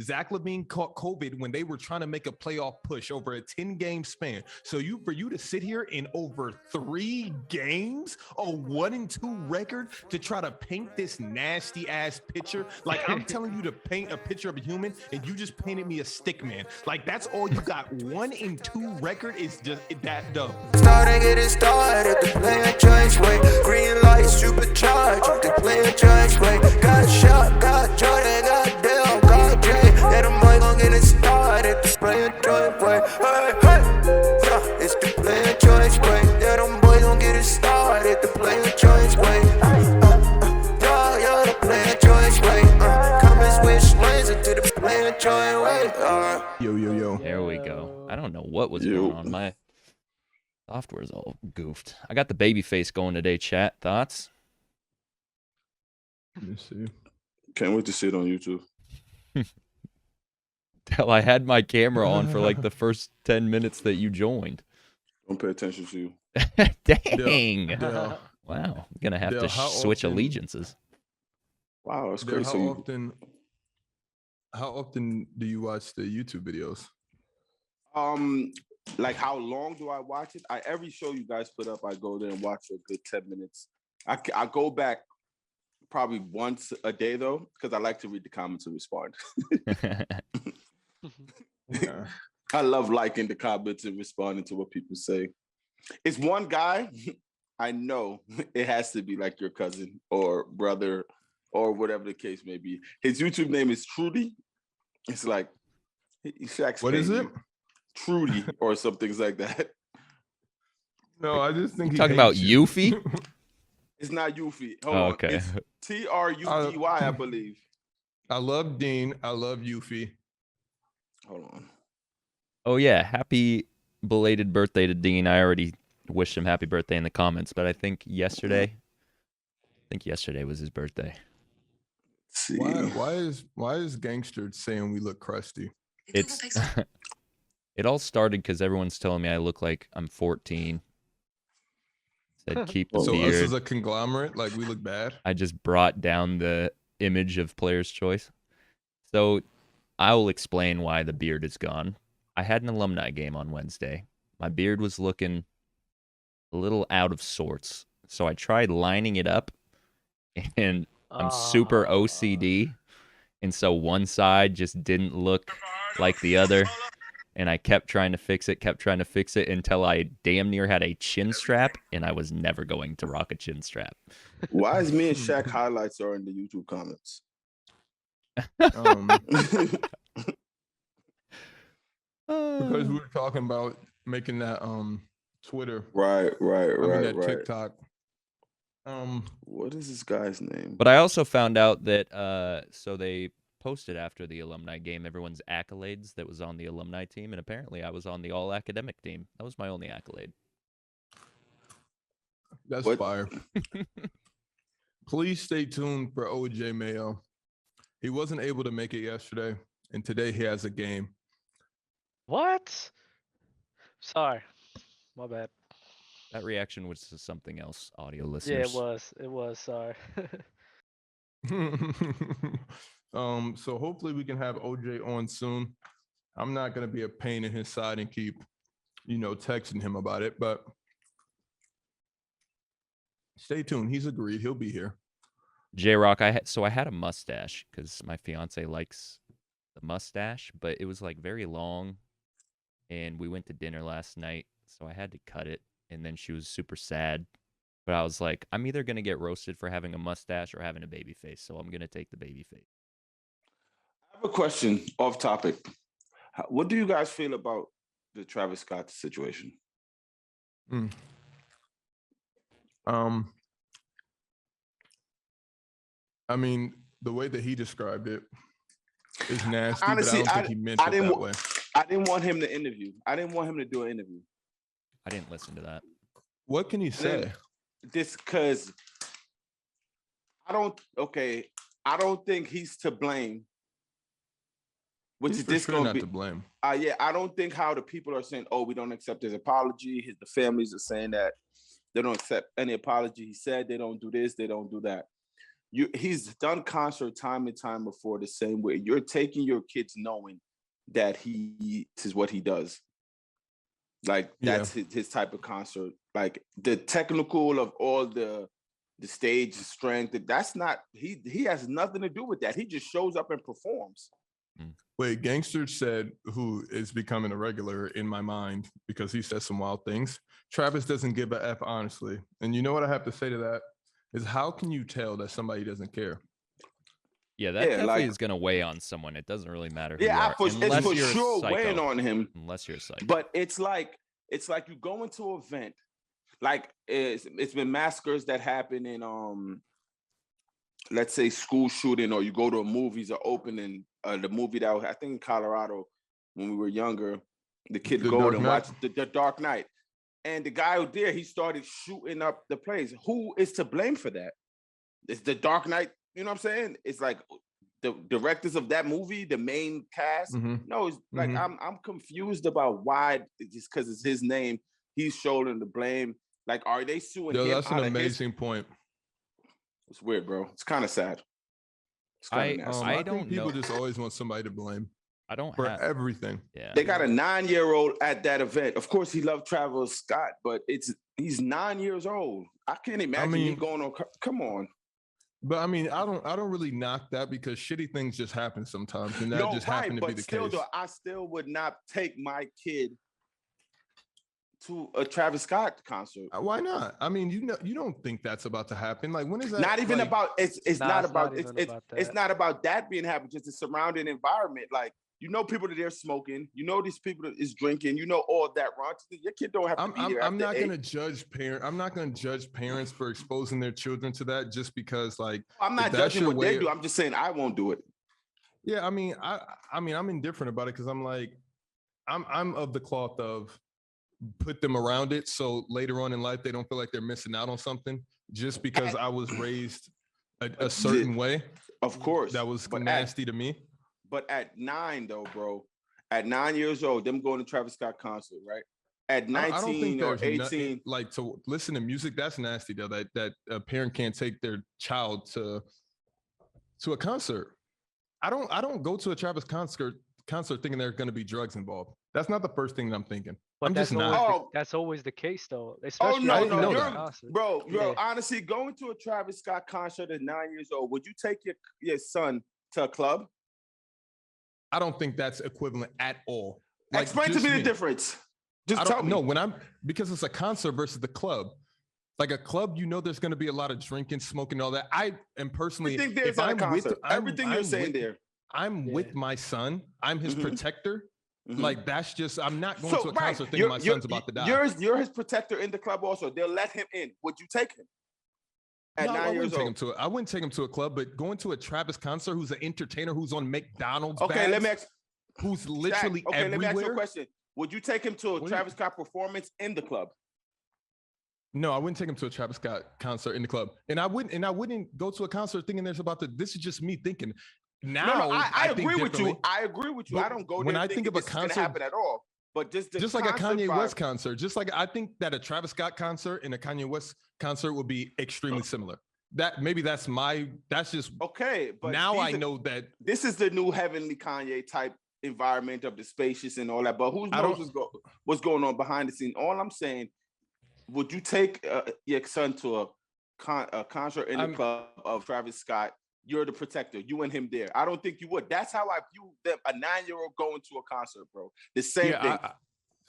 Zach LaVine caught COVID when they were trying to make a playoff push over a 10-game span. So for you to sit here in over 3 games, a 1-2 record to try to paint this nasty ass picture, like I'm telling you to paint a picture of a human, and you just painted me a stick man. Like that's all you got. 1-2 record is just that dumb. Starting it is started, they play a choice way. Green light, supercharged, they play a choice way. Got shot, got Jordan, got Dale, got Jay. Yeah, them boy gon' get it started, they play a choice way. Hey, hey, yeah, it's the play a choice way. Yeah, them boy gon' get it started, they play a choice way. Yeah, they play a choice way. Comments wish lanes into the play a choice way. Yo. There we go. I don't know what was going on. My software's all goofed. I got the baby face going today, chat. Thoughts? Let me see. Can't wait to see it on YouTube. Hell, I had my camera on for like the first 10 minutes that you joined. Don't pay attention to you. Dang. Dale. Wow. I'm going to have Dale, to how switch often- allegiances. Wow, that's Dale, crazy. how often do you watch the YouTube videos? Like how long do I watch it? Every show you guys put up, I go there and watch a good 10 minutes. I go back probably once a day though, because I like to read the comments and respond. Yeah. I love liking the comments and responding to what people say. It's one guy, I know it has to be like your cousin or brother or whatever the case may be. His YouTube name is Trudy. It's like, What is it? Trudy or some things like that. No, I just think You talking about you. Yuffie? It's not Yuffie. Hold Oh, on. okay. It's Trudy, I believe. I love Dean. I love Yuffie. Hold on. Oh, yeah. Happy belated birthday to Dean. I already wished him happy birthday in the comments, but I think yesterday was his birthday. Let's see. Why is Gangster saying we look crusty? It's it all started because everyone's telling me I look like I'm 14. Said keep the So us beard. as a conglomerate, like we look bad. I just brought down the image of player's choice. So I will explain why the beard is gone. I had an alumni game on Wednesday. My beard was looking a little out of sorts. So I tried lining it up, and I'm super OCD. And so one side just didn't look like the other. And I kept trying to fix it until I damn near had a chin strap, and I was never going to rock a chin strap. Why is me and Shaq highlights are in the YouTube comments? Because we were talking about making that Twitter. Right. TikTok. What is this guy's name? But I also found out that so they posted after the alumni game everyone's accolades that was on the alumni team, and apparently I was on the all academic team. That was my only accolade. That's fire. Please stay tuned for OJ Mayo. He wasn't able to make it yesterday, and today he has a game. What? Sorry. My bad. That reaction was to something else, audio Yeah, listeners. it was, sorry. So hopefully we can have OJ on soon. I'm not going to be a pain in his side and keep, texting him about it, but stay tuned. He's agreed. He'll be here. J-Rock, I had a mustache because my fiance likes the mustache, but it was like very long, and we went to dinner last night, so I had to cut it, and then she was super sad. But I was like, I'm either going to get roasted for having a mustache or having a baby face, so I'm going to take the baby face. I have a question off topic. What do you guys feel about the Travis Scott situation? I mean, the way that he described it is nasty, Honestly, but I don't think he meant it that way. I didn't want him to interview. I didn't want him to do an interview. I didn't listen to that. What can he say? This because I don't think he's to blame. Which He's is for this sure going not to to be? blame. Yeah, I don't think how the people are saying, oh, we don't accept his apology. The families are saying that they don't accept any apology. He said they don't do this, they don't do that. he's done concert time and time before the same way. You're taking your kids knowing that this is what he does. Like that's his type of concert. Like the technical of all the stage strength, that's not he has nothing to do with that. He just shows up and performs. Wait, Gangster said, who is becoming a regular in my mind because he says some wild things. Travis doesn't give a F, honestly. And you know what I have to say to that is, how can you tell that somebody doesn't care? Yeah, that definitely is going to weigh on someone. It doesn't really matter who you are. It's for sure weighing on him. Unless you're a psycho. But it's like you go into an event, like it's been massacres that happen in let's say school shooting, or you go to a movies or opening the movie that I think in Colorado when we were younger, the kid go and watch the Dark Knight. And the guy who there, he started shooting up the place. Who is to blame for that? It's the Dark Knight. You know what I'm saying? It's like the directors of that movie, the main cast. No, it's like I'm confused about why, just because it's his name, he's shouldering the blame. Like, are they suing him? That's an amazing point. It's weird, bro. It's kind of sad. I think people just always want somebody to blame. I don't for everything. Yeah. They got a 9-year-old at that event. Of course, he loved Travis Scott, but he's 9 years old. I can't imagine him going on. Come on. But I mean, I don't really knock that, because shitty things just happen sometimes, and that just happened to be the case. Though, I still would not take my kid to a Travis Scott concert. Why not? I mean, you don't think that's about to happen. Like, when is that? Not even like, about it's not not about that being happened, just the surrounding environment. Like, people that they're smoking, these people that is drinking, all that wrong. Your kid don't have to be there. I'm not going to judge I'm not going to judge parents for exposing their children to that, just because, like, I'm not judging what they do. I'm just saying I won't do it. Yeah, I mean, I'm indifferent about it, because I'm like, I'm of the cloth of put them around it, so later on in life they don't feel like they're missing out on something just because I was raised a certain way. Of course, that was nasty to me. But at 9, though, bro, at 9 years old, them going to Travis Scott concert, right? At 19 or 18, like, to listen to music, that's nasty though. That a parent can't take their child to a concert. I don't go to a Travis concert thinking there's going to be drugs involved. That's not the first thing that I'm thinking. But that's always the case, though. Especially bro. Honestly, going to a Travis Scott concert at 9 years old, would you take your son to a club? I don't think that's equivalent at all. Like, explain to me the difference. Just tell me. No, because it's a concert versus the club. Like a club, there's going to be a lot of drinking, smoking, all that. I am personally, if I'm with, everything you're saying there. I'm with my son. I'm his protector. Like, that's just, I'm not going to a concert thinking my son's about to die. You're his protector in the club also. They'll let him in. Would you take him? At 9 years old? I wouldn't take him to a club, but going to a Travis concert, who's an entertainer, who's on McDonald's bags, who's literally everywhere. Let me ask you a question. Would you take him to a Travis Scott performance in the club? No, I wouldn't take him to a Travis Scott concert in the club. And I wouldn't go to a concert thinking this is just me thinking. Now, I agree with you. I agree with you. I don't go there when I think of a concert happen at all. But just like a Kanye West concert, just like I think that a Travis Scott concert and a Kanye West concert would be extremely similar. That's just okay. But now I know that this is the new heavenly Kanye type environment of the spacious and all that. But who knows what's going on behind the scenes? All I'm saying, would you take your son to a concert in the club of Travis Scott? You're the protector. You and him there. I don't think you would. That's how I view them. A 9-year-old going to a concert, bro. The same thing.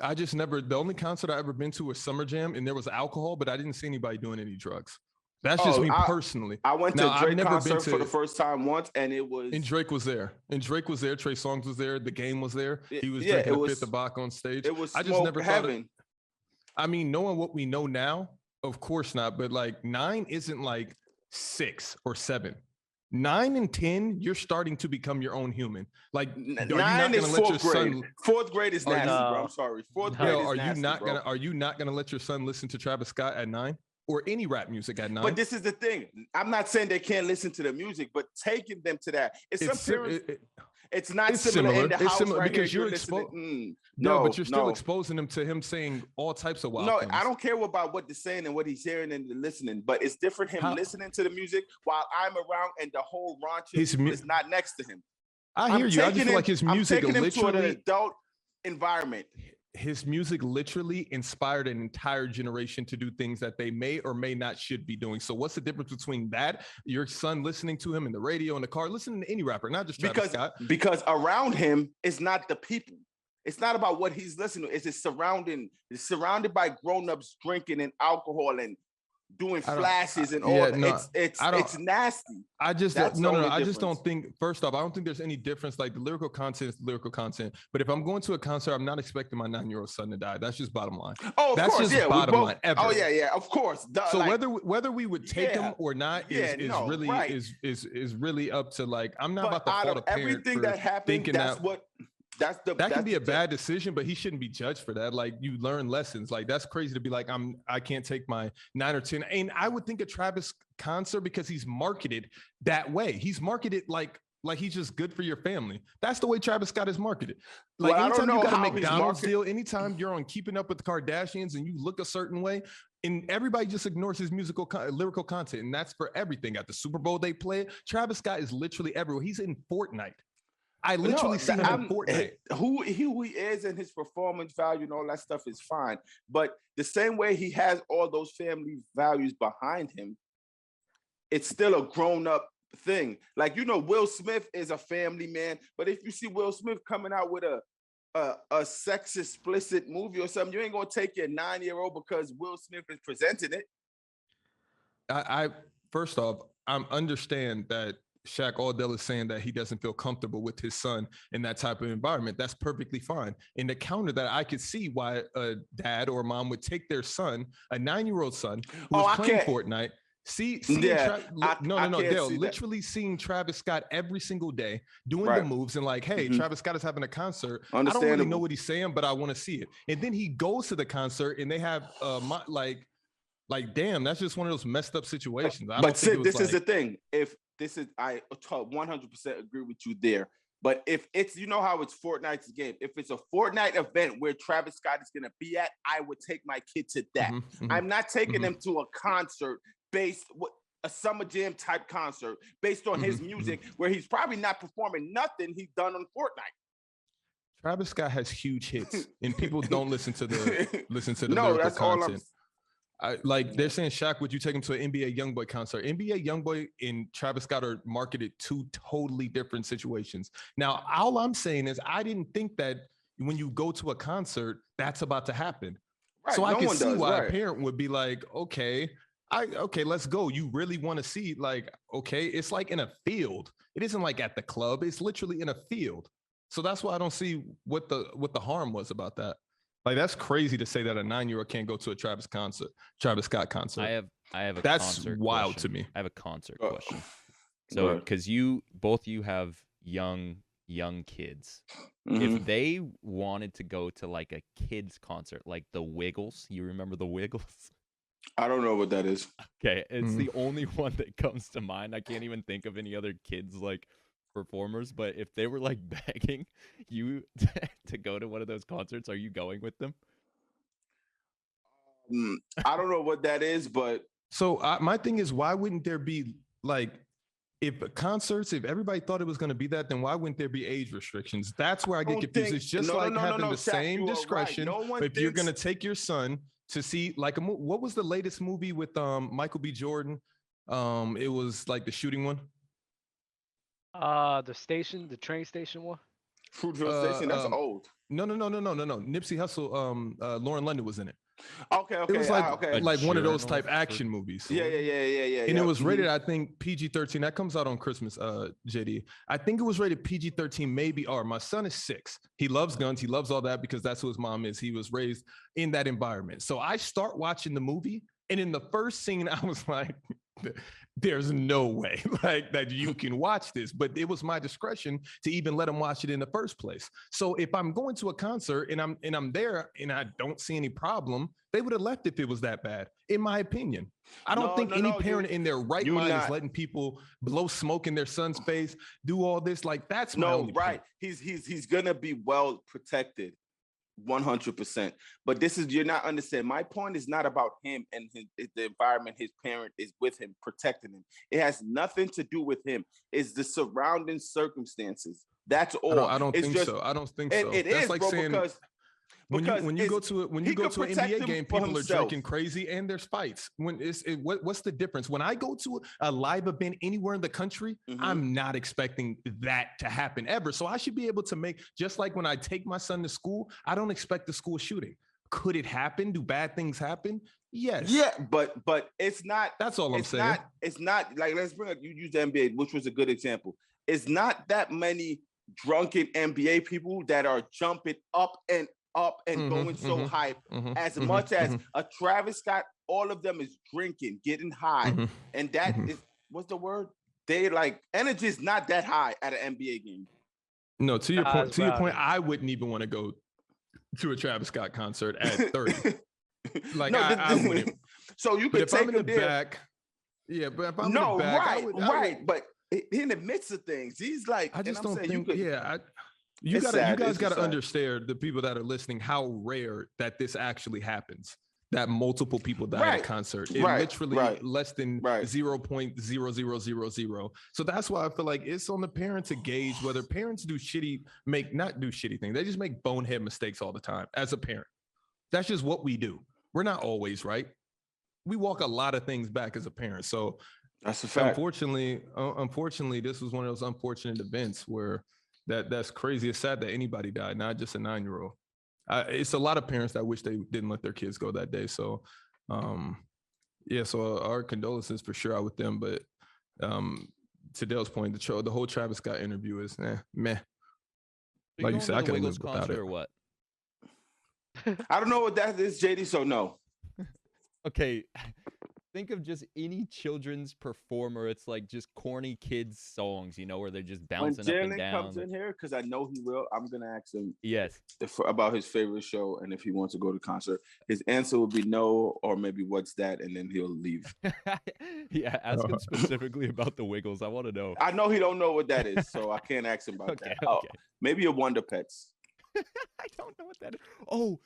I just never. The only concert I ever been to was Summer Jam, and there was alcohol, but I didn't see anybody doing any drugs. That's just me personally. I went to Drake concert for the first time once, and it was. And Drake was there. Trey Songz was there. The Game was there. He was drinking a fifth of vodka on stage. It was. I just never heaven. I mean, knowing what we know now, of course not. But like 9 isn't like 6 or 7. 9 and 10, you're starting to become your own human. Like 9 is 4th grade. 4th grade is nasty, bro. I'm sorry. 4th grade is nasty, Are you not gonna let your son listen to Travis Scott at 9 or any rap music at 9? But this is the thing. I'm not saying they can't listen to the music, but taking them to that. It's not similar in the house similar right because here. you're exposed. No, but you're still exposing him to him saying all types of wild things. I don't care about what they're saying and what he's hearing and listening, but it's different him listening to the music while I'm around and the whole raunchy is not next to him. I hear you. I just feel like his music I'm taking him to an literally adult environment. His music literally inspired an entire generation to do things that they may or may not should be doing. So what's the difference between that, your son listening to him in the radio, in the car, listening to any rapper, not just Travis Scott? Because around him is not the people. It's not about what he's listening to. It's surrounded by grown-ups drinking and alcohol and doing flashes and all. It's nasty. I just don't think. First off, I don't think there's any difference. Like the lyrical content is lyrical content. But if I'm going to a concert, I'm not expecting my 9-year-old son to die. That's just bottom line. Oh, of course, yeah. Bottom line. Ever. Oh yeah, of course. So whether we would take him or not is really up to like. I'm not about to fault a parent everything for that happened. That can be a bad decision, but he shouldn't be judged for that. Like you learn lessons. Like that's crazy to be like, I can't take my 9 or 10. And I would think a Travis concert because he's marketed that way. He's marketed like he's just good for your family. That's the way Travis Scott is marketed. Like anytime you got a McDonald's deal, anytime you're on Keeping Up with the Kardashians and you look a certain way, and everybody just ignores his lyrical content. And that's for everything. At the Super Bowl, they play it. Travis Scott is literally everywhere. He's in Fortnite. I literally see him in Fortnite. Who he is and his performance value and all that stuff is fine. But the same way he has all those family values behind him, it's still a grown-up thing. Like, Will Smith is a family man. But if you see Will Smith coming out with a sex explicit movie or something, you ain't going to take your 9-year-old because Will Smith is presenting it. I first off, I understand that Shaq Aldell is saying that he doesn't feel comfortable with his son in that type of environment. That's perfectly fine. In the counter that I could see why a dad or a mom would take their son, a 9-year-old son who's playing Fortnite, Dale, literally seeing Travis Scott every single day doing the moves and like, hey, Travis Scott is having a concert. I don't really know what he's saying, but I want to see it. And then he goes to the concert and they have like, damn, that's just one of those messed up situations. But Sid, this is the thing. I 100% agree with you there. But if it's, how it's Fortnite's game. If it's a Fortnite event where Travis Scott is going to be at, I would take my kid to that. I'm not taking them to a concert a summer jam type concert based on his music where he's probably not performing nothing he's done on Fortnite. Travis Scott has huge hits and people don't listen to the no, lyrical that's content. They're saying, Shaq, would you take him to an NBA YoungBoy concert? NBA YoungBoy and Travis Scott are marketed two totally different situations. Now, all I'm saying is I didn't think that when you go to a concert, that's about to happen. Right. So I can see why a parent would be like, okay, let's go. You really want to see, it's like in a field. It isn't like at the club. It's literally in a field. So that's why I don't see what the harm was about that. Like that's crazy to say that a 9-year-old can't go to a Travis Scott concert. I have a that's concert wild question. to me. I have a concert question. So because both you have young kids, if they wanted to go to like a kids concert, like the Wiggles, you remember the Wiggles? I don't know what that is. Okay, it's the only one that comes to mind. I can't even think of any other kids like performers, but if they were like begging you to go to one of those concerts, are you going with them? I don't know what that is, but so my thing is, why wouldn't there be like, if everybody thought it was going to be that, then why wouldn't there be age restrictions? That's where I get confused. It's just having the same discretion. If you're going to take your son to see like what was the latest movie with Michael B. Jordan? It was like the shooting one. The train station one. Fruitville Station. That's old. No. Nipsey Hussle, Lauren London was in it. Okay. It was like one of those type action movies. Yeah. And it was rated, I think, PG-13. That comes out on Christmas, JD. I think it was rated PG-13, maybe R. My son is 6. He loves guns. He loves all that because that's who his mom is. He was raised in that environment. So I start watching the movie, and in the first scene, I was like, there's no way like that you can watch this. But it was my discretion to even let him watch it in the first place. So if I'm going to a concert and I'm there and I don't see any problem, they would have left if it was that bad, in my opinion. I don't think any parent in their right mind is letting people blow smoke in their son's face, do all this. Like, that's my only point. He's gonna be well protected, 100%. But this is, you're not understanding. My point is not about him and the environment his parent is with him, protecting him. It has nothing to do with him. It's the surrounding circumstances. That's all. I don't think so. It That's is, like bro, saying when you go to an NBA game, people are drinking crazy and there's fights. What's the difference? When I go to a live event anywhere in the country, I'm not expecting that to happen ever. So I should be able to make, just like when I take my son to school, I don't expect the school shooting. Could it happen? Do bad things happen? Yes. Yeah, but it's not. That's all I'm saying. It's not like, let's bring up, you use the NBA, which was a good example. It's not that many drunken NBA people that are jumping up and going so hype as much as a Travis Scott. All of them is drinking, getting high, and that is, what's the word? They like, energy is not that high at an NBA game. No, to your point. To your point, I wouldn't even want to go to a Travis Scott concert at 30. Like, I wouldn't. So you could take him there. Back. Yeah, but if I'm in the back, I would. But in the midst of things, he's like, I just don't think. You guys got to understand, the people that are listening, how rare that this actually happens. That multiple people die at a concert. It literally less than 0.0000. So that's why I feel like it's on the parent to gauge whether parents not do shitty things. They just make bonehead mistakes all the time as a parent. That's just what we do. We're not always right. We walk a lot of things back as a parent. So that's a fact. Unfortunately, this was one of those unfortunate events where that's crazy. It's sad that anybody died, not just a 9-year-old. It's a lot of parents that wish they didn't let their kids go that day. So, so our condolences for sure out with them. But to Dale's point, the whole Travis Scott interview is meh. Like you said, I can live without it. Or what? I don't know what that is, JD. So no. Okay. Think of just any children's performer. It's like just corny kids songs, where they're just bouncing up and down. When Jalen comes in here, because I know he will, I'm going to ask him about his favorite show and if he wants to go to concert. His answer would be no, or maybe what's that, and then he'll leave. Yeah, ask him specifically about the Wiggles. I want to know. I know he don't know what that is, so I can't ask him about that. Okay. Oh, maybe a Wonder Pets. I don't know what that is. Oh,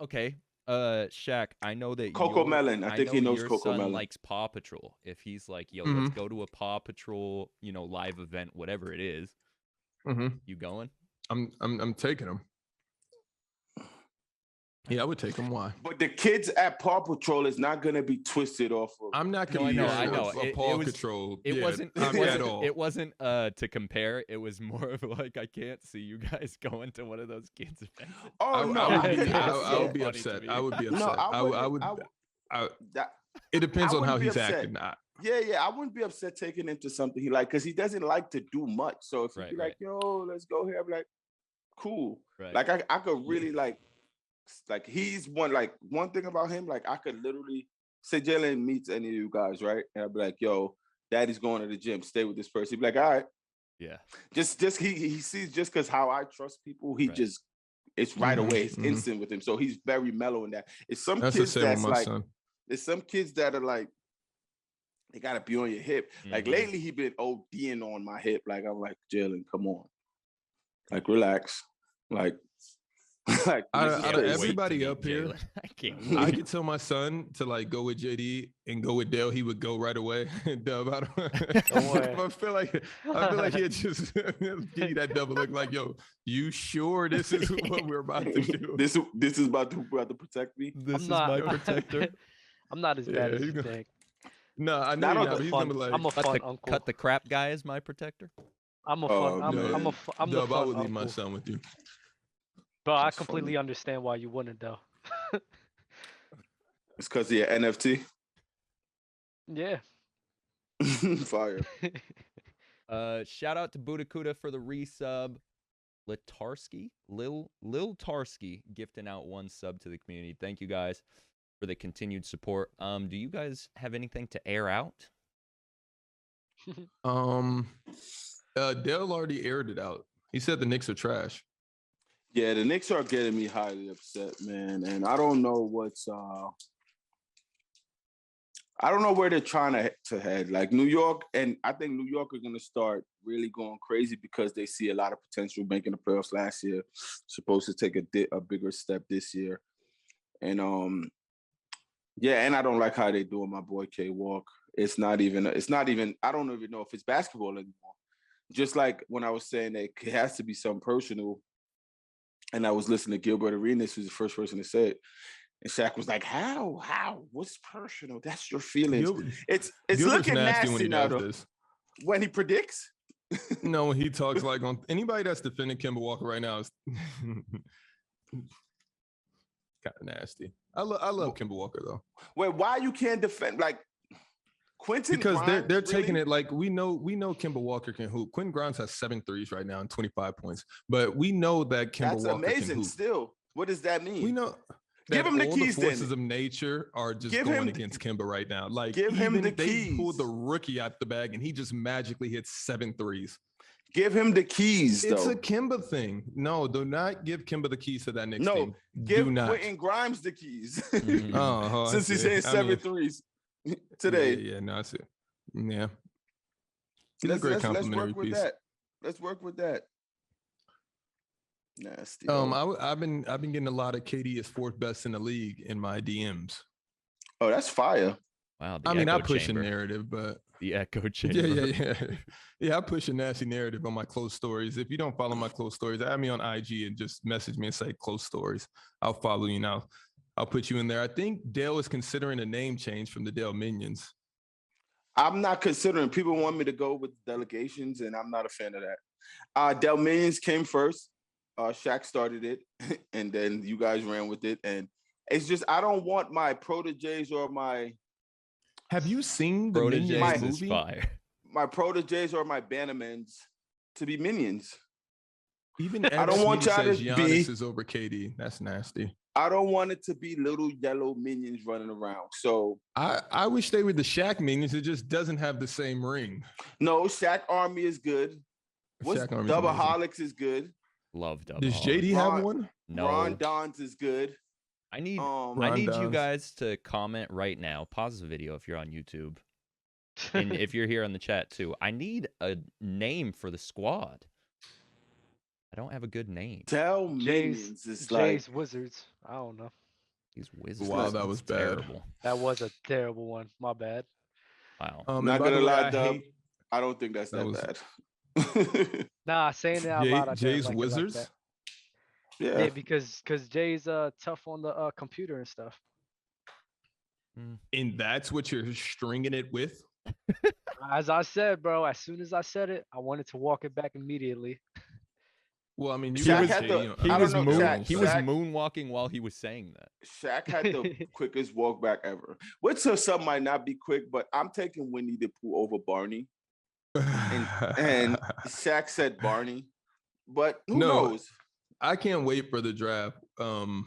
okay. Shaq, I know that Coco Melon. I think he knows Coco Melon. Likes Paw Patrol. If he's like, yo, let's go to a Paw Patrol, live event, whatever it is. You going? I'm taking him. Yeah, I would take him. Why? But the kids at Paw Patrol is not going to be twisted off of. I'm not going to I know. Paw Patrol. It wasn't at all. It wasn't to compare. It was more of like, I can't see you guys going to one of those kids events. Oh, no. I would be upset. I would be upset. No, I would. It depends on how he's acting. Yeah, I wouldn't be upset taking him to something he like, because he doesn't like to do much. So if he'd be like, yo, let's go here, I'd be like, cool. Right. Like, I could really like he's one thing about him, like I could literally say Jalen meets any of you guys, right? And I'd be like, yo, daddy's going to the gym, stay with this person. He'd be like, all right. Yeah. Just he sees, just because how I trust people, it's right away. It's instant with him. So he's very mellow in that. It's some kids that's like, there's some kids that are like, they gotta be on your hip. Like lately he been ODing on my hip. Like I'm like, Jalen, come on. Like relax. Like out of everybody up here, I could tell my son to like go with JD and go with Dale. He would go right away. Dub, I feel like he'd just give you that double look. Like, yo, you sure this is what we're about to do? This is about to protect me. This is my protector. I'm not as bad as you think. No, I know you're not. He's gonna be like, I'm a fun uncle. Cut the crap guy as my protector. I'm a fun. I'm the fun I would leave uncle. my son with you. But I completely understand why you wouldn't, though. It's because of your NFT? Yeah. Fire. Shout out to Budakuda for the resub. Lil Tarsky gifting out 1 sub to the community. Thank you, guys. for the continued support. Do you guys have anything to air out? Dale already aired it out. He said the Knicks are trash. Yeah, the Knicks are getting me highly upset, man. And I don't know I don't know where they're trying to head. Like New York, and I think New York are going to start really going crazy because they see a lot of potential making the playoffs last year. Supposed to take a bigger step this year. And and I don't like how they doing my boy K Walk. It's not even, I don't even know if it's basketball anymore. Just like when I was saying that it has to be something personal. And I was listening to Gilbert Arenas, who's the first person to say it. And Shaq was like, how? What's personal? That's your feelings. It's Gilbert's looking nasty when he now, does though. this. When he predicts? No, when he talks like on anybody that's defending Kemba Walker right now is kind of nasty. I love Kemba Walker though. Wait, why you can't defend like Quentin? Because Grimes, they're really? taking it like we know Kemba Walker can hoop. Quentin Grimes has 7 threes right now and 25 points. But we know that Kemba That's Walker can amazing. hoop. Still, what does that mean? We know. Give him the keys. The forces of nature are just going against Kemba right now. Like give him the they keys. pulled the rookie out the bag and he just magically hits 7 threes. Give him the keys, though. It's a Kemba thing. No, do not give Kemba the keys to that Knicks team. Give do not. Quentin Grimes the keys. Since he's hitting 7 threes today. Yeah, no, I see. Yeah. He's a great complimentary piece. Let's work with that. Nasty. I've been getting a lot of KD is 4th best in the league in my DMs. Oh, that's fire. Wow. I push a narrative, but the echo chamber. Yeah. I push a nasty narrative on my close stories. If you don't follow my close stories, add me on IG and just message me and say close stories. I'll follow you now. I'll put you in there. I think Dale is considering a name change from the Dale Minions. I'm not considering. People want me to go with delegations, and I'm not a fan of that. Dale Minions came first. Shaq started it, and then you guys ran with it. And it's just, I don't want my proteges or my... Have you seen the Minions movie? Fire. My proteges or my Bannermans to be Minions. Even I don't want y'all to Giannis be... is over KD. That's nasty. I don't want it to be little yellow minions running around. So I wish they were the Shaq Minions. It just doesn't have the same ring. No, Shaq Army is good. Double-holics is good. Love double. Does JD have one? No. Ron Don's is good. I need you guys to comment right now. Pause the video if you're on YouTube. And if you're here on the chat too. I need a name for the squad. I don't have a good name. Tell Minions is like Jay's Wizards. I don't know. These Wizards. Wow, that was bad. Terrible. That was a terrible one. My bad. Wow. Not gonna lie, Dub. I don't think that's that bad. Nah, saying that out loud. Jay's like Wizards. Like yeah, because Jay's tough on the computer and stuff. And that's what you're stringing it with. As I said, bro. As soon as I said it, I wanted to walk it back immediately. Well, I mean, he was moonwalking while he was saying that. Shaq had the quickest walk back ever. Which some might not be quick, but I'm taking Winnie the Pooh over Barney. And Shaq said Barney, but who knows? I can't wait for the draft. I'm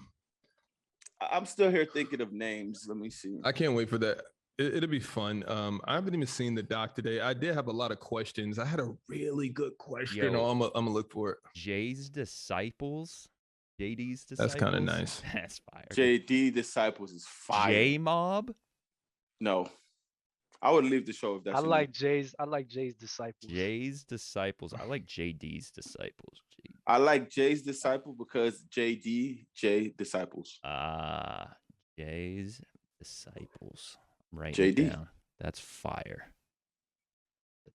still here thinking of names. Let me see. I can't wait for that. It'll be fun. I haven't even seen the doc today. I did have a lot of questions. I had a really good question. I'm gonna look for it. JD's Disciples. That's kind of nice. That's fire. JD Disciples is fire. J Mob. No, I would leave the show if that's. I like Jay's Disciples. Jay's Disciples. I like JD's Disciples. I like Jay's Disciple because J Disciples. Jay's Disciples. Right. JD. That's fire.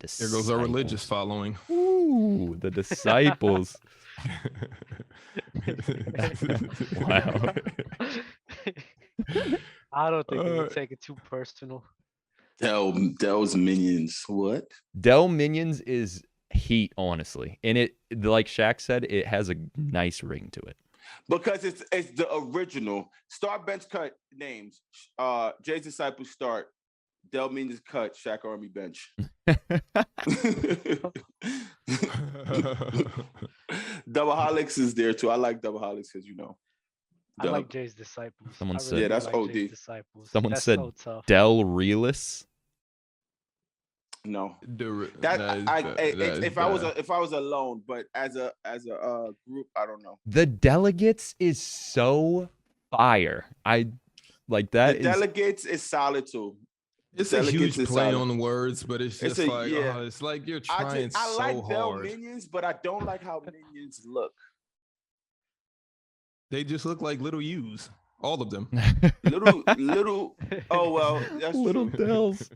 There goes our religious following. Ooh, the Disciples. Wow. I don't think we take it too personal. Del's Minions. What? Del Minions is heat, honestly. And it, like Shaq said, it has a nice ring to it. Because it's the original. Start bench cut names. Jay's Disciples start. Del Minions cut. Shaq Army bench. Double-holics is there too. I like double-holics because I like Jay's disciples. Someone I said- really Yeah, that's like OD. Jay's disciples. Someone That's said so tough. Del Realis. No. The- That is if I was bad. alone, but as a group, I don't know. The Delegates is so fire. I like that. The Is Delegates is solid too. It's Delegates a huge is play solid. on words, but it's It's just a- like yeah. it's like you're I trying so like Bell hard. Minions, but I don't like how Minions look. They just look like little U's, all of them. Little. Oh well, that's little true. Dells.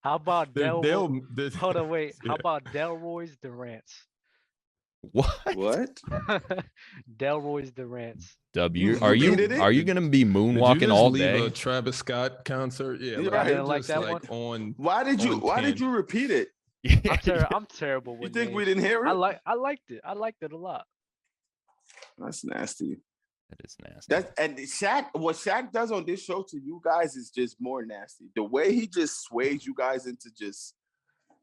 How about Del? They'll Hold on, wait. Yeah. How about Delroy's Durant's? What? What? Delroy's Durant's. W. You Are you repeated it? are you gonna be Did you moonwalking just all leave day? a Travis Scott concert? Yeah, You like, right. you're Didn't like just that like on. Why did you? On Why 10. did you repeat it? I'm terrible You with think we names. didn't hear it? I liked it. I liked it a lot. That's nasty. That is nasty. That's and Shaq. What Shaq does on this show to you guys is just more nasty. The way he just sways you guys into just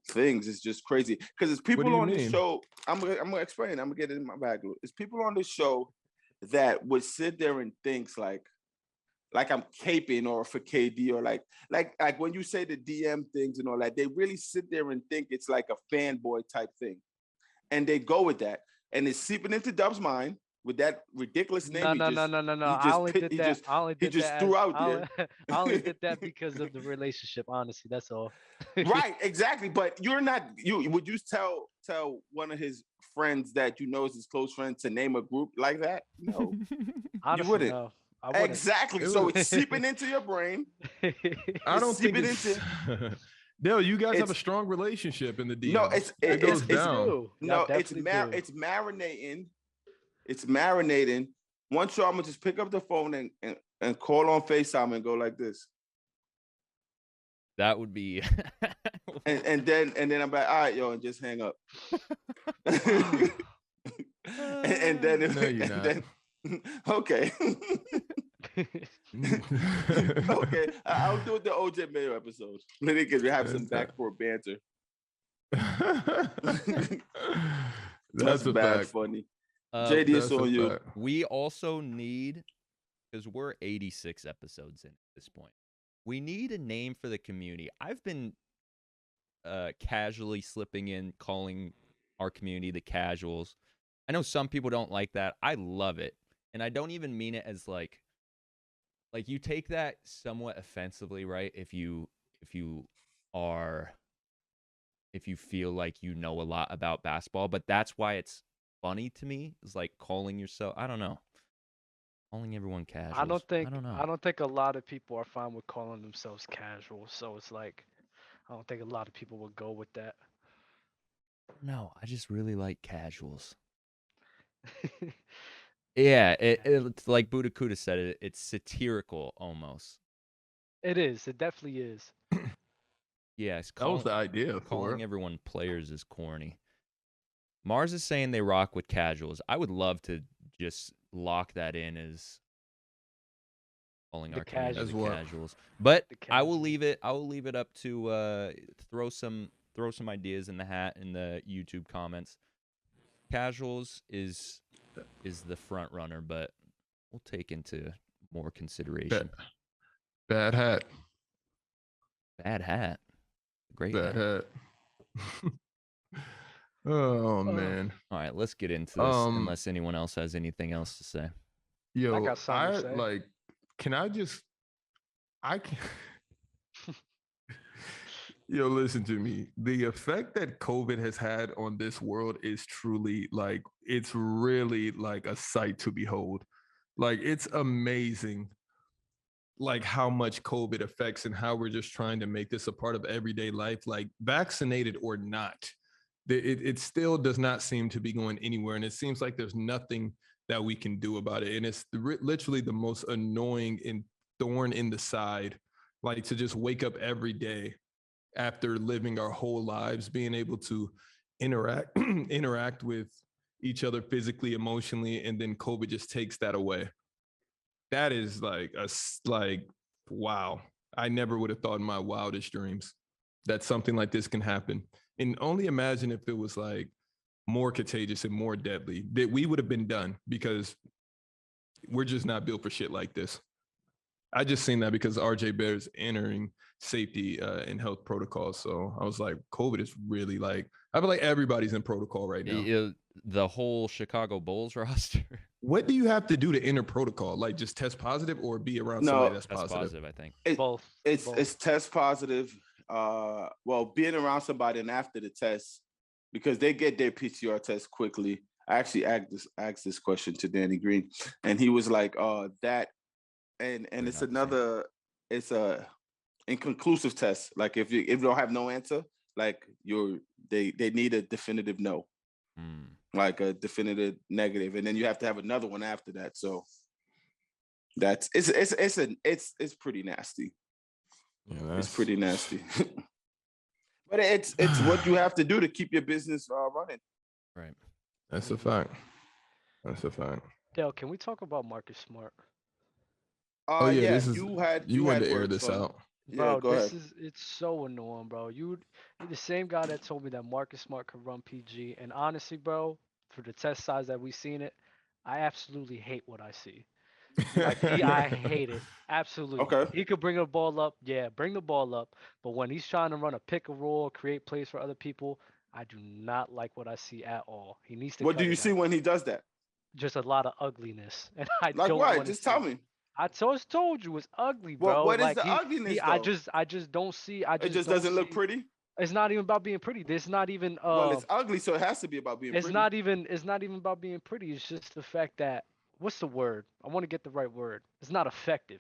things is just crazy. Because it's people do you on this mean? show. I'm gonna explain. I'm gonna get it in my bag. It's people on this show that would sit there and thinks like I'm caping or for KD or like when you say the DM things and all that, they really sit there and think it's like a fanboy type thing, and they go with that, and it's seeping into Dub's mind with that ridiculous name. No. he I only just did he that. just- I only he did just that. threw out I there. I only did that because of the relationship. Honestly, that's all. Right, exactly. But you're not. Would you tell one of his friends that you know is his close friend to name a group like that? No, Honestly, wouldn't. no. I wouldn't. Exactly. So it's seeping into your brain. I don't think seeping it's. No, you guys have a It's- strong relationship in the DM. No, it goes it's down. True. no, Y'all it's definitely do. it's marinating. It's marinating. One show, I'm gonna just pick up the phone and call on FaceTime and go like this, That would be. and then I'm like, all right, yo, and just hang up. and then No, you're not. then okay. Okay, I'll do the OJ Mayo episode. Maybe because we have some backcourt banter. That's a bad fact. funny. Uh, JD, That's it's a on you. fact. We also need, because we're 86 episodes in at this point, we need a name for the community. I've been casually slipping in, calling our community the casuals. I know some people don't like that. I love it. And I don't even mean it as like you take that somewhat offensively, right? If you feel like you know a lot about basketball, but that's why it's funny to me, is like calling yourself, I don't know, calling everyone casuals. I don't know. I don't think a lot of people are fine with calling themselves casual. So it's like I don't think a lot of people would go with that. No, I just really like casuals. Yeah, it's like Buddha Kuda said it. It's satirical almost. It is. It definitely is. Yeah, it's That was the idea for calling it. everyone players is corny. Mars is saying they rock with casuals. I would love to just lock that in as calling The our community As the what? casuals. But The I will casuals. leave it. I will leave it up to throw some ideas in the hat in the YouTube comments. Casuals is the front runner, but we'll take into more consideration. Bad hat. Bad hat. Great Bad hat. hat. Oh man. All right, let's get into this unless anyone else has anything else to say. Yo, got something to say. like, can I just, I can, yo, listen to me. The effect that COVID has had on this world is truly like, it's really like a sight to behold. Like, it's amazing, like how much COVID affects and how we're just trying to make this a part of everyday life, like vaccinated or not. It still does not seem to be going anywhere. And it seems like there's nothing that we can do about it. And it's literally the most annoying and thorn in the side, like to just wake up every day after living our whole lives, being able to interact with each other physically, emotionally, and then COVID just takes that away. That is like wow. I never would have thought in my wildest dreams that something like this can happen. And only imagine if it was like more contagious and more deadly, that we would have been done, because we're just not built for shit like this. I just seen that because RJ Bear's entering safety and health protocols. So I was like, COVID is really like, I feel like everybody's in protocol right now. The whole Chicago Bulls roster. What do you have to do to enter protocol? Like just test positive or be around somebody that's positive? I think. Both. It's test positive. Well, being around somebody and after the test, because they get their PCR test quickly. I actually asked this question to Danny Green, and he was like, that, and it's a inconclusive test. Like if you don't have no answer, like they need a definitive no. Like a definitive negative, and then you have to have another one after that. So it's pretty nasty. Yeah, it's pretty nasty. But it's what you have to do to keep your business running. Right. That's a fact. Dale, can we talk about Marcus Smart? Yeah, you had to air words this out. Bro, yeah, it's so annoying, bro. You're the same guy that told me that Marcus Smart could run PG. And honestly, bro, for the test size that we've seen it, I absolutely hate what I see. Like I hate it. Absolutely. Okay. He could bring the ball up. Yeah, bring the ball up. But when he's trying to run a pick and roll, create plays for other people, I do not like what I see at all. He needs to. What do you see when he does that? Just a lot of ugliness, and I like don't. What? Just tell me. I just told you it's ugly, bro. What is like the ugliness? I just don't see. It just doesn't look pretty. It's not even about being pretty. There's not even. Well, it's ugly, so it has to be about being. It's not even about being pretty. It's just the fact that what's the word? I want to get the right word. It's not effective.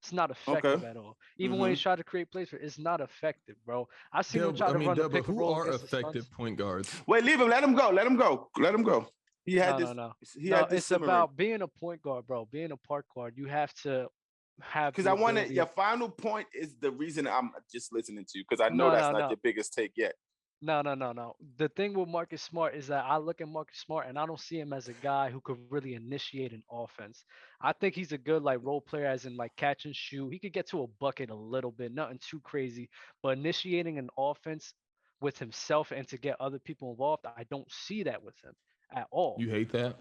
It's not effective at all. Even when he's trying to create plays for it's not effective, bro. I seen him try to run the pick and roll. Who are effective point guards? Wait, leave him. Let him go. He had this. No. It's about being a point guard, bro. Being a point guard, you have to have. Because I wanted your final point is the reason I'm just listening to you because I know that's not your biggest take yet. No. The thing with Marcus Smart is that I look at Marcus Smart and I don't see him as a guy who could really initiate an offense. I think he's a good like role player, as in like catch and shoot. He could get to a bucket a little bit, nothing too crazy, but initiating an offense with himself and to get other people involved, I don't see that with him at all. You hate that?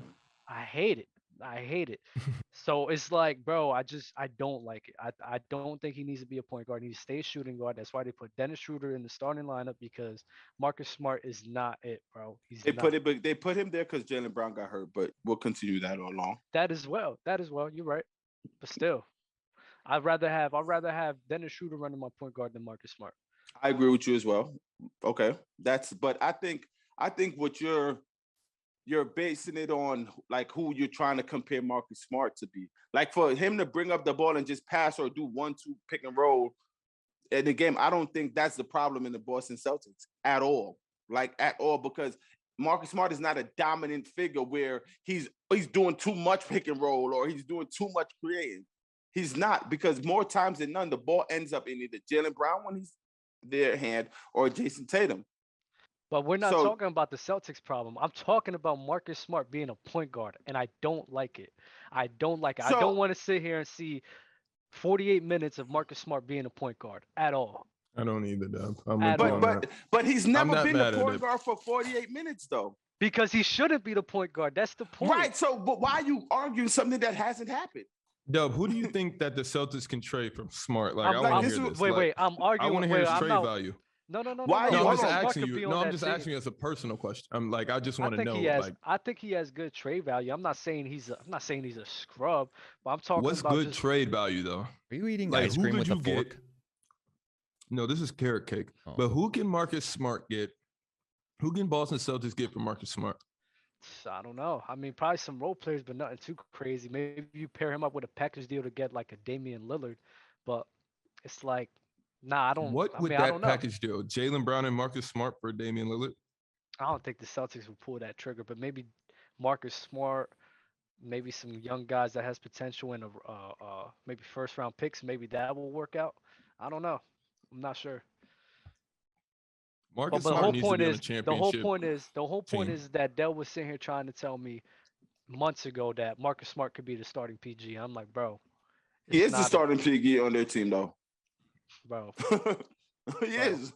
I hate it. So it's like, bro, I don't like it. I don't think he needs to be a point guard. He needs to stay a shooting guard. That's why they put Dennis Schroeder in the starting lineup because Marcus Smart is not it, bro. They put him there because Jaylen Brown got hurt, but we'll continue that all along. That as well. You're right. But still, I'd rather have Dennis Schroeder running my point guard than Marcus Smart. I agree with you as well. Okay. But I think what you're basing it on like who you're trying to compare Marcus Smart to be. Like for him to bring up the ball and just pass or do 1-2 pick and roll in the game, I don't think that's the problem in the Boston Celtics at all. Like at all, because Marcus Smart is not a dominant figure where he's doing too much pick and roll or he's doing too much creating. He's not, because more times than none, the ball ends up in either Jaylen Brown when he's their hand or Jason Tatum. But we're not talking about the Celtics problem. I'm talking about Marcus Smart being a point guard, and I don't like it. I don't want to sit here and see 48 minutes of Marcus Smart being a point guard at all. I don't either, Dub. But he's never been the point guard for 48 minutes, though. Because he shouldn't be the point guard. That's the point. Right. So, but why are you arguing something that hasn't happened? Dub, who do you think that the Celtics can trade from Smart? Like, I'm arguing. I want to hear his trade value. No. Why? No, I'm just asking you. No, I'm just asking you as a personal question. I'm like, I just want to know. I think he has good trade value. I'm not saying he's a scrub, but I'm talking what's about good trade value though. Are you eating ice cream with a fork? No, this is carrot cake. Oh. But who can Marcus Smart get? Who can Boston Celtics get for Marcus Smart? I don't know. I mean, probably some role players, but nothing too crazy. Maybe you pair him up with a package deal to get like a Damian Lillard, but it's like. Nah, I don't. What would that package do? Jaylen Brown and Marcus Smart for Damian Lillard? I don't think the Celtics will pull that trigger, but maybe Marcus Smart, maybe some young guys that has potential and maybe first round picks. Maybe that will work out. I don't know. I'm not sure. But the whole point is the whole point is that Dell was sitting here trying to tell me months ago that Marcus Smart could be the starting PG. I'm like, bro. He is the starting PG on their team, though. Bro. He is.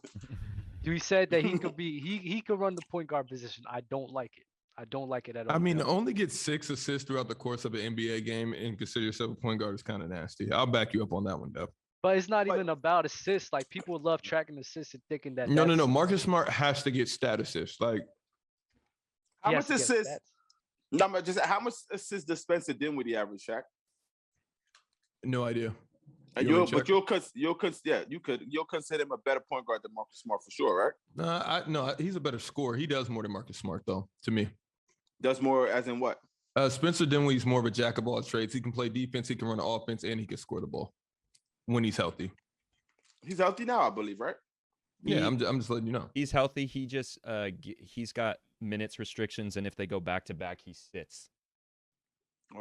You said that he could be he could run the point guard position. I don't like it. I don't like it at all. I mean, to only get 6 assists throughout the course of an NBA game and consider yourself a point guard is kind of nasty. I'll back you up on that one, Dub. But it's not even about assists. Like people love tracking assists and thinking that. No. that's- Marcus Smart has to get stat assists. Like, How he much has to get assists? stats. No, but just how much assists does Spencer Dinwiddie average, Shaq? no idea. And You want me to you'll consider him a better point guard than Marcus Smart for sure, right? No, he's a better scorer. He does more than Marcus Smart, though, to me. Does more as in what? Spencer Dinwiddie's more of a jack of all trades. He can play defense, he can run offense, and he can score the ball when he's healthy. He's healthy now, I believe, right? Yeah, I'm just letting you know. He's healthy. He just he's got minutes restrictions, and if they go back to back, he sits.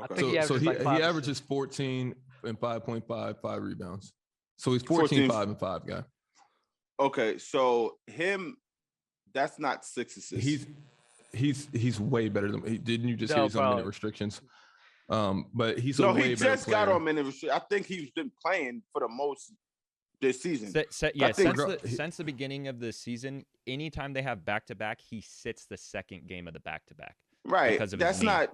I think he So averages he, like 5 he averages 14 and 5.5, 5 rebounds. So he's 14, 5, and 5 guy. Okay, so him, that's not 6 assists. He's way better than didn't you just No, hear he's on bro. minute restrictions? But he's a No, way he better just player. got on minute restriction. I think he's been playing for the most this season. Yeah, I think- since the beginning of the season, anytime they have back to back, he sits the second game of the back to back. Right. because of his That's knee. not.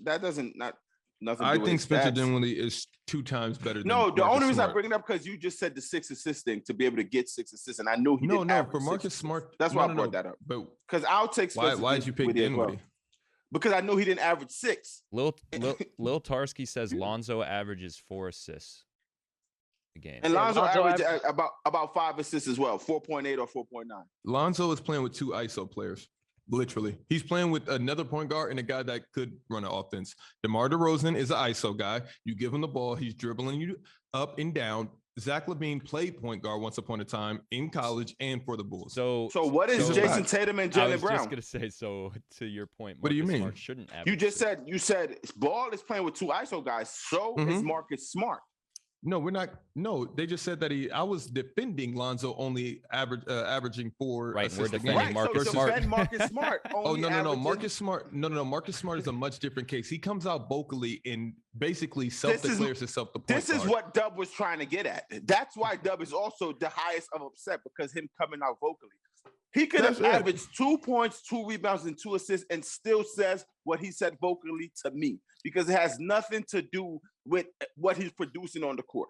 That doesn't not nothing. To I do with think his Spencer stats. Dinwiddie is 2 times better than No, the Marcus only reason I Smart. bring it up because you just said the 6 assist thing to be able to get 6 assists, and I knew he didn't No, average for 6 Marcus assists. Smart. That's why no, I brought that up. But Because I'll take Spencer why did you pick Dinwiddie as well. Dinwiddie? Because I knew he didn't average 6. Lil Tarski says Lonzo averages 4 assists a game. And Yeah, Lonzo Lonzo averaged average- about 5 assists as well, 4.8 or 4.9. Lonzo is playing with 2 ISO players. Literally, he's playing with another point guard and a guy that could run an offense. DeMar DeRozan is an ISO guy. You give him the ball, he's dribbling you up and down. Zach LaVine played point guard once upon a time in college and for the Bulls. So what is So- Jason Tatum and I Jaylen was Brown? just gonna say. So to your point, What do you Marcus mean? Smart shouldn't average. You just 6. said Ball is playing with 2 ISO guys. So is Mhm. Marcus Smart. No, we're not. No, they just said that I was defending Lonzo only averaging 4 Right, assists we're a game. defending Marcus so Smart. defend Marcus Smart. Oh only no, averaging- Marcus Smart. No. Marcus Smart is a much different case. He comes out vocally and basically self-declares himself the point This is guard. what Dub was trying to get at. That's why Dub is also the highest of upset because him coming out vocally. He could have That's it. averaged 2 points, 2 rebounds, and 2 assists, and still says what he said vocally to me because it has nothing to do with what he's producing on the court.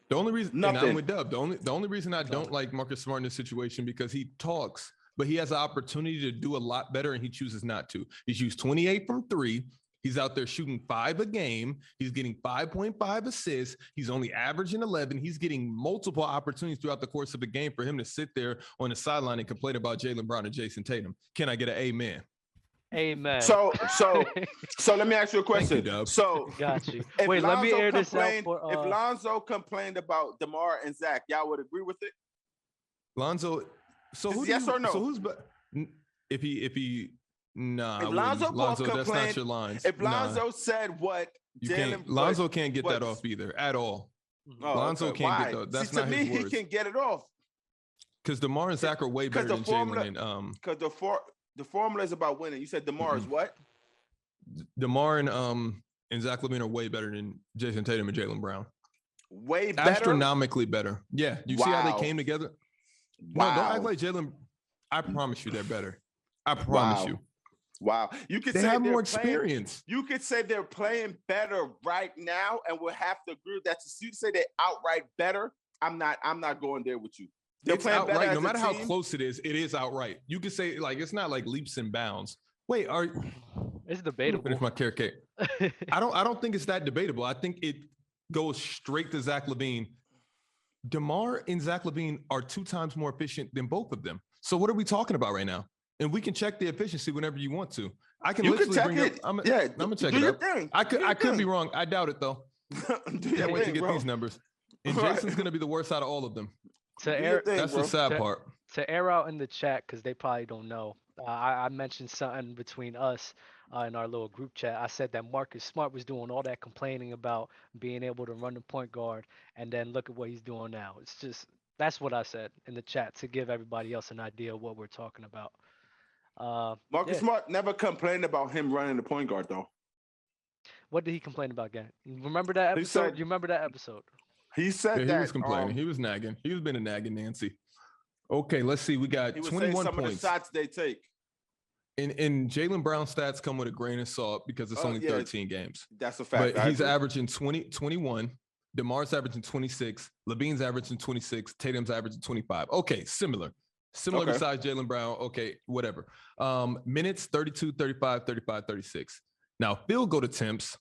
The only reason, and Nothing. I'm with Dub. The only reason I don't like Marcus Smart in this situation because he talks, but he has an opportunity to do a lot better, and he chooses not to. He's used 28 from 3. He's out there shooting 5 a game. He's getting 5.5 assists. He's only averaging 11. He's getting multiple opportunities throughout the course of the game for him to sit there on the sideline and complain about Jaylen Brown and Jason Tatum. Can I get an amen? Amen. So let me ask you a question. Dub. So got you. if Wait, let me Lonzo air this out complained- for. if Lonzo complained about DeMar and Zach, y'all would agree with it? Lonzo. So Is who? yes or no? So who's? If he. Nah. If I wouldn't. Lonzo Ball Lonzo, that's not complained- your lines. If Nah. Lonzo said what You Jalen, can't, Lonzo can't get that what- off either at all. Oh, Lonzo okay. can't Why? get those. That's See, not to me, his he words. can get it off Because DeMar and Zach are way 'Cause better the than formula- Jalen because the formula is about winning. You said DeMar is what? DeMar and Zach LaVine are way better than Jason Tatum and Jaylen Brown. Way better. Astronomically better. Yeah. You see how Wow. they came together? Wow. No, don't act like Jalen. I promise you they're better. I promise Wow. you. Wow. You could They say have they're more playing- experience. You could say they're playing better right now, and we'll have to agree with that. To you say they're outright better, I'm not going there with you. They're It's playing better outright. as No a matter how team. close it is outright. You could say like it's not like leaps and bounds. Wait, are It's finish debatable. my carrot cake. I don't think it's that debatable. I think it goes straight to Zach LaVine. DeMar and Zach LaVine are 2 times more efficient than both of them. So what are we talking about right now? And we can check the efficiency whenever you want to. I can You can literally check bring it. up. I'm Yeah, gonna check do it your up. thing. I Do your could be thing. wrong. I doubt it though. Do Can't your wait to thing, get bro. these numbers. And Right. Jason's gonna be the worst out of all of them. to Do your air thing, That's bro. the sad Check. part. to air out in the chat because they probably don't know. I mentioned something between us in our little group chat. I said that Marcus Smart was doing all that complaining about being able to run the point guard, and then look at what he's doing now. It's just that's what I said in the chat to give everybody else an idea of what we're talking about. Marcus Yeah. Smart never complained about him running the point guard, though. What did he complain about, gang? Remember that He episode? said- You remember that episode? He said Yeah, that he was complaining. He was nagging. He was being a nagging Nancy. Okay, let's see. We got he was saying 21 some of the points. shots they take. And Jaylen Brown stats come with a grain of salt because it's only 13 games. That's a fact. But he's averaging 21. DeMar's averaging 26. LaVine's averaging 26. Tatum's averaging 25. Okay, similar besides Jaylen Brown. Okay, whatever. Minutes 32, 35, 35, 36. Now, field goal attempts.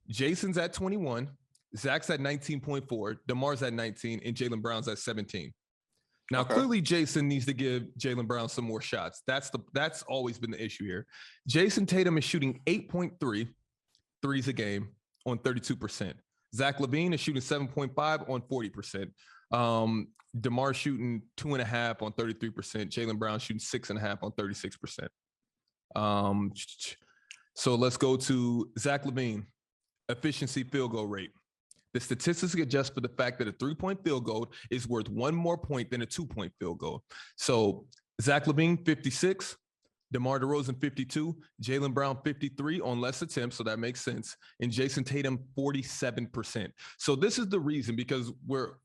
Jason's at 21. Zach's at 19.4. DeMar's at 19. And Jaylen Brown's at 17. Now, clearly, Jason needs to give Jaylen Brown some more shots. That's always been the issue here. Jason Tatum is shooting 8.3 threes a game on 32%. Zach LaVine is shooting 7.5 on 40%. DeMar shooting 2.5 on 33%. Jaylen Brown shooting 6.5 on 36%. So let's go to Zach LaVine, efficiency field goal rate. The statistics adjust for the fact that a 3-point field goal is worth 1 more point than a 2-point field goal. So Zach LaVine, 56, DeMar DeRozan, 52, Jaylen Brown, 53 on less attempts, so that makes sense, and Jason Tatum, 47%. So this is the reason, because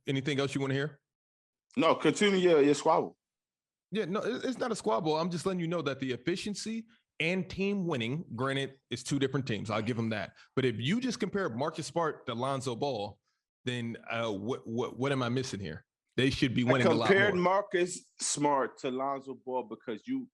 anything else you want to hear? No, continue your squabble. Yeah, no, it's not a squabble. I'm just letting you know that the efficiency and team winning, granted, it's 2 different teams. I'll give them that. But if you just compare Marcus Smart to Lonzo Ball, then what am I missing here? They should be winning a lot more. I compared Marcus Smart to Lonzo Ball because you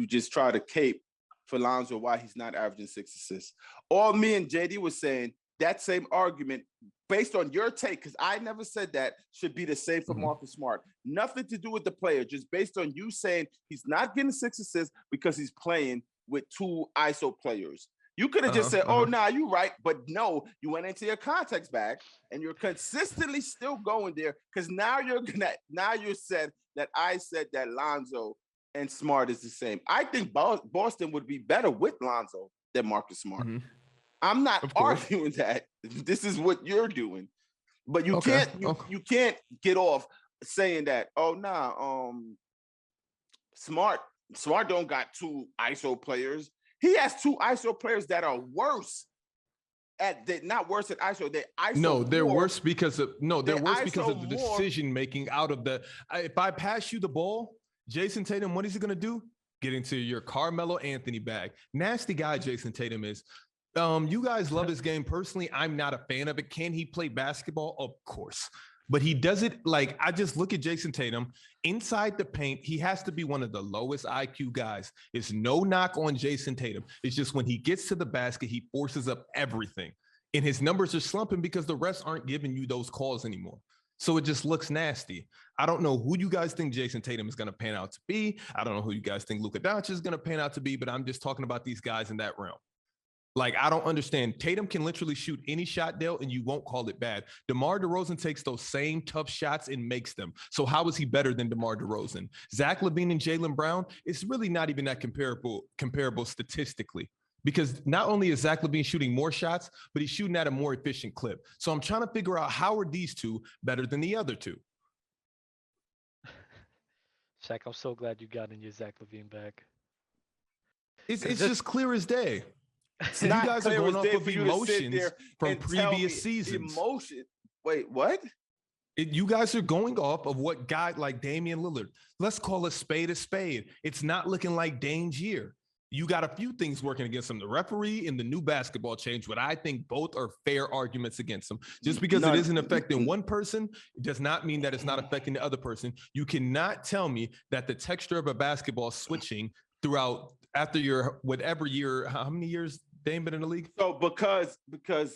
just try to cape for Lonzo why he's not averaging 6 assists. All me and JD was saying, that same argument, based on your take, because I never said that, should be the same for Marcus Smart. Nothing to do with the player, just based on you saying he's not getting 6 assists because he's playing with 2 ISO players. You could have just said, oh, nah, you're right. But no, you went into your context bag and you're consistently still going there because now you said that I said that Lonzo and Smart is the same. I think Boston would be better with Lonzo than Marcus Smart. I'm not arguing that. This is what you're doing. But you can't get off saying that, oh, nah, Smart don't got 2 ISO players. He has 2 ISO players that are worse not worse at ISO. They're ISO. No, they're worse because of the decision making out of the. If I pass you the ball, Jason Tatum, what is he gonna do? Get into your Carmelo Anthony bag. Nasty guy, Jason Tatum is. You guys love his game. Personally, I'm not a fan of it. Can he play basketball? Of course. But he does it like, I just look at Jason Tatum inside the paint. He has to be one of the lowest IQ guys. It's no knock on Jason Tatum. It's just when he gets to the basket, he forces up everything. And his numbers are slumping because the refs aren't giving you those calls anymore. So it just looks nasty. I don't know who you guys think Jason Tatum is going to pan out to be. I don't know who you guys think Luka Doncic is going to pan out to be, but I'm just talking about these guys in that realm. Like, I don't understand. Tatum can literally shoot any shot, Dale, and you won't call it bad. DeMar DeRozan takes those same tough shots and makes them. So how is he better than DeMar DeRozan? Zach LaVine and Jaylen Brown, it's really not even that comparable statistically. Because not only is Zach LaVine shooting more shots, but he's shooting at a more efficient clip. So I'm trying to figure out, how are these 2 better than the other 2? Shaq, I'm so glad you got in your Zach LaVine back. It's just clear as day. So you guys are going off of emotions from previous seasons. Wait, what? You guys are going off of what guy like Damian Lillard. Let's call a spade a spade. It's not looking like Dame's year. You got a few things working against him. The referee and the new basketball change, but I think both are fair arguments against him. Just because it isn't affecting one person, it does not mean that it's not affecting the other person. You cannot tell me that the texture of a basketball switching throughout after your whatever year, how many years Dame been in the league? So because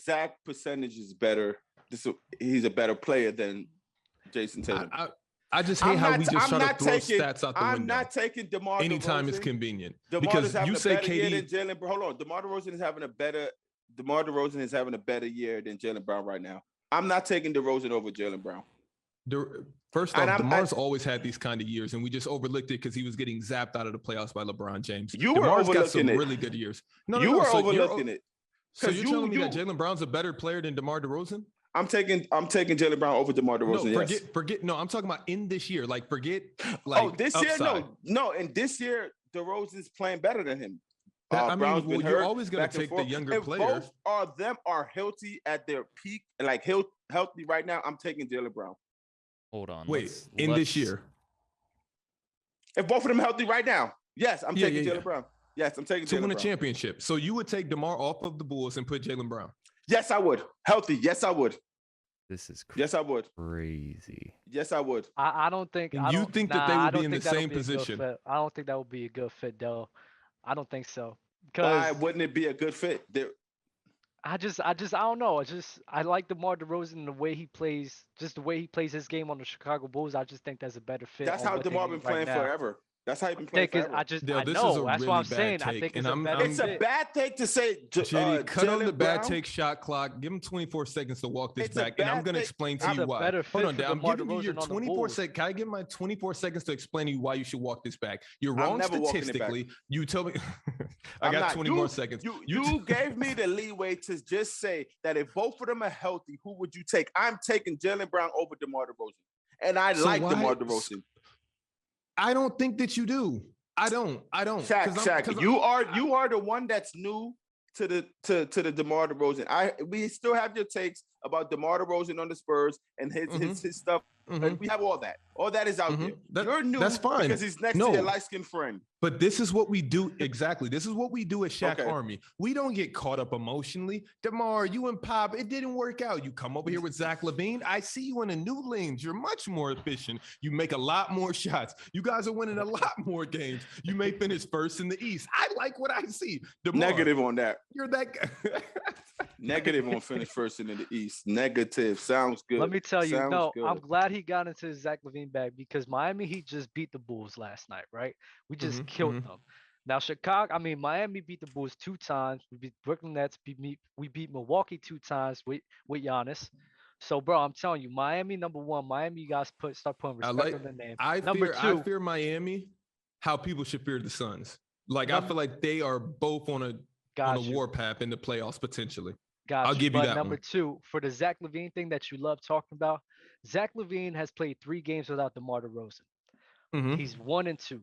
Zach percentage is better, he's a better player than Jason Tatum. I just hate how we just try to throw stats out the window. I'm not taking DeMar anytime DeRozan. It's convenient. Because you say KD. Hold on, DeMar DeRozan is having a better year than Jaylen Brown right now. I'm not taking DeRozan over Jaylen Brown. First off, DeMar's always had these kind of years, and we just overlooked it because he was getting zapped out of the playoffs by LeBron James. DeMar's got some really good years. You were overlooking it. So you're telling me that Jaylen Brown's a better player than DeMar DeRozan? I'm taking Jaylen Brown over DeMar DeRozan. No, forget. No, I'm talking about in this year. Like, forget. Like, this upside. year, no. And this year, DeRozan's playing better than him. You're always going to take the younger player. Both of them are healthy at their peak, like healthy right now. I'm taking Jaylen Brown. Hold on. Wait, this year. If both of them healthy right now, yes, I'm taking Jaylen Brown. Yes, I'm taking to Jaylen win a Brown. championship. So you would take DeMar off of the Bulls and put Jaylen Brown. Yes, I would. Healthy. Yes, I would. This is Yes, I would. crazy. Yes, I would. I don't think. And I you don't. think Nah, that they I would be don't in the think that'll same be a good position? fit. I don't think that would be a good fit, though. I don't think so. Why Because wouldn't it be a good fit? I don't know. I like DeMar DeRozan and the way he plays, just the way he plays his game on the Chicago Bulls. I just think that's a better fit. That's on how what they DeMar need been playing right now. forever. That's how he been I playing think forever. it's, Dale, I this is know. a That's really what I'm bad saying. I take, think and it's a I'm- better It's a fit. bad take to say. JD, cut on the Jaylen bad Brown. take shot clock. Give him 24 seconds to walk this It's a back, and I'm bad going to take. explain to It's you a why. better Hold fit on, for Dale. I'm DeMar giving you your DeRozan on the 24 Bulls. seconds. Can I give my 24 seconds to explain to you why you should walk this back? You're I'm wrong never walking it back. statistically. You tell me. I I'm got not. 20 more seconds. You gave me the leeway to just say that if both of them are healthy, who would you take? I'm taking Jaylen Brown over DeMar DeRozan, and I So like why- DeMar DeRozan. I don't think that you do. I don't. Shaq, you are the one that's new to the DeMar DeRozan. We still have your takes about DeMar DeRozan on the Spurs and his stuff. And we have all that. All that is out there. You're new. That's fine. Because he's next to your light-skinned friend. But this is what we do. Exactly. This is what we do at Shaq Okay. Army. We don't get caught up emotionally. DeMar, you and Pop, it didn't work out. You come over here with Zach LaVine. I see you in a new lanes. You're much more efficient. You make a lot more shots. You guys are winning a lot more games. You may finish first in the East. I like what I see. DeMar, Negative on that. You're that guy. Negative on finish first in the East. Negative. Sounds good. Let me tell you, Sounds no, good. I'm glad he got into his Zach LaVine bag because Miami Heat just beat the Bulls last night, right? We just killed them. Now Miami beat the Bulls 2 times. We beat Brooklyn Nets. We beat Milwaukee 2 times with Giannis. So, bro, I'm telling you, Miami #1. Miami, you guys start putting respect on the name. I Number 2, fear Miami. How people should fear the Suns. Like I feel like they are both on a warpath in the playoffs potentially. I'll give you that number one. 2, for the Zach LaVine thing that you love talking about, Zach LaVine has played 3 games without DeMar DeRozan. He's 1-2.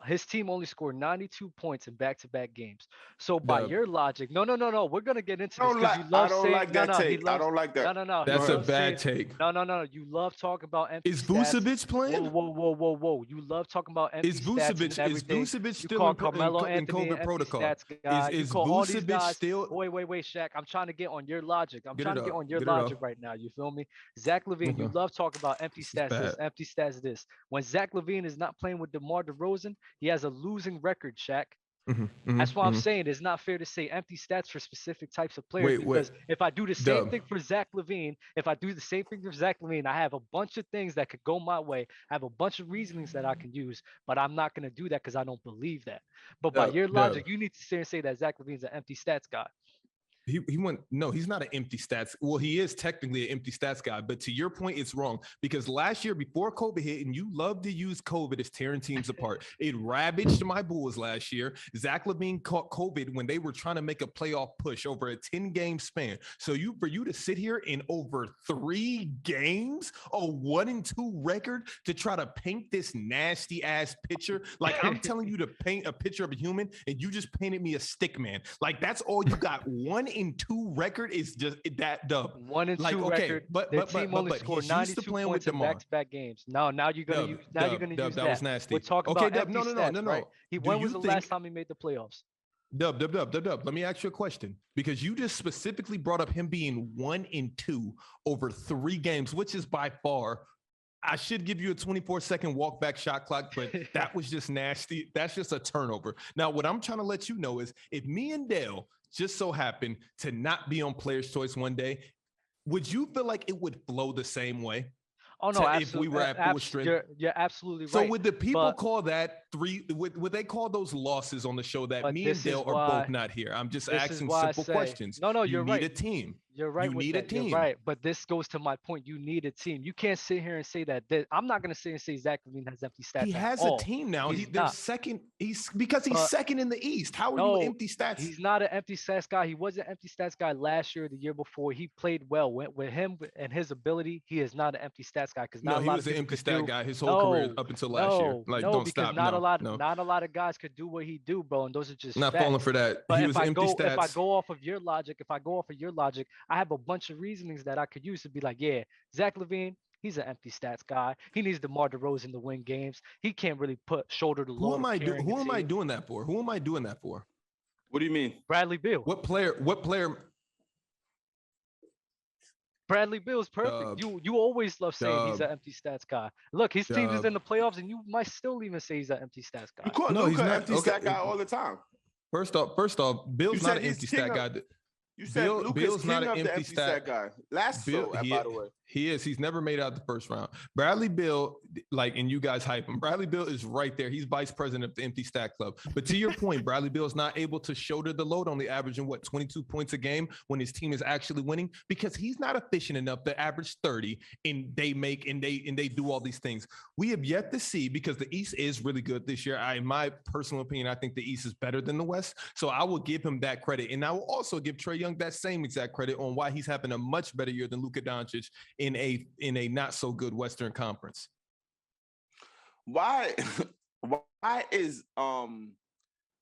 His team only scored 92 points in back-to-back games. So by your logic, no, we're gonna get into this because you love saying. I don't like that. No. That's a bad take. No. You love talking about empty Is stats. Vucevic playing? Whoa. You love talking about empty Is stats and Vucevic everything. still You call in Carmelo in Anthony COVID empty protocol? stats guy. Is You call all these Vucevic guys. still? Wait, Shaq. I'm trying to get on your logic. I'm trying to get on your Get it logic off. right now. You feel me? Zach LaVine, you love talking about empty stats this, bad. empty stats this. When Zach LaVine is not playing with DeMar DeRozan, he has a losing record, Shaq. That's why I'm saying it's not fair to say empty stats for specific types of players. Because if I do the same thing for Zach LaVine, I have a bunch of things that could go my way. I have a bunch of reasonings that I can use, but I'm not going to do that because I don't believe that. But by your logic, you need to sit and say that Zach LaVine's an empty stats guy. He went, no, he's not an empty stats. Well, he is technically an empty stats guy, but to your point, it's wrong because last year before COVID hit, and you love to use COVID as tearing teams apart, it ravaged my Bulls last year. Zach LaVine caught COVID when they were trying to make a playoff push over a 10-game span. So for you to sit here in over 3 games, a 1-2 record to try to paint this nasty ass picture, like I'm telling you to paint a picture of a human, and you just painted me a stick man. Like that's all you got. 1-2 record is just that dub. 1-2 record. But Their team only scored 92 points in back-to-back games. Now you're gonna use that. That was nasty. We're talking about empty stats, no. right? When was the last time he made the playoffs? Dub. Let me ask you a question because you just specifically brought up him being 1-2 over 3 games, which is by far. I should give you a 24-second walk back shot clock, but that was just nasty. That's just a turnover. Now, what I'm trying to let you know is if me and Dale just so happen to not be on Player's Choice one day, would you feel like it would flow the same way? Oh no, absolutely. If we were at full strength, you're absolutely right. So would the people call that 3? Would they call those losses on the show that me and Dale are both not here? I'm just asking simple questions. No, you're right. You need a team. You're right. You need a team. You're right. But this goes to my point. You need a team. You can't sit here and say that. I'm not going to sit and say Zach LaVine has empty stats. He has a team now. They're second. He's second in the East. How are you empty stats? He's not an empty stats guy. He was an empty stats guy last year or the year before. He played well. With him and his ability, he is not an empty stats guy. Because he was an empty stat guy his whole career up until last year. Like, don't stop. Not a lot of guys could do what he do, bro. And those are just not facts. falling for that. But he was empty stats. If I go off of your logic, I have a bunch of reasonings that I could use to be like, yeah, Zach LaVine, He's an empty stats guy. He needs DeMar DeRozan to win games. He can't really shoulder the Who load. am I doing? Who Who am I doing that for? Who am I doing that for? What do you mean? Bradley Beal. What player? Bradley Beal's perfect. You always love saying he's an empty stats guy. Look, his team is in the playoffs, and you might still even say he's an empty stats guy. You call Luka an empty stat guy all the time. First off, Bill's not an empty stat guy. You said Bill's not an empty stat guy. Last Bill, show, by the way. He is. He's never made out the first round. Bradley Beal, and you guys hype him. Bradley Beal is right there. He's vice president of the Empty Stat Club. But to your point, Bradley Beal is not able to shoulder the load, only averaging 22 points a game when his team is actually winning, because he's not efficient enough to average 30, and they do all these things. We have yet to see, because the East is really good this year. In my personal opinion, I think the East is better than the West. So I will give him that credit. And I will also give Trae Young that same exact credit on why he's having a much better year than Luka Doncic in a not so good Western Conference. Why is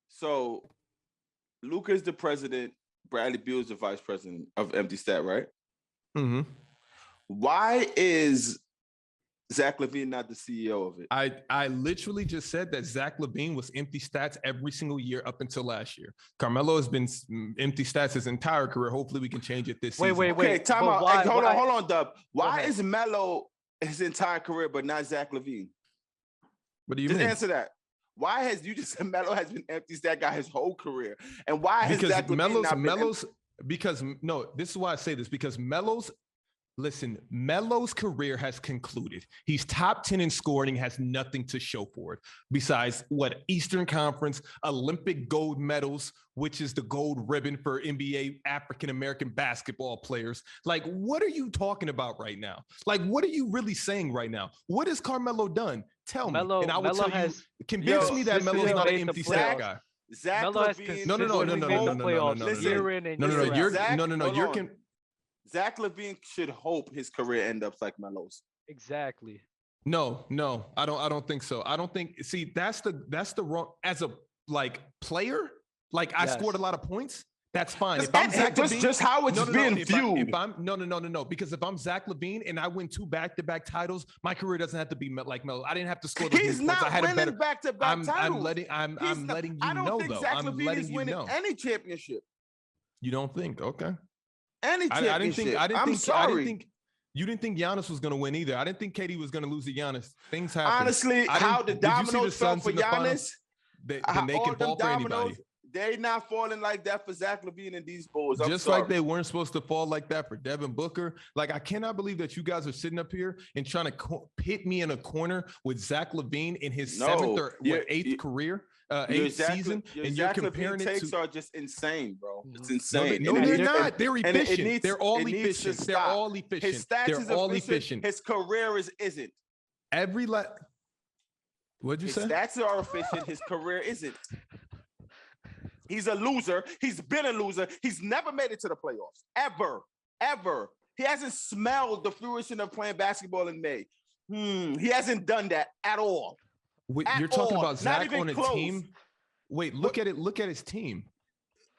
so Luka is the president, Bradley Beal is the vice president of Empty Stat, right? Mm-hmm. Why is Zach LaVine not the CEO of it? I literally just said that Zach LaVine was Empty Stats every single year up until last year. Carmelo has been Empty Stats his entire career. Hopefully we can change it this season. Wait. Okay, time out. Hey, hold on, Dub. Why is Melo his entire career but not Zach LaVine? What do you mean? Just answer that. Why has you just said Melo has been Empty Stat guy his whole career? And why has Zach LaVine not been because no, this is why I say this, because Melo's career has concluded. He's top 10 in scoring, has nothing to show for it besides Eastern Conference, Olympic gold medals, which is the gold ribbon for NBA African-American basketball players. Like, what are you talking about right now? Like, what are you really saying right now? What has Carmelo done? Tell me, and I will tell you. Convince me that Melo's not an empty stat guy. Zach LaVine. No. Zach LaVine should hope his career ends up like Melo's. Exactly. No, I don't think so. I don't think. See, that's the wrong. As a player, I scored a lot of points. That's fine. If I'm Zach LaVine, just how it's being viewed. If I'm no. Because if I'm Zach LaVine and I win 2 back-to-back titles, my career doesn't have to be like Melo. I didn't have to score. He's not winning back-to-back titles. I'm letting you I don't know think though. Zach I'm LaVine letting is you winning know. any championship. You don't think? Okay. Any championship. I'm sorry. You didn't think Giannis was going to win either. I didn't think KD was going to lose to Giannis. Things happen. Honestly, how the dominoes fell for Giannis, they can fall for anybody. They're not falling like that for Zach LaVine and these Bulls. Just like they weren't supposed to fall like that for Devin Booker. I cannot believe that you guys are sitting up here and trying to pit me in a corner with Zach LaVine in his 7th or 8th career. 8th season, and you're comparing it takes to are just insane, bro. It's insane. No, they're not. They're efficient. They're all efficient. They're all efficient. His stats is all efficient. His career isn't. What'd you say? His stats are efficient. His career isn't. He's a loser. He's been a loser. He's never made it to the playoffs. Ever. He hasn't smelled the fruition of playing basketball in May. He hasn't done that at all. You're talking about Zach on a team. Wait, look at it. Look at his team.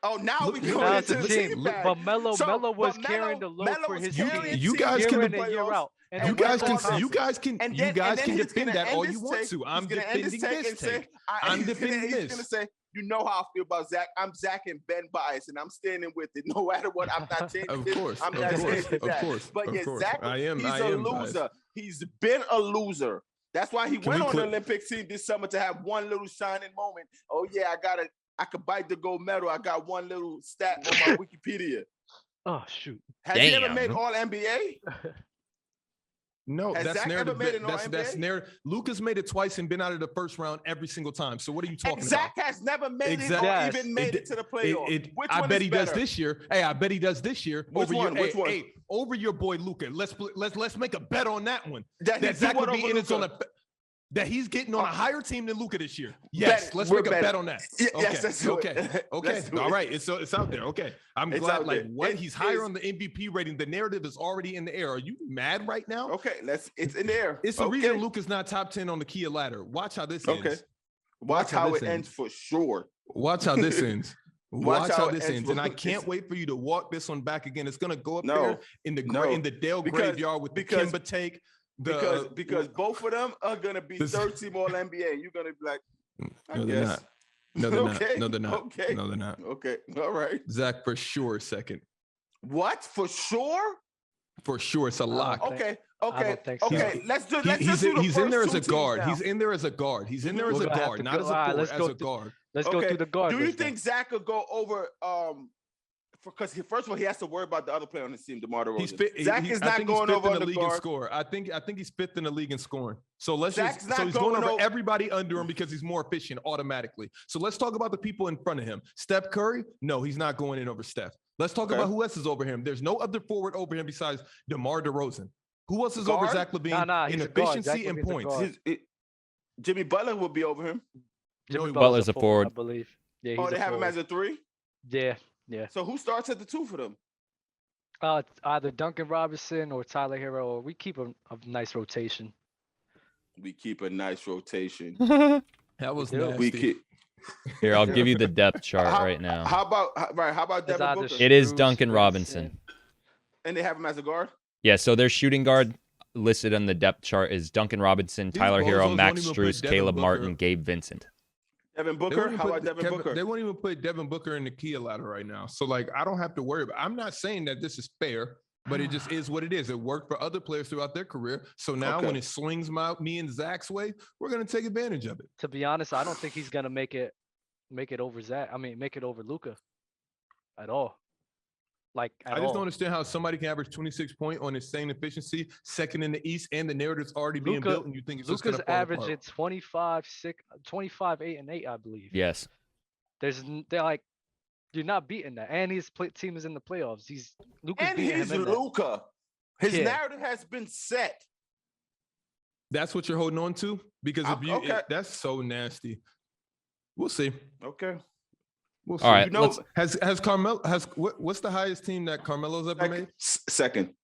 Oh, now we go into the team. But Melo was carrying the load for his team. You guys can year out. You guys can defend that all you want to. I'm defending this take. I'm defending this. He's gonna say, you know how I feel about Zach. I'm Zach and Ben bias, and I'm standing with it. No matter what, I'm not changing Of this. course, I'm not changing that. But yeah, Zach, he's a loser. Biased. He's been a loser. That's why he went on the Olympic team this summer to have one little shining moment. Oh yeah, I could bite the gold medal. I got one little stat on my Wikipedia. Oh shoot! Has he ever made All NBA? No, that's narrative. That's narrative. Luka's made it twice and been out of the first round every single time. So what are you talking about? Zach has never made it or even made it to the playoffs. I bet he does this year. Hey, I bet he does this year. Which one? Hey, over your boy Luka. Let's make a bet on that one. That Zach would be in it on a. That he's getting on a higher team than Luka this year. Yes, let's make a bet on that. Okay. All right, it's out there. Okay, I'm glad. He's higher on the MVP rating. The narrative is already in the air. Are you mad right now? Okay, it's in the air. It's the reason Luka's not top 10 on the Kia ladder. Watch how this ends. Watch how it ends for sure. Watch how this ends. Watch how this ends. And I can't wait for you to walk this one back again. It's gonna go up there in the Dale graveyard with the Kimba take. Because both of them are gonna be third team All NBA, and you're gonna be like, I no, guess. they're not. No, they're Okay, not. No, they're not. okay. No, they're not. Okay, all right. Zach for sure second. What for sure? For sure, it's a lock. Okay, I okay, don't think so. okay. Let's do. Let's He's just do the in there first as a two teams guard. now. He's in there as a guard. He's in there as We're a gonna have guard, to not go- as a all right, forward, let's as go a through- guard. Let's go through the guard. Do you list then. think Zach could go over? Because first of all, he has to worry about the other player on his team, DeMar DeRozan. He's fit. Zach he- is I not think he's going fifth over in on the the league in guard. score. I think he's fifth in the league in scoring. So let's Zach's just not so he's going going over over- everybody under him because he's more efficient automatically. So let's talk about the people in front of him. Steph Curry? No, he's not going in over Steph. Let's talk Okay. about who else is over him. There's no other forward over him besides DeMar DeRozan. Who else is over Guard? Zach LaVine Nah, in he's a guard. Zach efficiency and LaVine's a points? guard. Jimmy Butler will be over him. Jimmy Butler's a forward. I believe. Yeah, he's Oh, they a have him forward. as a 3. Yeah, yeah. So who starts at the 2 for them? Either Duncan Robinson or Tyler Hero, or we keep a nice rotation. We keep a nice rotation. That was We do. nasty. We keep. Here, I'll give you the depth chart How- right now. How about It's Devin either Booker? It is Strus, Duncan Grayson. Robinson. And they have him as a guard. Yeah, so their shooting guard listed on the depth chart is Duncan Robinson, These Tyler Hero, bozos Max won't even put Strus, Devin Caleb Booker. Martin, Gabe Vincent. Devin They Booker. won't even How put about Devin Booker? They won't even put Devin Booker in the Kia ladder right now. So like, I don't have to worry about. I'm not saying that this is fair, but it just is what it is. It worked for other players throughout their career. So now Okay. when it swings me and Zach's way, we're gonna take advantage of it. To be honest, I don't think he's gonna make it over Zach. I mean, make it over Luka at all. Like at I just all. don't understand how somebody can average 26 points on his same efficiency, second in the East, and the narrative's already being Luka- built, and you think it's just Luka's gonna fall averaging apart. 25, 8, and 8, I believe. Yes. They're like, you're not beating that, and his team is in the playoffs. Luka's And beating he's him in that. Luka. His Yeah. narrative has been set. That's what you're holding on to because if you, Okay. that's so nasty. We'll see. Okay. We'll see. All right, You know, Has Carmelo what's the highest team that Carmelo's ever made? second.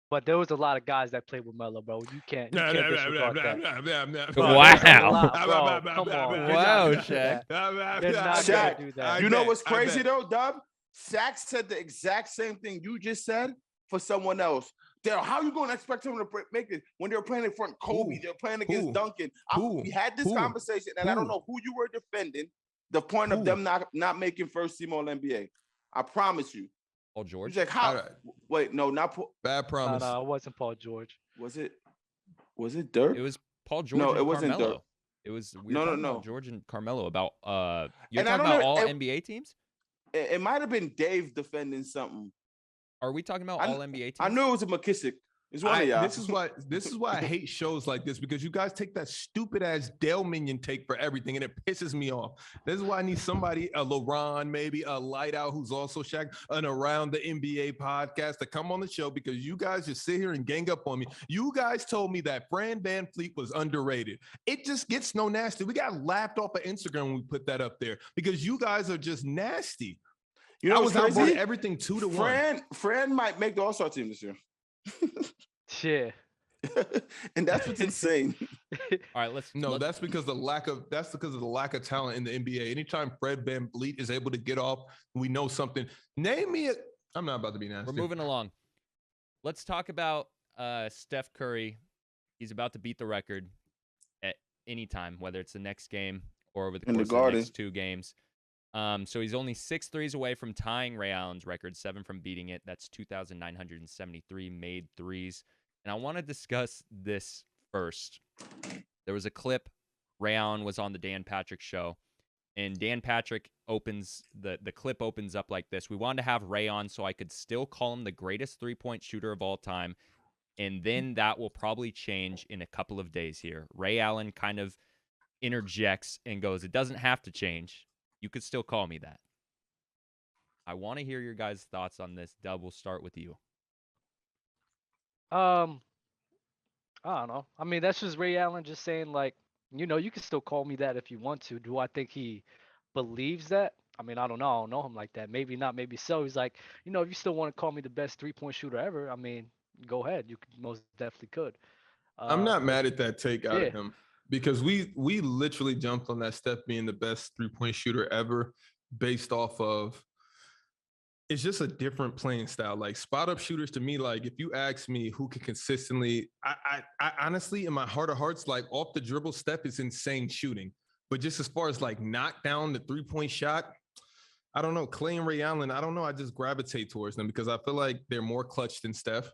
But there was a lot of guys that played with Melo, bro. You can't disregard that. Wow. Come on. Wow, They're Shaq. not Shaq, gonna do that. You know what's crazy though, Dub? Shaq said the exact same thing you just said for someone else. Daryl, how you going to expect someone to make it when they were playing in front of Kobe? Who? They're playing against Who? Duncan. Who? We had this Who? conversation, and I don't Who? know who you were defending. The point of Who? them not making first team All NBA. I promise you. Paul He's George. like, how? All right. Wait, no, not Paul. Bad promise. No, it wasn't Paul George. Was it Dirk? It was Paul George No, and it wasn't Carmelo. Dirk. It was No, no, talking no. about George and Carmelo about you're And I talking don't about know- all and- NBA teams? It might have been Dave defending something. Are we talking about I- all NBA teams? I knew it was a McKissick. It's one of y'all. This is why I hate shows like this because you guys take that stupid ass Dale Minion take for everything and it pisses me off. This is why I need somebody, a LaRon, maybe a light out who's also Shaq, an Around the NBA podcast to come on the show because you guys just sit here and gang up on me. You guys told me that Fran VanVleet was underrated. It just gets no nasty. We got laughed off of Instagram when we put that up there because you guys are just nasty. You know I what's was outvoted crazy? everything 2-1. Fran might make the All-Star team this year. Yeah. And that's what's insane. All right, let's No, that's because of the lack of talent in the NBA. Anytime Fred VanVleet is able to get off, we know something. Name me a. I'm not about to be nasty. we're moving along. Let's talk about Steph Curry. He's about to beat the record at any time, whether it's the next game or over the In the course of the Garden. next 2 games. So he's only 6 threes away from tying Ray Allen's record, 7 from beating it. That's 2,973 made threes. And I want to discuss this first. There was a clip. Ray Allen was on the Dan Patrick show, and Dan Patrick opens the clip opens up like this. We wanted to have Ray on so I could still call him the greatest 3-point shooter of all time. And then that will probably change in a couple of days here. Ray Allen kind of interjects and goes, "It doesn't have to change. You could still call me that." I want to hear your guys' thoughts on this. Dub, we'll start with you. I don't know. I mean, that's just Ray Allen just saying, like, you can still call me that if you want to. Do I think he believes that? I mean, I don't know. I don't know him like that. Maybe not, maybe so. He's like, if you still want to call me the best 3-point shooter ever, I mean, go ahead. You most definitely could. I'm not mad at that take out yeah. of him because we literally jumped on that Steph being the best 3-point shooter ever based off of It's just a different playing style. Like spot up shooters to me, like if you ask me who can consistently, I honestly, in my heart of hearts, like off the dribble, Steph is insane shooting. But just as far as like knock down the 3-point shot, I don't know. Clay and Ray Allen, I don't know. I just gravitate towards them because I feel like they're more clutch than Steph.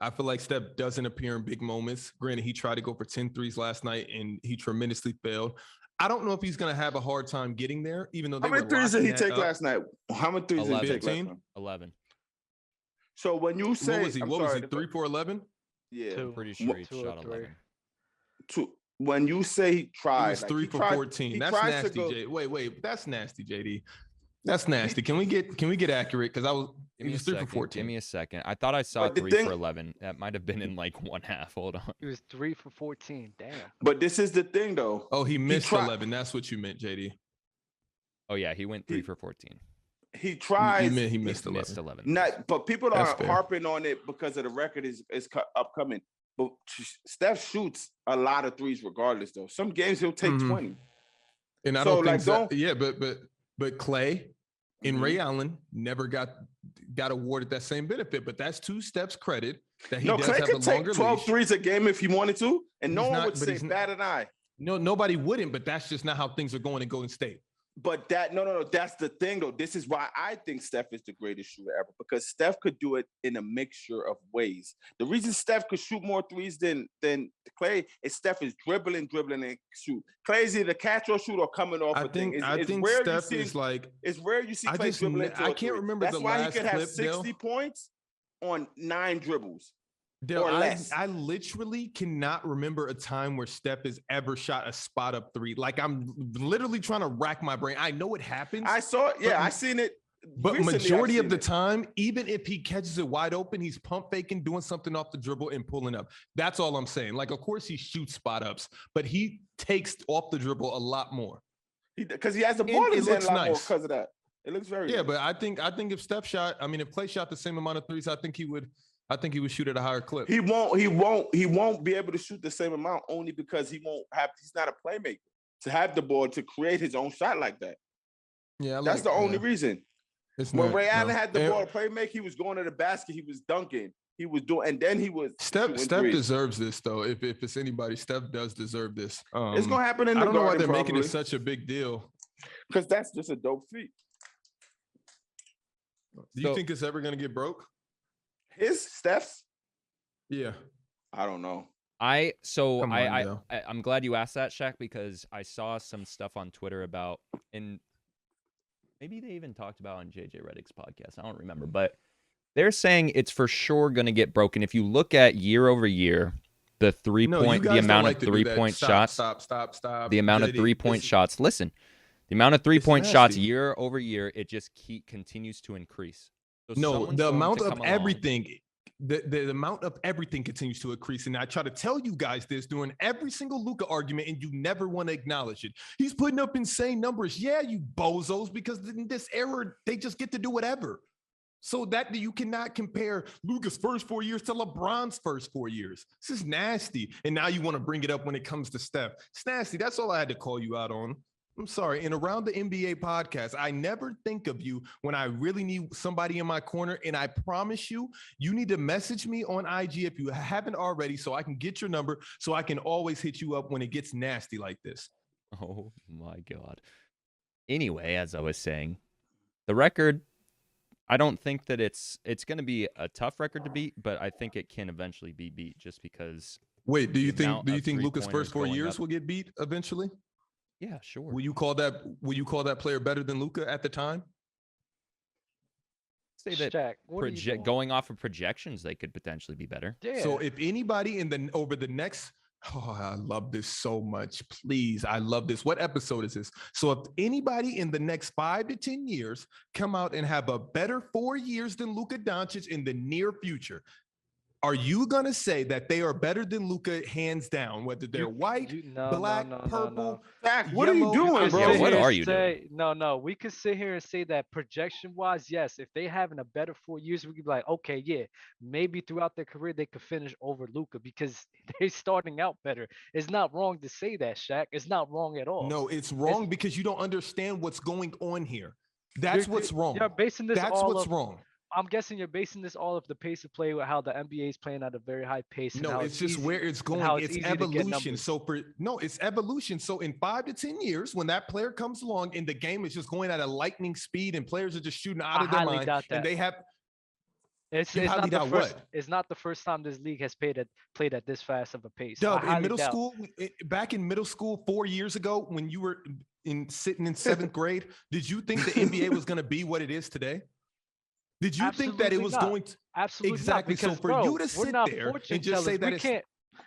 I feel like Steph doesn't appear in big moments. Granted, he tried to go for 10 threes last night and he tremendously failed. I don't know if he's going to have a hard time getting there, even though they How many were threes did he locking take that up. last night? How many threes did he take last 15? night? 11. So when you say, What was he? I'm What was sorry, he? 3 for 11? Yeah. Two. Pretty sure he Two or shot three. 11. When you say he It tried, was like, 3 he for tried- 14. he That's tries to nasty, go- J. Wait. That's nasty, JD. That's nasty. Can we get accurate? Because Give it me a was 3 for second. 14. Give me a second. I thought I saw But the 3 thing- for 11. That might have been in like one half. Hold on. He was 3 for 14. Damn. But this is the thing, though. Oh, he missed tried- 11. That's what you meant, JD. Oh yeah, he went 3 He- for 14. He tries. You meant he He missed 11. missed 11. Not, but people That's are fair. harping on it because of the record is upcoming. But Steph shoots a lot of threes regardless, though. Some games he'll take Mhm. 20. And I So, don't think like, that, yeah, but Clay and Mhm. Ray Allen never got awarded that same benefit. But that's 2 steps credit that he No, does Clay have a could take longer 12 leash. threes a game if he wanted to, and no He's one not- would but say he's not- bat an eye. No, nobody wouldn't, but that's just not how things are going in Golden State. But no. That's the thing, though. This is why I think Steph is the greatest shooter ever, because Steph could do it in a mixture of ways. The reason Steph could shoot more threes than Clay is Steph is dribbling and shoot. Clay's either catch or shoot or coming off I a thing. think It's think rare Steph you see, is like it's rare you see I Clay just dribbling ne- into I a can't three. remember That's the why last he could have clip, 60 points on 9 dribbles. Dale, or less. I literally cannot remember a time where Steph has ever shot a spot up 3. Like I'm literally trying to rack my brain. I know it happens. I saw it. Yeah, But- I seen it. But recently, I've majority of seen the it. time, even if he catches it wide open, he's pump faking, doing something off the dribble and pulling up. That's all I'm saying. Like, of course, he shoots spot ups, but he takes off the dribble a lot more. Because he has the And ball in it his hand looks a lot more nice. because of that. It looks very Yeah, nice. but I think if Steph shot, if Clay shot the same amount of threes, I think he would shoot at a higher clip. He won't be able to shoot the same amount only because he's not a playmaker to have the ball to create his own shot like that. Yeah, That's the only reason. It's When not- Ray Allen no. had the And ball to play make, he was going to the basket, he was dunking, he was doing, and then he was Steph shooting threes. deserves this though. If it's anybody, Steph does deserve this. It's gonna happen in the I don't know why Garden they're making it probably, such a big deal. because that's just a dope feat. Do you So- think it's ever going to get broke? Steph's, Yeah. I don't know. Come on, Dale. I'm glad you asked that, Shaq, because I saw some stuff on Twitter about, and maybe they even talked about on JJ Redick's podcast. I don't remember, but they're saying it's for sure going to get broken. If you look at year over year, the You the guys amount don't like of to do that. 3-point Stop, shots, Stop. the amount of JD, 3-point this- shots. Listen, the amount of 3-point nasty. shots year over year, it just continues to increase. So No, someone's the going amount to of come along- everything, the amount of everything continues to increase. And I try to tell you guys this during every single Luka argument, and you never want to acknowledge it. He's putting up insane numbers. Yeah, you bozos, because in this era, they just get to do whatever. So that you cannot compare Luka's first 4 years to LeBron's first 4 years. This is nasty. And now you want to bring it up when it comes to Steph. It's nasty. That's all I had to call you out on. I'm sorry. And around the NBA podcast, I never think of you when I really need somebody in my corner. And I promise you, you need to message me on IG if you haven't already, so I can get your number, so I can always hit you up when it gets nasty like this. Oh my God. Anyway, as I was saying, the record, I don't think that it's going to be a tough record to beat, but I think it can eventually be beat just because. Wait, do you The amount think of Luka's three-pointers first 4 going years up. will get beat eventually? Yeah, sure. Will you call that player better than Luka at the time? Say that Shaq, what are you doing? going off of projections, they could potentially be better. Yeah. So if anybody over the next, I love this so much. Please, I love this. What episode is this? So if anybody in the next 5 to 10 years come out and have a better 4 years than Luka Doncic in the near future, are you gonna say that they are better than Luka hands down, whether they're white, black, purple? Zach, what are you Yellow, doing, because bro? Yeah, sit what here are and you say, No, we could sit here and say that projection wise, yes, if they having a better 4 years, we could be like, okay, yeah, maybe throughout their career they could finish over Luka because they're starting out better. It's not wrong to say that, Shaq. It's not wrong at all. No, it's wrong because you don't understand what's going on here. That's what's wrong. You're basing this That's all what's of. wrong. I'm guessing you're basing this all of the pace of play with how the NBA is playing at a very high pace. And No, how it's just easy, where it's and how going. It's easy to get evolution. numbers. It's evolution. So in 5 to 10 years, when that player comes along and the game is just going at a lightning speed and players are just shooting out I of their highly mind, doubt and that. they have It's You not highly the doubt first. what? It's not the first time this league has played at this fast of a pace. I Dub, in highly middle doubt. school, back in middle school 4 years ago, when you were sitting in 7th grade, did you think the NBA was going to be what it is today? Did you think that it Absolutely was not. going to? Absolutely Exactly. not. Because, So for bro, you to we're sit not there fortune and just say tellers. that We it's can't,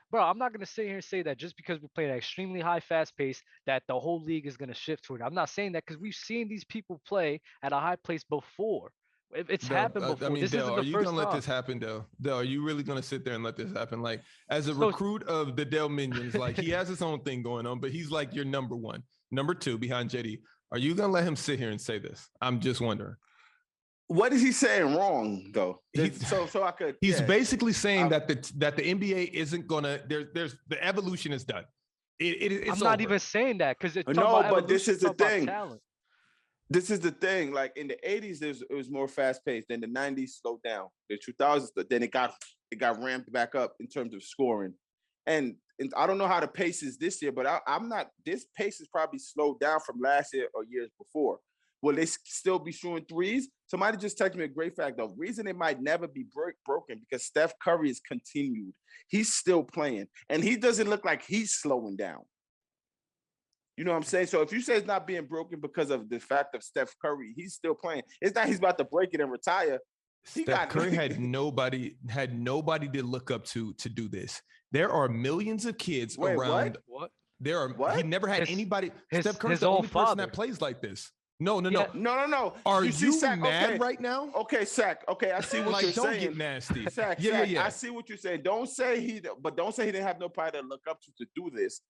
bro. I'm not gonna sit here and say that just because we play at an extremely high, fast pace that the whole league is gonna shift toward. I'm not saying that because we've seen these people play at a high pace before. It's Dub, happened before. I mean, This Dale, isn't are the you first gonna let time. this happen, Dale? Dale, are you really gonna sit there and let this happen? Like, as a So- recruit of the Dale Minions, like he has his own thing going on, but he's like your number one, number two behind JD. Are you gonna let him sit here and say this? I'm just wondering. What is he saying wrong though? He's- So I could. He's yeah. basically saying I- that the NBA isn't gonna. There's the evolution is done. It's I'm not over. even saying that because it's No, talking about but this evolution, is the talking about thing. talent. This is the thing. Like in the 80s, it was more fast paced. Then the 90s slowed down. The 2000s, then it got ramped back up in terms of scoring. And I don't know how the pace is this year, but I'm not. This pace is probably slowed down from last year or years before. Will they still be shooting threes? Somebody just texted me a great fact. The reason it might never be broken because Steph Curry is continued. He's still playing, and he doesn't look like he's slowing down. You know what I'm saying? So if you say it's not being broken because of the fact of Steph Curry, he's still playing. It's not he's about to break it and retire. Steph Curry had nobody to look up to do this. There are millions of kids Wait, around. What? There are. What? He never had His- anybody. his- Steph Curry's his the own only person father. that plays like this. No. Yeah. No. Are see, you Sack, mad okay. right now? Okay, Sack. Okay, I see what Like, you're don't saying. get nasty. Sack, Yeah. I see what you're saying. Don't say he didn't have nobody to look up to do this.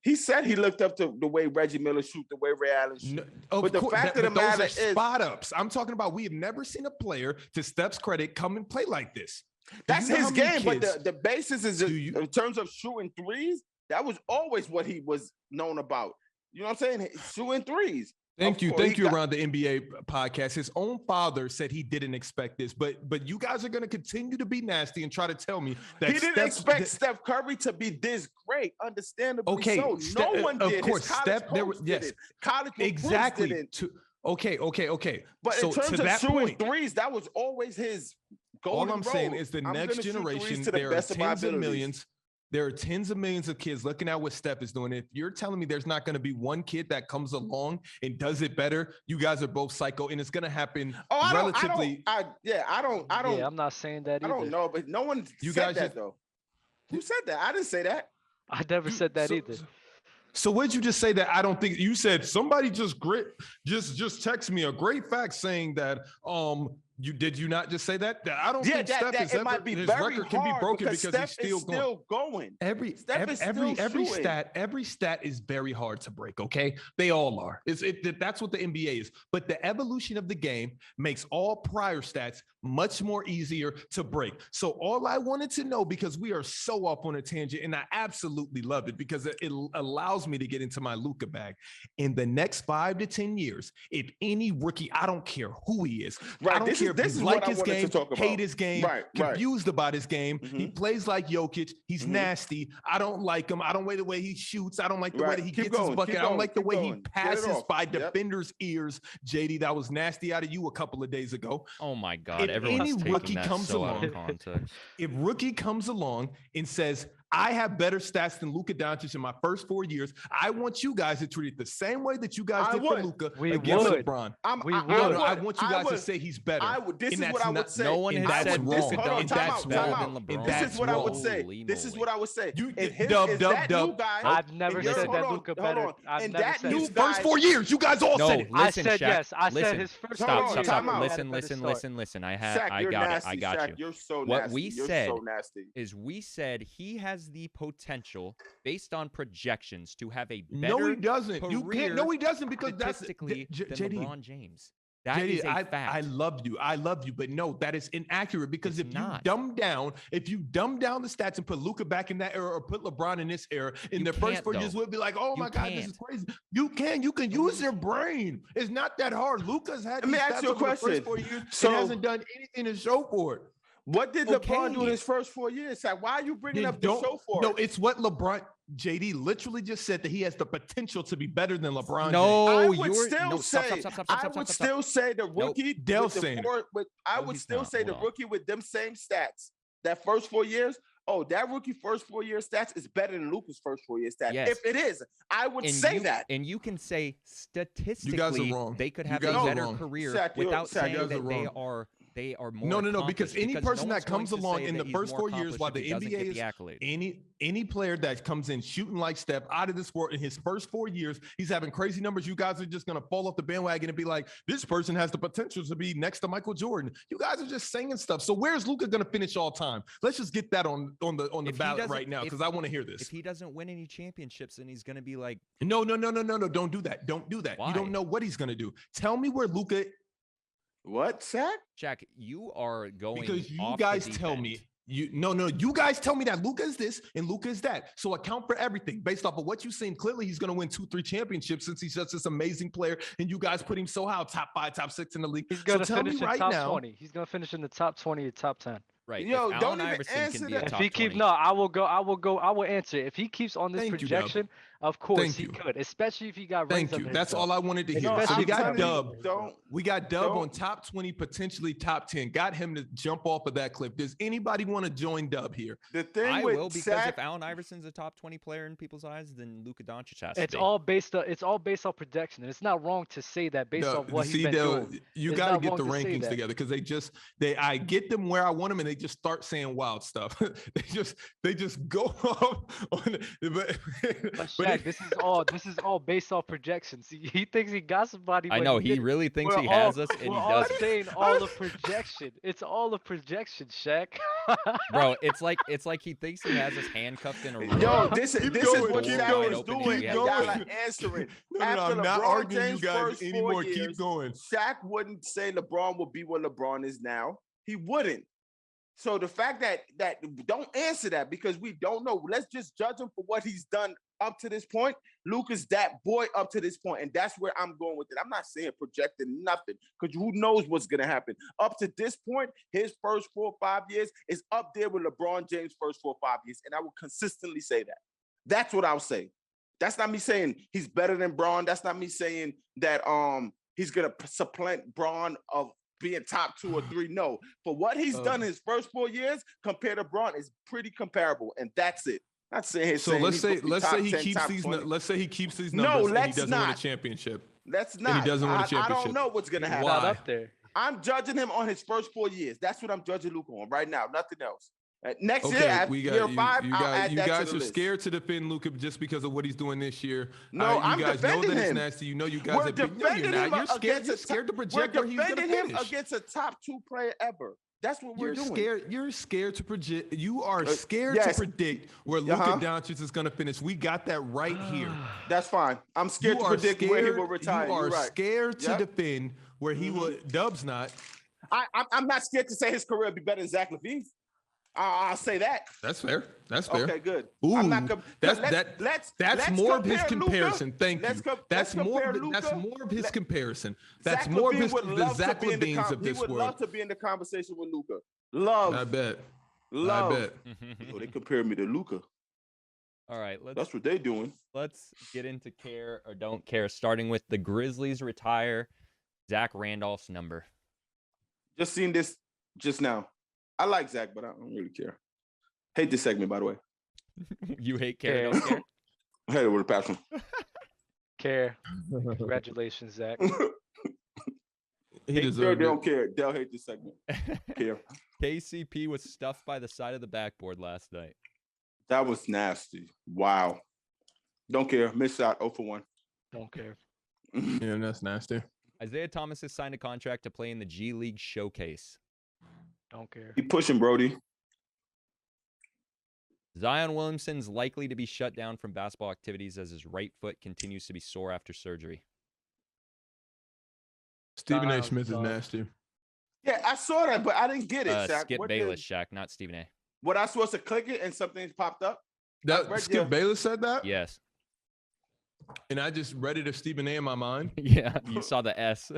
He said he looked up to the way Reggie Miller shoot, the way Ray Allen shoot. No, But the fact of the but those matter are is- spot ups. I'm talking about we have never seen a player, to Steph's credit, come and play like this. Do That's you know his how many game, but kids- the basis is Do you- in terms of shooting threes. That was always what he was known about. You know what I'm saying? Shooting threes. Thank Of you. course, Thank he you got- around the NBA podcast. His own father said he didn't expect this, but you guys are going to continue to be nasty and try to tell me that He didn't Steph's- expect that- Steph Curry to be this great. Understandably Okay, so. Steph- No one of did. course, His college Steph, there coach were- yes. did it. College recruits exactly. didn't. Okay. But So in terms to of that shooting point, threes, that was always his goal. all I'm saying is the next generation, there are tens of millions. There are tens of millions of kids looking at what Steph is doing. If you're telling me there's not going to be one kid that comes along and does it better, you guys are both psycho, and it's going to happen relatively. I don't. Yeah, I'm not saying that I either. don't know, but no one You said guys that just- though. Who said that? I didn't say that. I never said that So- either. So what did you just say that I don't think you said? Somebody just text me a great fact saying that did you not just say that? That I don't Yeah, think Steph is it ever, might be his very record can be hard broken because Steph he's still is going. still going. Every Steph is still shooting. stat is very hard to break. Okay, they all are. That's what the NBA is. But the evolution of the game makes all prior stats much more easier to break. So all I wanted to know, because we are so up on a tangent, and I absolutely loved it because it allows me to get into my Luka bag. In the next 5 to 10 years, if any rookie, I don't care who he is, Right, I don't this care is- if this you is like what I his wanted to game, talk about. hate his game, Right. confused about his game. He Mhm. plays like Jokic. He's Mhm. nasty. I don't like him. I don't like the way he shoots. I don't like the way Right. that he Keep gets going, his bucket. keep I don't going, like the keep way going. he Get it passes off. by Yep. defenders' ears. JD, that was nasty out of you a couple of days ago. Oh my God! If Everyone's any taking rookie that comes so out along- of context. If rookie comes along and says, I have better stats than Luka Doncic in my first 4 years, I want you guys to treat it the same way that you guys I did for would. Luka We against would. LeBron. We No, would. I want you I guys to would. say he's better. I would. This And is what that's I would not- say. No one and has that's said wrong. Luka Hold on, And Doncic that's is better wrong. than And LeBron. This that's is what I would wrong. say. Holy This is moly. what I would say. You- If his- dub, if dub, that dub. new guy, I've never if said your- that hold on, Luka hold better. on. I've And never that said new His that. first guy- 4 years, you guys all No, said it. I listen, said Shaq. yes. I listen. said his first Stop, four stop, years, stop. he had a Listen, better listen, start. listen. I Shaq, you're got nasty, it. I got Shaq, you. You're so What nasty. we You're said so nasty. is we said he has the potential, based on projections, to have a better No, he doesn't. You career can't. No, he doesn't because that's statistically than JD. LeBron James. That JD, is a fact. I love you, but no, that is inaccurate because It's if not. you dumb down the stats and put Luka back in that era or put LeBron in this era, in You their first can't, 4 years, though. we'll be like, oh You my God, this is can't. crazy. You can use your brain. It's not that hard. Luka's had Let me these ask stats you a over the question. first 4 years So- and hasn't done anything to show for it. What did LeBron do in Okay. his first 4 years? Like, why are you bringing Then up the show for No, it? it's what LeBron JD literally just said that he has the potential to be better than LeBron James. No, I would you're still no, say, I would still say the rookie. Dell with the saying it. I No, would he's still not. say the Hold on. rookie with them same stats. That first 4 years. Oh, that rookie first 4 year stats is better than Luka's first 4 year stats. Yes. If it is, I would say that. And you can say statistically wrong. they could You have guys a are better wrong. career Shaq, you're- without Shaq, you saying guys that are they are more. No, because any accomplished, person because that no comes one's going to along say in that the he's first more 4 years accomplished while if the he doesn't NBA get is the accolades. any player that comes in shooting like Steph out of this world in his first 4 years, he's having crazy numbers. You guys are just going to fall off the bandwagon and be like, this person has the potential to be next to Michael Jordan. You guys are just saying stuff. So where's Luka going to finish all time? Let's just get that on the If he ballot doesn't- right now because if- I want to hear this. If he doesn't win any championships, then he's going to be like, No. Don't do that. Don't do that. Why? You don't know what he's going to do. Tell me where Luka, What, Shaq? Jack, you are going because you off the guys deep tell end. me. You guys tell me that Luka is this and Luka is that. So account for everything based off of what you've seen. Clearly, he's going to win 2-3 championships since he's just this amazing player. And you guys put him so high, top 5, top 6 in the league. He's gonna so tell finish me in right top now. 20. He's gonna finish in the top 20 or top 10. Right. Yo, if don't Allen even Iverson answer can be that. a If top he keep 20. no, I will answer. If he keeps on this Thank you, Dub. projection, of course Thank he you. could, especially if he got rings Thank you. under his That's belt. all I wanted to hear. No, So we I'm got telling you, Dub. Don't. We got Dub Don't- on top 20, potentially top 10. Got him to jump off of that cliff. Does anybody want to join Dub here? The thing I with will, because Shaq, if Allen Iverson's a top 20 player in people's eyes, then Luka Doncic has to It's be. all based on projection. And it's not wrong to say that based No, off what see, he's been Dell, doing. you It's got to not get wrong the to say rankings that. together because I get them where I want them and they just start saying wild stuff. they just go off on it. But But Shaq, this is all based off projections. He thinks he got somebody. I but know he didn't. really thinks We're he all- has us, and he we're all doesn't. saying all of projection. It's all a projection, Shaq. Bro, it's like he thinks he has us handcuffed in a room. yo, this is going, what keep Shaq going, is keep doing. going. And y'all are Going. answering. No, After I'm not LeBron arguing James' you guys first 4 anymore. years, Keep going. Shaq wouldn't say LeBron will be what LeBron is now. He wouldn't. So the fact that don't answer that because we don't know. Let's just judge him for what he's done up to this point. Luka's that boy up to this point, and that's where I'm going with it. I'm not saying projecting nothing because who knows what's gonna happen. Up to this point, his first 4 or 5 years is up there with LeBron James' first 4 or 5 years, and I will consistently say that. That's what I'll say. That's not me saying he's better than Braun. That's not me saying that he's gonna supplant Braun of being top 2 or 3. No, for what he's done in his first 4 years compared to Braun is pretty comparable, and that's it. Not saying So let's say he 10, keeps top these 20. let's say he keeps these No, numbers and he let's doesn't win a not. championship. That's he not. doesn't win a I championship. don't know what's gonna happen. Not Why? up there. I'm judging him on his first 4 years. That's what I'm judging Luka on right now. Nothing else. Next year, Okay, at we year got 5, you I'll guys. add You that to guys the are list. scared to defend Luka just because of what he's doing this year. No, you I'm guys know defending that it's him. nasty. You know you guys We're have been. No, you're defending not. him You're scared. against You're a scared to We're project where he's going to defending him finish. against a top 2 player ever. That's what we're You're doing. scared. You're scared to project. You are scared yes. to predict where Luka Uh-huh. Doncic is going to finish. We got that right here. That's fine. I'm scared You to are predict where he will scared- retire. You are You're right. scared to Yep. defend where he will. Dub's not. I'm not scared to say his career will be better than Zach LaVine's. I'll say that. That's fair. That's fair. Okay, good. Ooh, I'm not that's let's more of his compare Luka. comparison. Thank you. That's let's more. compare That's Luka. more of his Let- comparison. That's Zach more of LaVine his would the love to Zach be in the Levines of he this would world. love to be in the conversation with Luka. Love. I bet. Love. I bet. Oh, they compare me to Luka. All right, That's what they doing. let's get into care or don't care, starting with the Grizzlies retire Zach Randolph's number. Just seen this just now. I like Zach, but I don't really care. Hate this segment, by the way. You hate care or don't care? I hate it with a passion. Care. Congratulations, Zach. He They deserved don't it. care. They'll hate this segment. Care. KCP was stuffed by the side of the backboard last night. That was nasty. Wow. Don't care. Missed shot. 0 for 1. Don't care. Yeah, that's nasty. Isaiah Thomas has signed a contract to play in the G League Showcase. Don't care. Keep pushing, Brody. Zion Williamson's likely to be shut down from basketball activities as his right foot continues to be sore after surgery. Stephen A. Zion's Smith is done. nasty. Yeah, I saw that, but I didn't get it. Shaq. Skip What Bayless, Shaq, not Stephen A. What I supposed to click it and something popped up? That read Skip your- Bayless said that? Yes. And I just read it as Stephen A. in my mind. Yeah, you saw the S.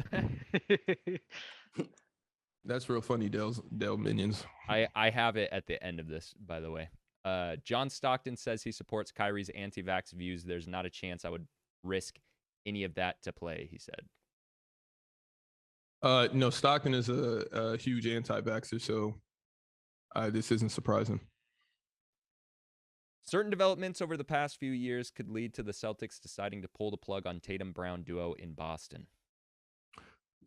That's real funny, Dell Minions. I have it at the end of this, by the way. John Stockton says he supports Kyrie's anti-vax views. There's not a chance I would risk any of that to play, he said. No, Stockton is a huge anti-vaxxer, so this isn't surprising. Certain developments over the past few years could lead to the Celtics deciding to pull the plug on Tatum-Brown duo in Boston.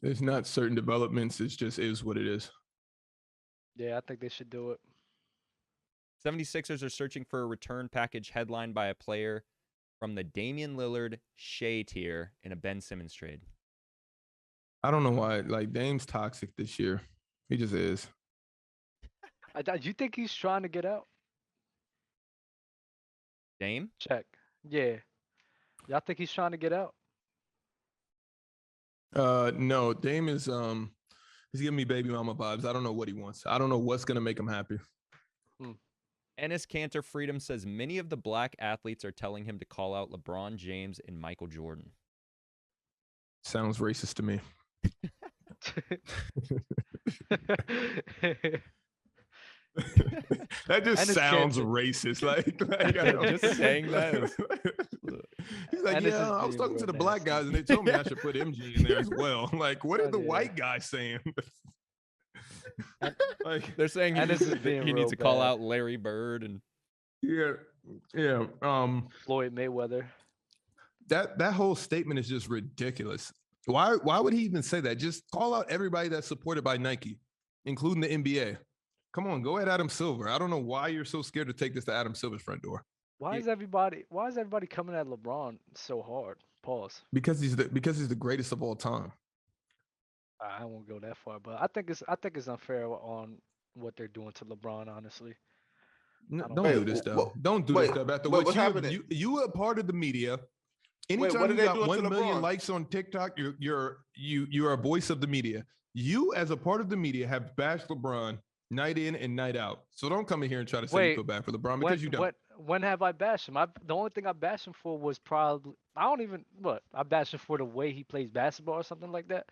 It's not certain developments. It just is what it is. Yeah, I think they should do it. 76ers are searching for a return package headlined by a player from the Damian Lillard Shea tier in a Ben Simmons trade. I don't know why. Like, Dame's toxic this year. He just is. You think he's trying to get out? Dame? Check. Yeah. Y'all think he's trying to get out? No, Dame is he's giving me baby mama vibes. I don't know what he wants. I don't know what's gonna make him happy. Ennis Cantor Freedom says many of the black athletes are telling him to call out LeBron James and Michael Jordan. Sounds racist to me. That just Ennis sounds Cantor. racist. Like I don't- Just saying that. He's like, Ennis is yeah, I was being talking to real the black nasty. guys and they told me I should put MG in there as well. Like, what are Oh, the yeah. white guys saying? Like, They're saying Ennis is being he real needs to call bad. out Larry Bird and yeah. Floyd Mayweather. That whole statement is just ridiculous. Why would he even say that? Just call out everybody that's supported by Nike, including the NBA. Come on, go at Adam Silver. I don't know why you're so scared to take this to Adam Silver's front door. Why is everybody coming at LeBron so hard? Pause. Because he's the greatest of all time. I won't go that far, but I think it's unfair on what they're doing to LeBron, honestly. No, I don't don't Wait, do this stuff. wha- Don't do wait, this stuff. After wait, what what's happening? you are part of the media. what Anytime are you they got doing to 1 million LeBron? likes on TikTok, you're a voice of the media. You, as a part of the media, have bashed LeBron night in and night out. So don't come in here and try to say you Wait, feel bad for LeBron because you don't. When have I bashed him? The only thing I bashed him for was probably I bashed him for the way he plays basketball or something like that.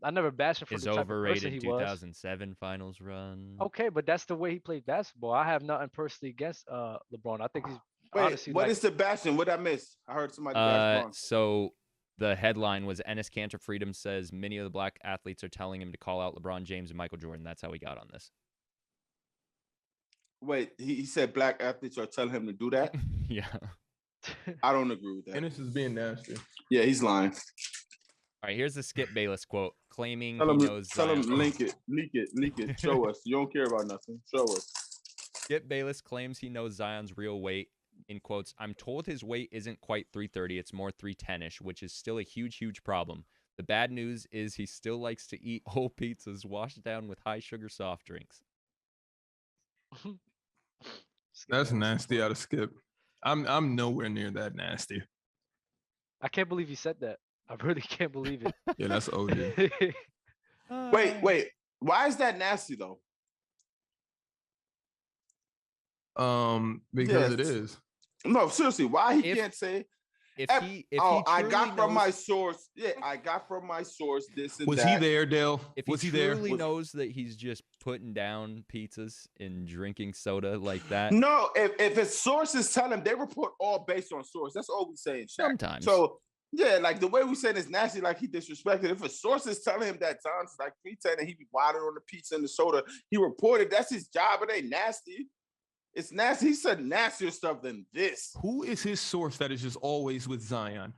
I never bashed him for his the type of person overrated he was. 2007 finals run. Okay, but that's the way he plays basketball. I have nothing personally against LeBron. I think he's Wait, honestly what like, is the bashing? What I missed? I heard somebody bash Bron. So the headline was Ennis Cantor Freedom says many of the black athletes are telling him to call out LeBron James and Michael Jordan. That's how we got on this. Wait, he said black athletes are telling him to do that. Yeah. I don't agree with that. And this is being nasty. Yeah, he's lying. All right, here's the Skip Bayless quote claiming Tell he him, knows tell him, Zion. leak it. Show us. You don't care about nothing. Show us. Skip Bayless claims he knows Zion's real weight. In quotes, I'm told his weight isn't quite 330, it's more 310-ish, which is still a huge problem. The bad news is he still likes to eat whole pizzas washed down with high sugar soft drinks. That's nasty out of Skip. I'm nowhere near that nasty. I can't believe he said that. I really can't believe it. Yeah, that's OG. Wait. Why is that nasty though? Because Yes. it is. No, seriously. Why he If- can't say? If Ev- he I truly got from my knows- source. Yeah, I got from my source this and Was that. he there, Dale? If Was he he there? truly Was- knows that he's just putting down pizzas and drinking soda like that, No, if his sources tell him, they report all based on source. That's all we saying. Shaq. sometimes. So yeah, like the way we saying is nasty, like he disrespected. If a source is telling him that John's like 310 and he be wilding on the pizza and the soda, he reported that's his job. It ain't nasty. It's nasty. He said nastier stuff than this. Who is his source that is just always with Zion?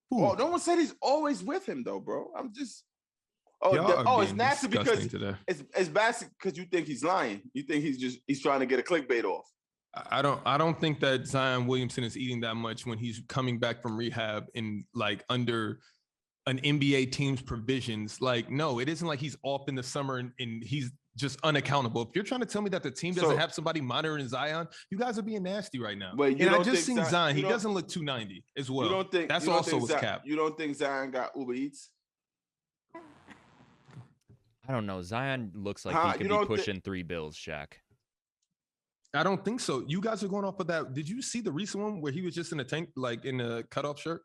Who? Oh, no one said he's always with him though, bro. I'm just. Y'all are It's being nasty because disgusting today. it's bad because you think he's lying. You think he's trying to get a clickbait off. I don't think that Zion Williamson is eating that much when he's coming back from rehab and like under an NBA team's provisions. Like, no, it isn't like he's off in the summer and he's just unaccountable. If you're trying to tell me that the team doesn't So- have somebody monitoring Zion, you guys are being nasty right now. But you And I don't just think seen Zion. He you don't- doesn't look 290 as well. You don't think That's you don't also think his cap. You don't think Zion got Uber Eats? I don't know. Zion looks like Huh? he You could be don't thi- pushing 3 bills, Shaq. I don't think so. You guys are going off of that. Did you see the recent one where he was just in a tank, like in a cutoff shirt,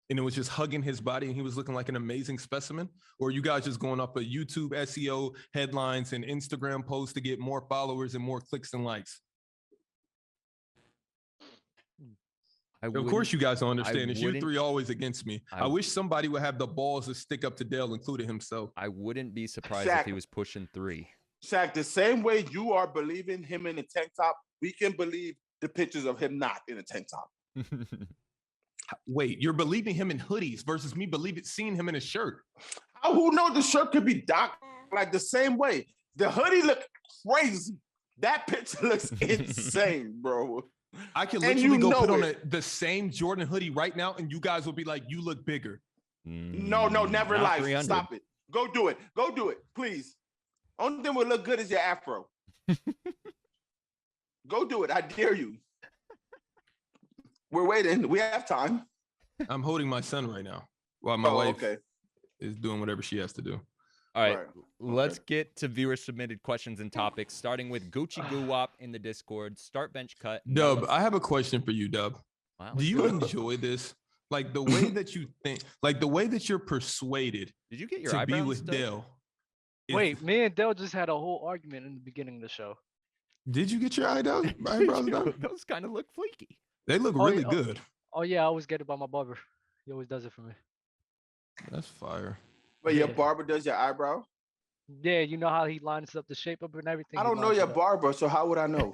and it was just hugging his body, and he was looking like an amazing specimen? Or are you guys just going off of YouTube SEO headlines and Instagram posts to get more followers and more clicks and likes? Of course, you guys don't understand. It's you wouldn't- three always against me. I wish somebody would have the balls to stick up to Dale, including himself. I wouldn't be surprised Shaq. if he was pushing 3. Shaq, the same way you are believing him in a tank top, we can believe the pictures of him not in a tank top. Wait, you're believing him in hoodies versus me seeing him in a shirt. Who knows the shirt could be dark like the same way? The hoodie look crazy. That picture looks insane, bro. I can And literally you go put know on it. the same Jordan hoodie right now, and you guys will be like, "You look bigger." No, never in Not life. 300. Stop it. Go do it, please. Only thing will look good is your afro. Go do it. I dare you. We're waiting. We have time. I'm holding my son right now while my wife Okay. is doing whatever she has to do. All right, Right. let's get to viewer submitted questions and topics, starting with Gucci Goo Wop in the Discord. Start bench cut. Dub, Melo- I have a question for you, Dub. Wow, Do you enjoy this? Like the way that you think, like the way that you're persuaded did you get your to be eyebrows with done? Dale. is- Wait, me and Dell just had a whole argument in the beginning of the show. Did you get your eyebrows Yo, done? those kind of look flaky. They look Oh, really yeah. good. Oh yeah, I always get it by my barber. He always does it for me. That's fire. But your Yeah. barber does your eyebrow? Yeah, you know how he lines up the shape up and everything. I he don't know lines your it up. barber, so how would I know?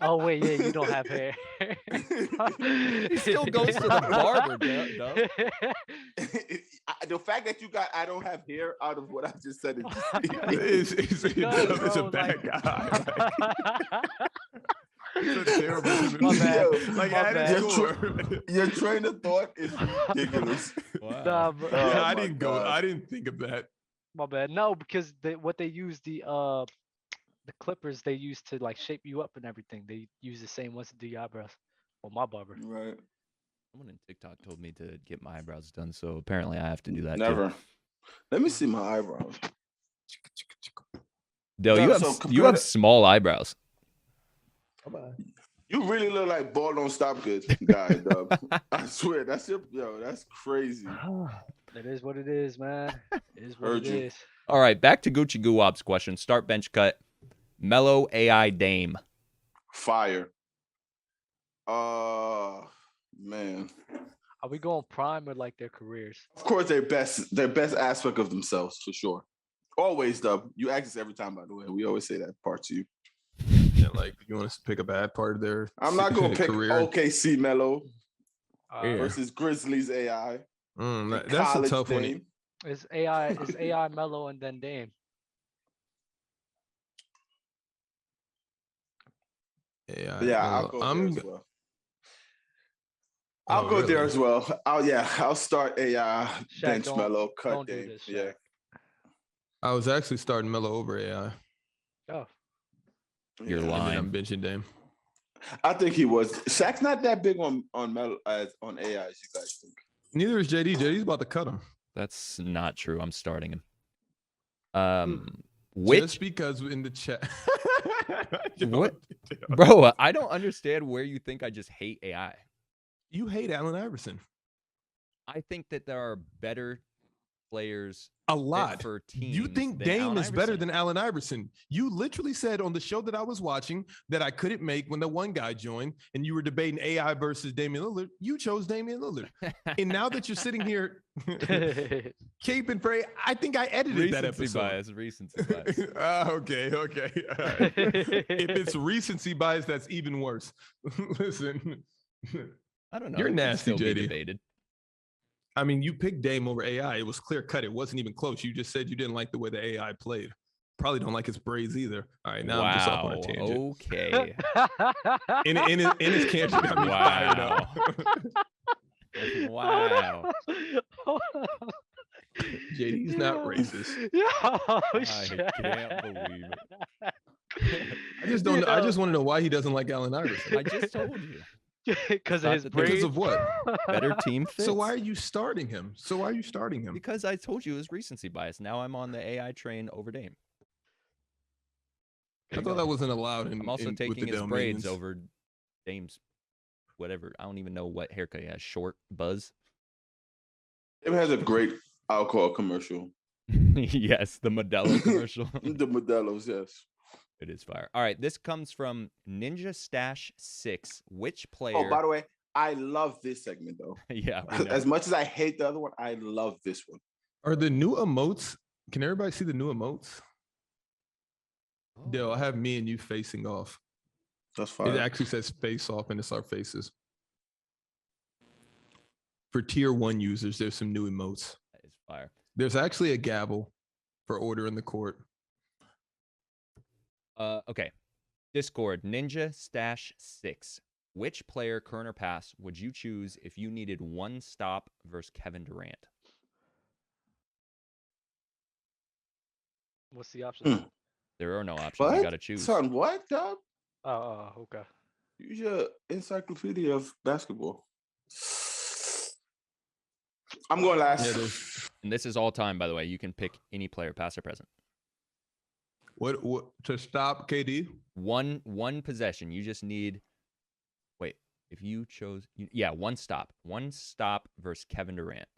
Oh wait, yeah, you don't have hair. He still goes to the barber, Dub. The fact that you got I don't have hair out of what I just said It's No, a bro, bad like- guy. It's a terrible human My being. bad, Like my at bad. its core. Your train of thought is ridiculous. Wow. Nah, bro. Yeah, I my didn't go. God. I didn't think of that. My bad. No, because what they use the clippers they use to like shape you up and everything. They use the same ones to do your eyebrows. Well, my barber. Right. Someone in TikTok told me to get my eyebrows done, so apparently I have to do that. too. Never. Let me see my eyebrows. Dale, No, you have so you compare have the- small eyebrows. You really look like ball don't stop good guy, dub. I swear, that's crazy. It is what it is, man. It is what Heard it you. is. All right, back to Gucci Goo Wop's question. Start bench cut. Mellow AI Dame. Fire. Man. Are we going prime or like their careers? Of course, their best aspect of themselves for sure. Always, dub. You ask this every time, by the way. We always say that part to you. Yeah, like you want to pick a bad part of their I'm not gonna pick career. OKC Melo Yeah. versus Grizzlies AI. That's a College tough one. Dame. Is AI Mellow and then Dame? Yeah, I'll go there as well. I'll Oh, go there really? as well. I'll start AI, Shaq, bench don't- Melo, cut don't do Dame. this, Yeah. Shaq. I was actually starting Melo over AI. Oh, You're And then lying. I'm benching Dame. I think he was. Shaq's not that big on Melo as on AI as you guys think. Neither is JD. JD's about to cut him. That's not true. I'm starting him. Just Which, because in the chat. What? bro? I don't understand where you think I just hate AI. You hate Allen Iverson I think that there are better players a lot. for teams. You think than Dame Allen is better Iverson. than Allen Iverson? You literally said on the show that I was watching that I couldn't make when the one guy joined, and you were debating AI versus Damian Lillard. You chose Damian Lillard, and now that you're sitting here, Cape and Pray, I think I edited that recency episode. bias. Recency bias. Okay. All right. If it's recency bias, that's even worse. Listen, I don't know. You're it could nasty, still be JD. debated. I mean, you picked Dame over AI. It was clear cut. It wasn't even close. You just said you didn't like the way the AI played. Probably don't like his braids either. All right, now I'm just off on a tangent. Okay. In his camp, you got me fired up. Wow. JD's not racist. Oh, I shit. can't believe it. I just don't. I just want to know why he doesn't like Allen Iverson. I just told you. Because of Thought his that there was Because braids. of what? better team fits. So why are you starting him? Because I told you it was recency bias. Now I'm on the AI train over Dame. I thought that wasn't allowed I'm also with taking the his Dell braids minions. over Dame's whatever. I don't even know what haircut he has. Short buzz. It has a great alcohol commercial. Yes, the Modelo commercial. The Modelos, yes. It is fire. All right, this comes from Ninja Stash 6. Which player? Oh, by the way, I love this segment though. Yeah, we know. As much as I hate the other one, I love this one. Are the new emotes? Can everybody see the new emotes? Dale, I have me and you facing off. That's It fine. actually says face off and it's our faces. For tier 1 users, there's some new emotes. That is fire. There's actually a gavel for order in the court. Okay. Discord, Ninja Stash 6. Which player, current or pass, would you choose if you needed one stop versus Kevin Durant? What's the option? There are no options. What? You got to choose. Son, what, dog? Okay. Use your encyclopedia of basketball. I'm going last. Yeah, there's And this is all time, by the way. You can pick any player, past or present. what to stop KD? One possession. You just need. Wait, if you chose, one stop. One stop versus Kevin Durant.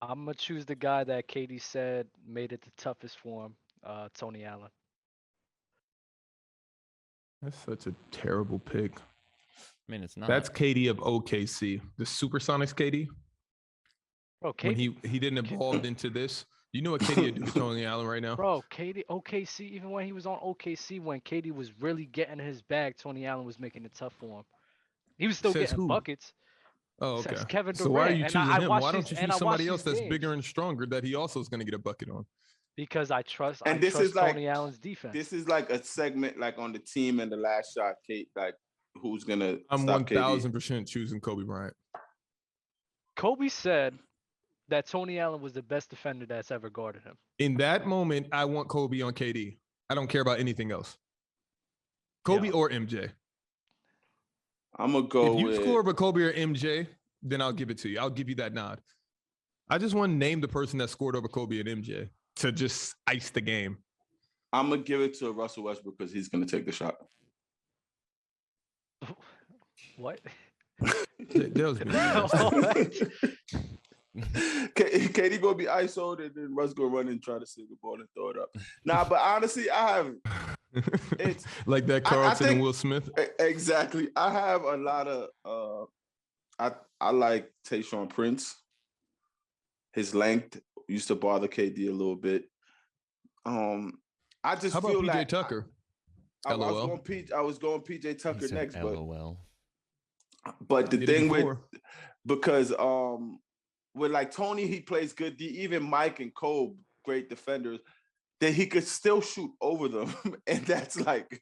I'm gonna choose the guy that Katie said made it the toughest for him, Tony Allen. That's such a terrible pick. I mean, it's not. That's KD of OKC, the Supersonics KD. Bro, When Katie, he didn't evolve into this, you know what KD would do to Tony Allen right now? bro, Katie, OKC. Even when he was on OKC, when Katie was really getting his bag, Tony Allen was making it tough for him. He was still Says getting who? buckets. Oh, Says okay. Kevin So why are Durant, you and choosing I him? watched Why don't his- you and choose I somebody watched else his that's bigger games. and stronger that he also is going to get a bucket on? Because I trust. And I this trust is like- Tony Allen's defense. This is like a segment like on the team and the last shot, Kate, like who's gonna I'm stop KD. 1000% choosing Kobe Bryant. Kobe said that Tony Allen was the best defender that's ever guarded him. In that moment, I want Kobe on KD. I don't care about anything else. Kobe Yeah. or MJ. I'm gonna go If you with score but Kobe or MJ, then I'll give it to you. I'll give you that nod. I just want to name the person that scored over Kobe and MJ to just ice the game. I'm gonna give it to Russell Westbrook because he's gonna take the shot. What? That was KD gonna be ISO'd and then Russ gonna run and try to save the ball and throw it up. Nah, but honestly, I have it's like that I Carlton think- and Will Smith. exactly. I have a lot of I like Tayshaun Prince. His length used to bother KD a little bit. I just How about feel PJ like Tucker? I was LOL. going PJ Tucker He said next, LOL. but the Did it thing with before. because with like Tony, he plays good. Even Mike and Cole, great defenders, that he could still shoot over them, and that's like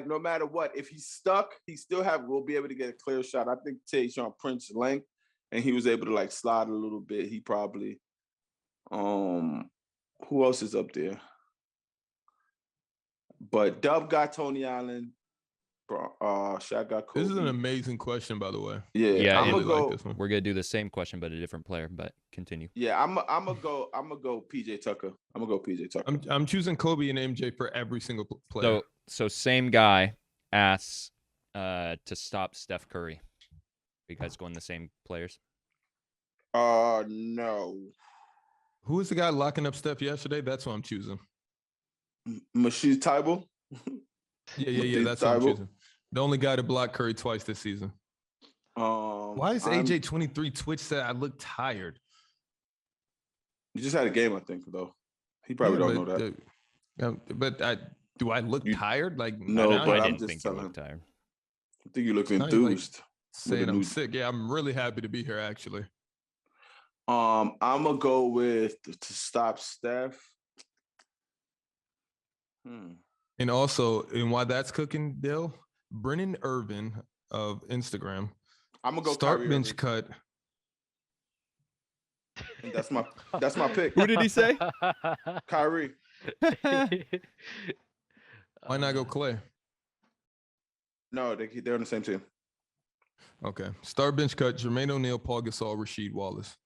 no matter what, if he's stuck, he still will be able to get a clear shot. I think Tayshaun Prince length, and he was able to like slide a little bit. He probably who else is up there? But Dub got Tony Allen. Shaq got Kobe. This is an amazing question, by the way. Yeah, I'm I gonna really go. like this one. We're gonna do the same question, but a different player. But continue. Yeah, I'm gonna go PJ Tucker. I'm gonna go PJ Tucker. I'm choosing Kobe and MJ for every single player. So same guy asks to stop Steph Curry. You guys going the same players? No. Who was the guy locking up Steph yesterday? That's what I'm choosing. Machine Tybal. Yeah. That's what I'm choosing. The only guy to block Curry twice this season. Why is AJ23 Twitch said I look tired? He just had a game, I think, though. He probably don't know that. Do I look tired? Like No, now but I I'm didn't just think you telling looked tired. I think you look Now you're, like, enthused. saying a I'm new- sick. Yeah, I'm really happy to be here actually. I'm gonna go with to stop Steph. And also, and while that's cooking, Dill, Brennan Irvin of Instagram, I'm gonna go start Kyrie bench Irving. cut. And that's my pick. Who did he say? Kyrie. Why not go Clay? No, they're on the same team. Okay. Star bench cut, Jermaine O'Neal, Paul Gasol, Rasheed Wallace.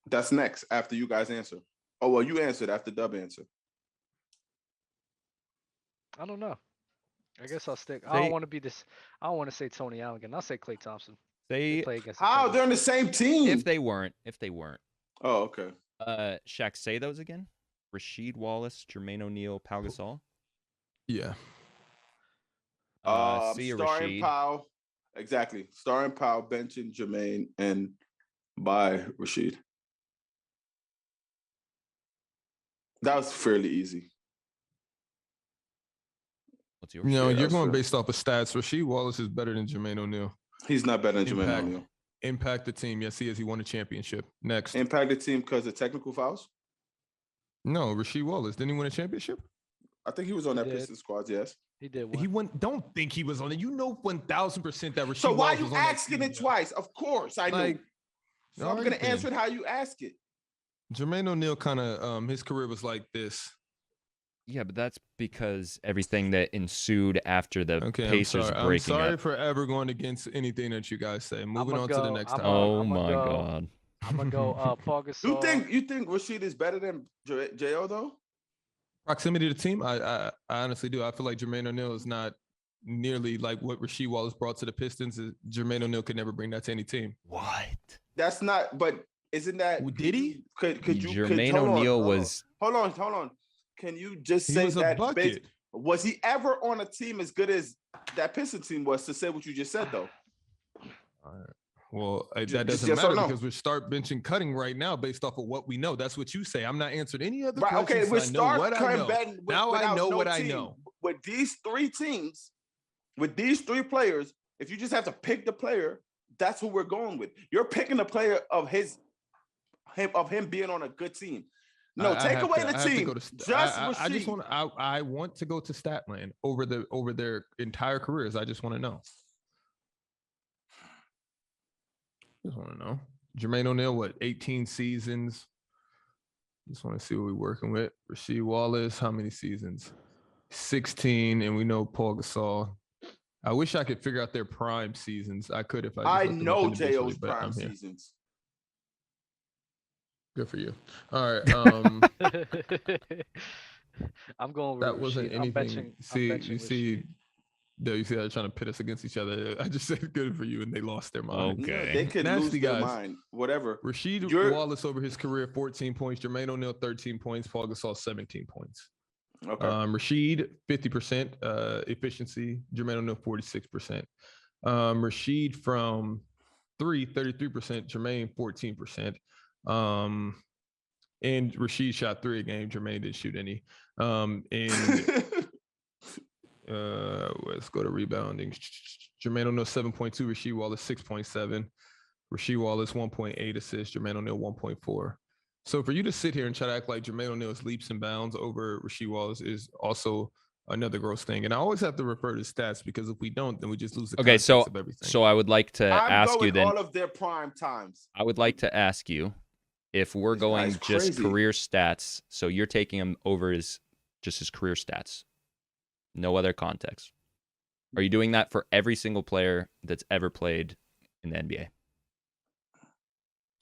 That's next after you guys answer. Oh, well, you answered after Dub answer. I don't know. I guess I'll stick. I don't want to be this. I don't want to say Tony Allen again. I'll say Klay Thompson. They play against how they're on the same team. If they weren't. Oh, okay. Shaq, say those again. Rasheed Wallace, Jermaine O'Neal, Pau Gasol. Yeah. See you, Star Rasheed. and Powell. Exactly. Star and Powell, benching Jermaine, and by Rasheed. That was fairly easy. What's yours? No, you're going based off of stats. Rasheed Wallace is better than Jermaine O'Neal. He's not better than Jermaine O'Neal. Impact the team. Yes, he is. He won a championship. Next. Impact the team because of technical fouls? No, Rasheed Wallace. Didn't he win a championship? I think he was on that Pistons squad, yes. He did. He went. Don't think he was on it. You know 1,000% that Rasheed So why Wallace you was on that asking team, it twice? Of course, I know. So I'm going to answer it how you ask it. Jermaine O'Neal kind of, his career was like this. Yeah, but that's because everything that ensued after the Pacers breaking I'm sorry up. for ever going against anything that you guys say. Moving on to the next topic. Oh my God. I'm gonna go Paul Gasol. You think Rasheed is better than Jo though? Proximity to the team, I honestly do. I feel like Jermaine O'Neal is not nearly like what Rasheed Wallace brought to the Pistons. Jermaine O'Neal could never bring that to any team. What? That's not. But isn't that? Did he? Could you? Jermaine O'Neal was. Hold on. Can you just say that? Was he ever on a team as good as that Pistons team was? To say what you just said, though. All right. Well, that doesn't matter because we're start benching cutting right now based off of what we know. That's what you say. I'm not answering any other questions. Okay, we start cutting now I know what I know. With these three teams, with these three players, if you just have to pick the player, that's who we're going with. You're picking the player of him being on a good team. No, take away the team. I want to go to Statland over their entire careers. I just want to know. Just want to know. Jermaine O'Neal, what, 18 seasons? Just want to see what we're working with. Rasheed Wallace, how many seasons? 16, and we know Paul Gasol. I wish I could figure out their prime seasons. I could if I know J.O.'s prime seasons. Good for you. All right. I'm going with that wasn't anything. You see how they're trying to pit us against each other. I just said good for you, and they lost their mind. Okay. They could lose their mind. Whatever. Rasheed Wallace over his career, 14 points. Jermaine O'Neal, 13 points. Paul Gasol, 17 points. Okay. Rasheed, 50% efficiency. Jermaine O'Neal, 46%. Rasheed from 33%. Jermaine, 14%. And Rasheed shot 3 a game. Jermaine didn't shoot any. Let's go to rebounding. Jermaine O'Neal 7.2, Rasheed Wallace 6.7, Rasheed Wallace 1.8 assists, Jermaine O'Neal 1.4. So for you to sit here and try to act like Jermaine O'Neal is leaps and bounds over Rasheed Wallace is also another gross thing. And I always have to refer to stats because if we don't, then we just lose the context of everything. So I would like to ask you then. All of their prime times. I would like to ask you if we're going just career stats. So you're taking him over just his career stats. No other context. Are you doing that for every single player that's ever played in the NBA?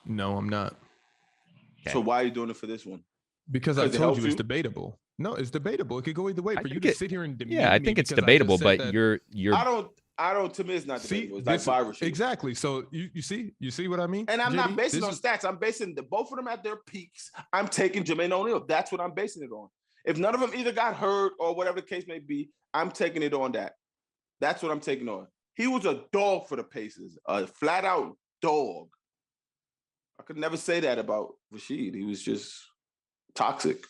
No, I'm not. Okay. So why are you doing it for this one? Because I told you it's debatable. No, it's debatable. It could go either way. For you to sit here and demean I think it's debatable, but you're. I don't. To me, it's not debatable. It's like virus. Exactly. So you see what I mean? And I'm not basing it on stats. I'm basing both of them at their peaks. I'm taking Jermaine O'Neal. That's what I'm basing it on. If none of them either got hurt or whatever the case may be, I'm taking it on that. That's what I'm taking on. He was a dog for the Pacers, a flat out dog. I could never say that about Rasheed. He was just toxic.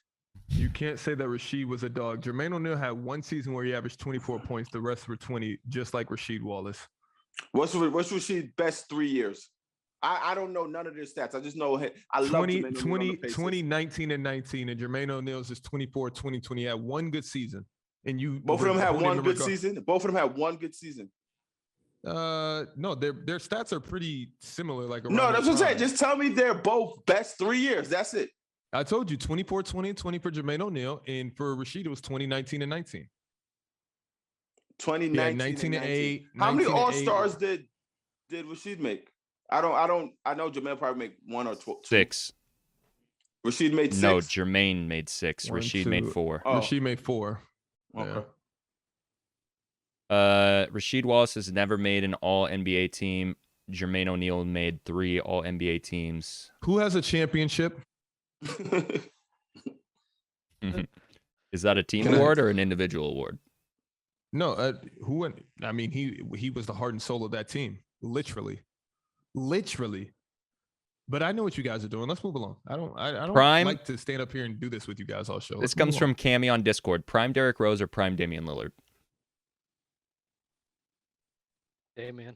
You can't say that Rasheed was a dog. Jermaine O'Neal had one season where he averaged 24 points. The rest were 20, just like Rasheed Wallace. What's Rasheed's best 3 years? I don't know none of their stats. I just know I love 2019 and 19, and Jermaine O'Neal's is 24, 2020. He had one good season. And both of them had one good season? Both of them had one good season. No, their stats are pretty similar. No, that's what I'm saying. Just tell me they're both best 3 years. That's it. I told you 24, 20, and 20 for Jermaine O'Neal, and for Rasheed it was 2019 and 19. 2019 19 and 8. How many All-Stars did did Rashid make? I know Jermaine probably make 1 or 2. 6. Rashid made 6. No, Jermaine made 6. 1, Rashid made 2. 4. Oh. Rashid made 4. Okay. Yeah. Rasheed Wallace has never made an All NBA team. Jermaine O'Neal made 3 All NBA teams. Who has a championship? Is that a team award or an individual award? No, who went? I mean, he was the heart and soul of that team, literally. But I know what you guys are doing. Let's move along. I don't Prime- like to stand up here and do this with you guys all show. This Let's comes move from Cammy on Discord. Prime Derrick Rose or prime Damian Lillard? Damian.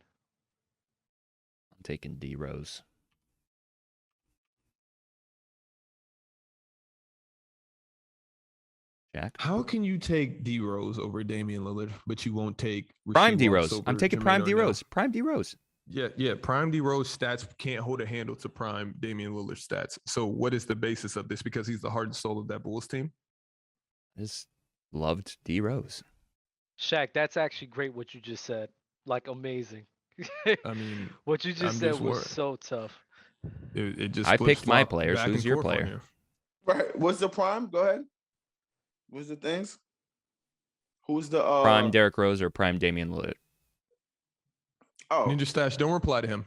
I'm taking D Rose. Jack? on. How can you take D Rose over Damian Lillard, but you won't take Prime Rasheed D Wallace Rose. over I'm taking Jermaine prime D O'Neal? Rose. Prime D Rose. Yeah. Prime D Rose stats can't hold a handle to prime Damian Lillard stats. So what is the basis of this? Because he's the heart and soul of that Bulls team. Just loved D Rose. Shaq, that's actually great what you just said. Like amazing. I mean, what you just I'm said just was worried. so tough. it just I picked my flip-flop players. back Who's and your forth on player? here. Right. What's the prime? Go ahead. What's the things? Who's the Prime Derrick Rose or prime Damian Lillard? Oh, Ninja Stash, don't reply to him.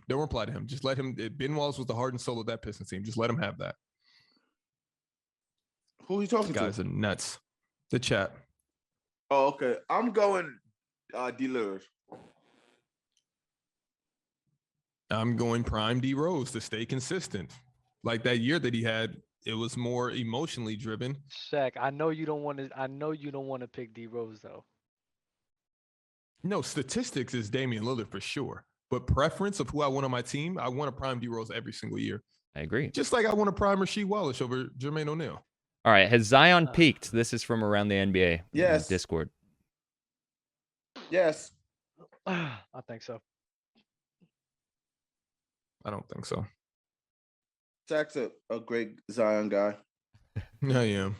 Just let him. Ben Wallace was the heart and soul of that Pistons team. Just let him have that. who are you talking These guys to? are nuts. The chat. Oh, okay. I'm going D Lillard. I'm going prime D Rose to stay consistent. Like that year that he had, it was more emotionally driven. Shaq, I know you don't want to pick D Rose though. No, statistics is Damian Lillard for sure. But preference of who I want on my team, I want to prime D Rose every single year. I agree. Just like I want to prime Rasheed Wallace over Jermaine O'Neal. All right. Has Zion peaked? This is from around the NBA. Yes. Discord. Yes. I think so. I don't think so. Shaq's a great Zion guy. I am.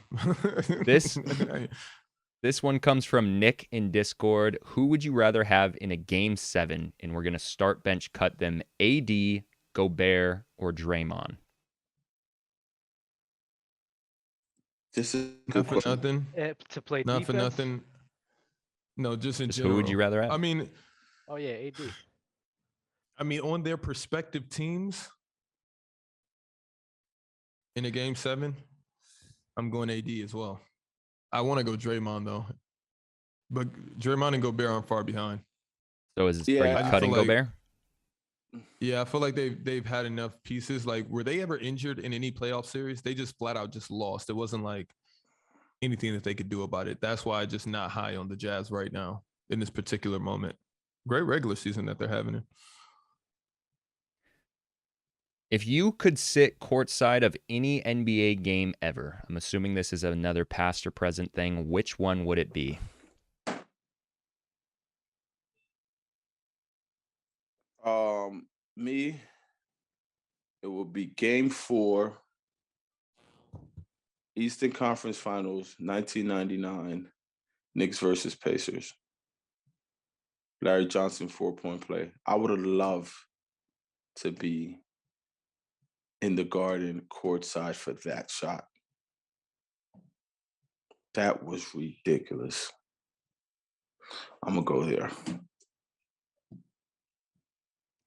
This one comes from Nick in Discord. Who would you rather have in a game 7? And we're going to start bench cut them. AD, Gobert, or Draymond? This is Not for nothing. To play Not defense? for nothing. No, just in Just general. who would you rather have? I mean, Oh yeah, AD. on their respective teams in a game 7, I'm going AD as well. I want to go Draymond though, but Draymond and Gobert aren't far behind. So is Yeah, are you I just cutting feel like- Gobert? Yeah, I feel like they've had enough pieces. Like, were they ever injured in any playoff series? They just flat out just lost. It wasn't like anything that they could do about it. That's why I'm just not high on the Jazz right now in this particular moment. Great regular season that they're having. If you could sit courtside of any NBA game ever, I'm assuming this is another past or present thing, which one would it be? Me, it will be game 4, Eastern Conference Finals, 1999, Knicks versus Pacers. Larry Johnson 4-point play. I would have loved to be in the Garden courtside for that shot. That was ridiculous. I'm going to go there.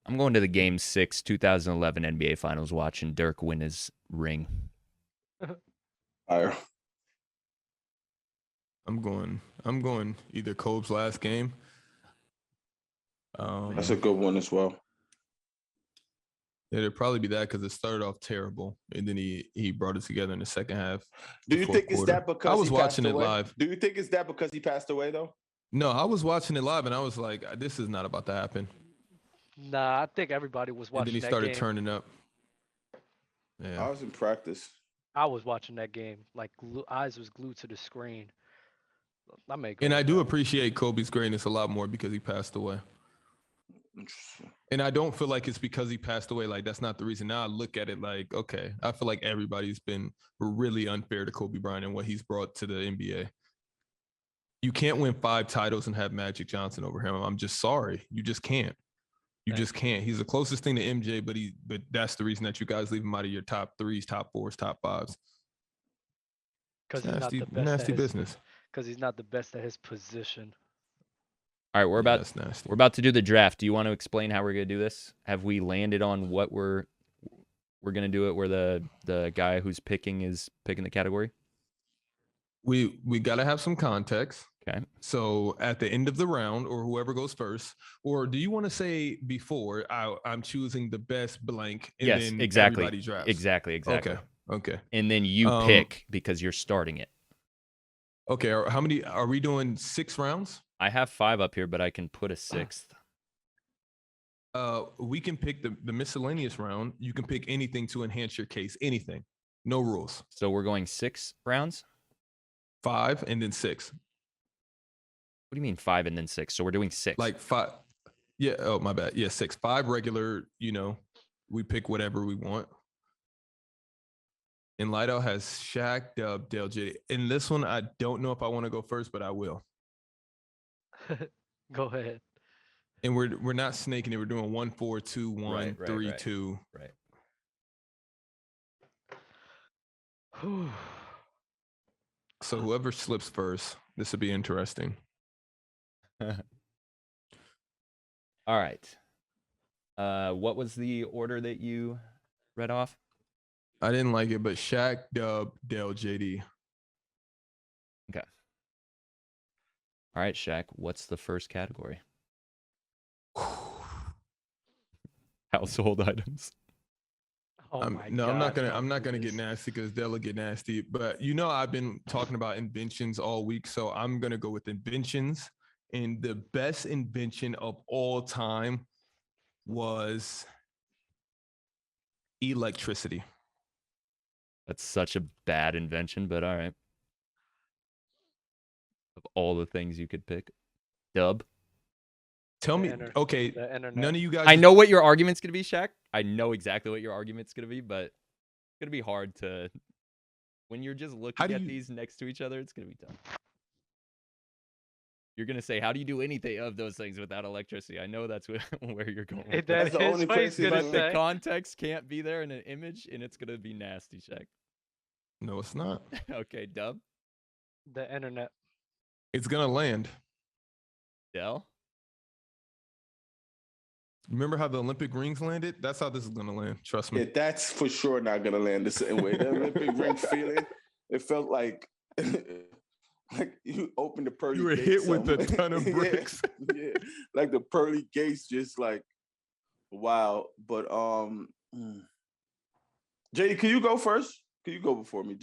I'm going to the Game 6 2011 NBA Finals watching Dirk win his ring. Fire. I'm going either Kobe's last game. That's a good one as well. It'd probably be that because it started off terrible, and then he brought it together in the second half. Do you fourth think it's quarter. that because I was he passed watching it away? live? Do you think it's that because he passed away though? No, I was watching it live, and I was like, "This is not about to happen." Nah, I think everybody was And watching then he that started game. turning up. I Yeah, was in practice. I was watching that game. Like eyes was glued to the screen. I may go and I with do that. appreciate Kobe's greatness a lot more because he passed away. Interesting. And I don't feel like it's because he passed away. Like, that's not the reason. Now I look at it like, okay, I feel like everybody's been really unfair to Kobe Bryant and what he's brought to the NBA. You can't win 5 titles and have Magic Johnson over him. I'm just sorry. You just can't. You just can't. He's the closest thing to MJ, but that's the reason that you guys leave him out of your top 3s, top 4s, top 5s. Because he's not Nasty, the best. nasty business. Because he's not the best at his position. All right, That's nasty. we're about to do the draft. Do you want to explain how we're gonna do this? Have we landed on what we're gonna do it? Where the guy who's picking is picking the category? We gotta have some context. Okay. So at the end of the round, or whoever goes first, or do you want to say before I'm choosing the best blank? And Yes, then exactly. Everybody drafts. Exactly. Okay. And then you pick because you're starting it. Okay. How many are we doing? 6 rounds? I have 5 up here, but I can put a 6th. We can pick the miscellaneous round. You can pick anything to enhance your case. Anything. No rules. So we're going 6 rounds? 5 and then 6. What do you mean 5 and then 6? So we're doing 6. Like 5. Yeah. Oh, my bad. Yeah, 6. 5 regular, we pick whatever we want. And Lido has Shaq, Dub, Dale J. In this one, I don't know if I want to go first, but I will. Go ahead. And we're not snaking it. We're doing 1, 4, 2, 1, Right, 3, 2. Right. So whoever slips first, this would be interesting. All right. What was the order that you read off? I didn't like it, but Shaq, Dub, Dale, JD. Okay. All right, Shaq, what's the first category? Household items. Oh my No, God, I'm not gonna this. get nasty because they'll get nasty. But I've been talking about inventions all week, so I'm gonna go with inventions. And the best invention of all time was electricity. That's such a bad invention, but all right. Of all the things you could pick. Dub. Tell The me, inter- okay, the internet. none of you guys. I know what your argument's going to be, Shaq. I know exactly what your argument's going to be, but it's going to be hard to... When you're just looking at these next to each other, it's going to be tough. You're going to say, how do you do anything of those things without electricity? I know that's where you're going with That's That the is only what he's place gonna But say. the context can't be there in an image, and it's going to be nasty, Shaq. No, it's not. Okay, Dub. The internet. It's gonna land. Dell. Remember how the Olympic rings landed? That's how this is gonna land. Trust me. Yeah, that's for sure not gonna land the same way. The Olympic ring feeling, it felt like you opened the pearly You were gates hit with a somewhere. ton of Yeah, bricks. yeah, like the pearly gates, just like wow. But JD, can you go first? Can you go before me?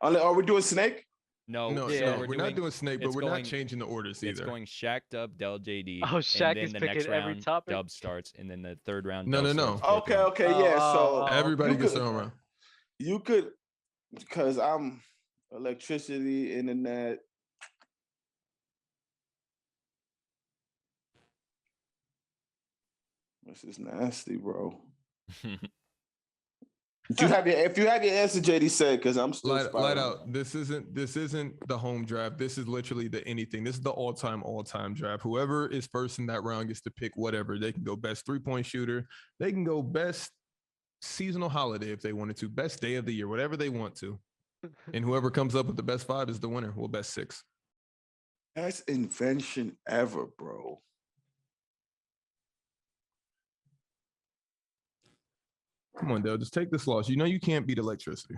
Are we doing snake? No, No, Yeah. we're not doing snake, but it's we're going- not changing the orders It's either. going Shaq, Dub, Dell, JD. Oh, Shaq and then is the picking next every round, topic? Dub starts, and then the third round. No, Dub no. starts, fifth Okay, round. yeah. So Oh, Everybody you gets could- their own round. you could, because I'm electricity, internet. This is nasty, bro. If you have your answer, JD said, because I'm still Light spiraling. out. This isn't the home draft. This is literally the anything. This is the all-time draft. Whoever is first in that round gets to pick whatever. They can go best 3-point shooter. They can go best seasonal holiday if they wanted to. Best day of the year, whatever they want to. And whoever comes up with the best 5 is the winner. Well, best 6. Best invention ever, bro. Come on, Dale. Just take this loss. You know you can't beat electricity.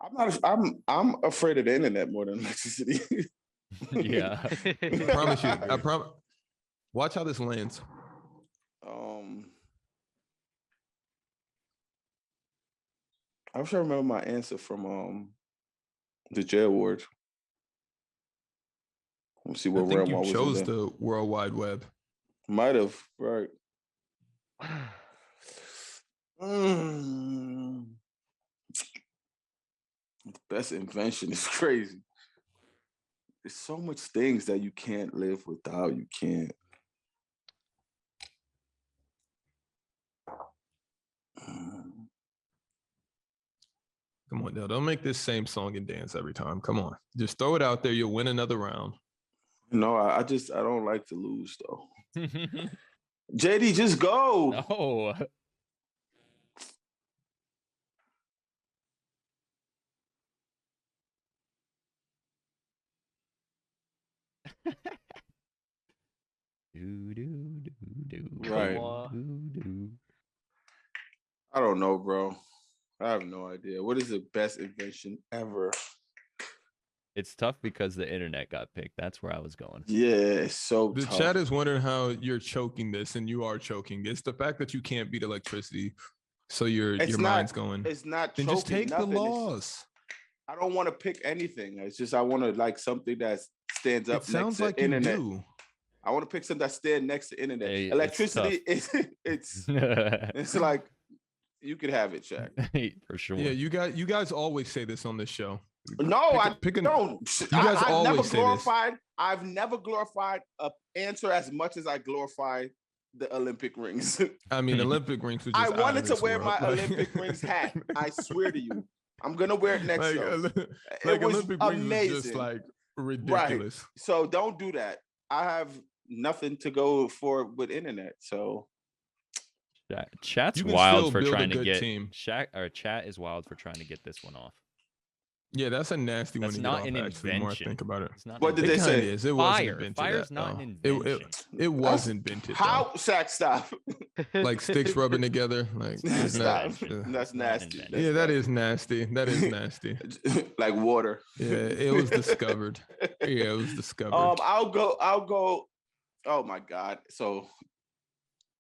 I'm afraid of the internet more than electricity. Yeah. I promise you. I promise. Watch how this lands. I wish I remember my answer from the J Award. Let me see I what think realm I you was chose in there. the World Wide Web. Might have, right. The best invention is crazy. There's so much things that you can't live without. You can't. Come on, Dale. Don't make this same song and dance every time. Come on. Just throw it out there. You'll win another round. No, I don't like to lose though. JD, just go. No. Right. I don't know, bro. I have no idea. What is the best invention ever? It's tough because the internet got picked. That's where I was going. Yeah, it's so The tough. chat is wondering how you're choking this, and you are choking. It's the fact that you can't beat electricity, so your mind's going. It's not. Then just take nothing. the loss. I don't want to pick anything. It's just I want to like something that stands up It sounds next like to you internet. do. I want to pick something that stands next to internet. Hey, Electricity is it's like you could have it, Shaq. For sure. Yeah, you guys always say this on this show. No, I don't. You guys I've always never say this. glorified. I've never glorified an answer as much as I glorify the Olympic rings. I mean, Olympic rings. Was just I out of wanted to this wear world. my Like- Olympic rings hat. I swear to you, I'm gonna wear it next like, show. like It was Olympic rings was amazing. just like ridiculous. So don't do that. I have nothing to go for with internet. So Chat's You can wild still for build a trying to good get team. Chat is wild for trying to get this one off. Yeah, that's a nasty one That's to not get an off, actually, the more I invention. think about it. It's not What an did It they kinda say? is. It wasn't Fire. invented Fire's that, not though. an It invention. was invented. how Though. Shaq stop? Like sticks rubbing together. Like it's Stop. not, That's nasty. invention. That's yeah, that nasty. is nasty. That is nasty. Like water. Yeah, it was discovered. Yeah, it was discovered. I'll go. Oh my God. So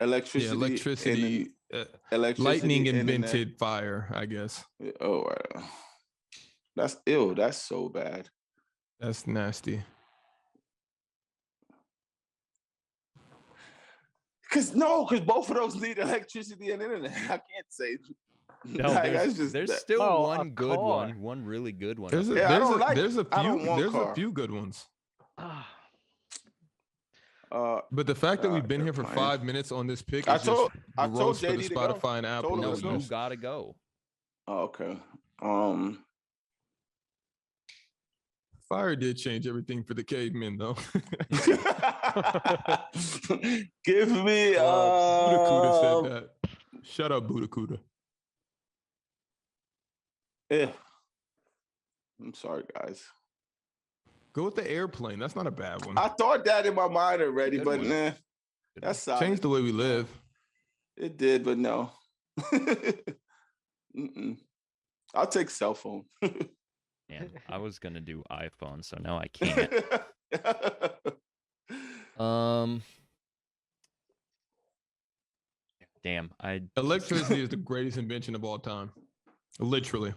electricity. yeah, electricity. Electricity. Lightning internet. invented fire, I guess. Oh, wow. That's ill. That's so bad. That's nasty. Cause both of those need electricity and internet. I can't say. No, Like, there's, that's just there's that- still Bro, one a good car. one really good one. There's up a, there. Yeah, I there's don't a, like- there's a I don't few want there's car. a few good ones. But the fact that we've been they're here for playing. 5 minutes on this pick I is told just gross for the JD to go. Spotify and Apple Told him No, let's go. you listeners. gotta go. Oh, okay. Fire did change everything for the cavemen, though. Give me Budakuda said that. Shut up, Budakuda. Yeah. I'm sorry, guys. Go with the airplane. That's not a bad one. I thought that in my mind already, Good but one. nah, Good that's solid. Change the way we live. It did, but no. Mm-mm. I'll take cell phone. Man, I was gonna do iPhone, so now I can't. Damn, Electricity is the greatest invention of all time. Literally.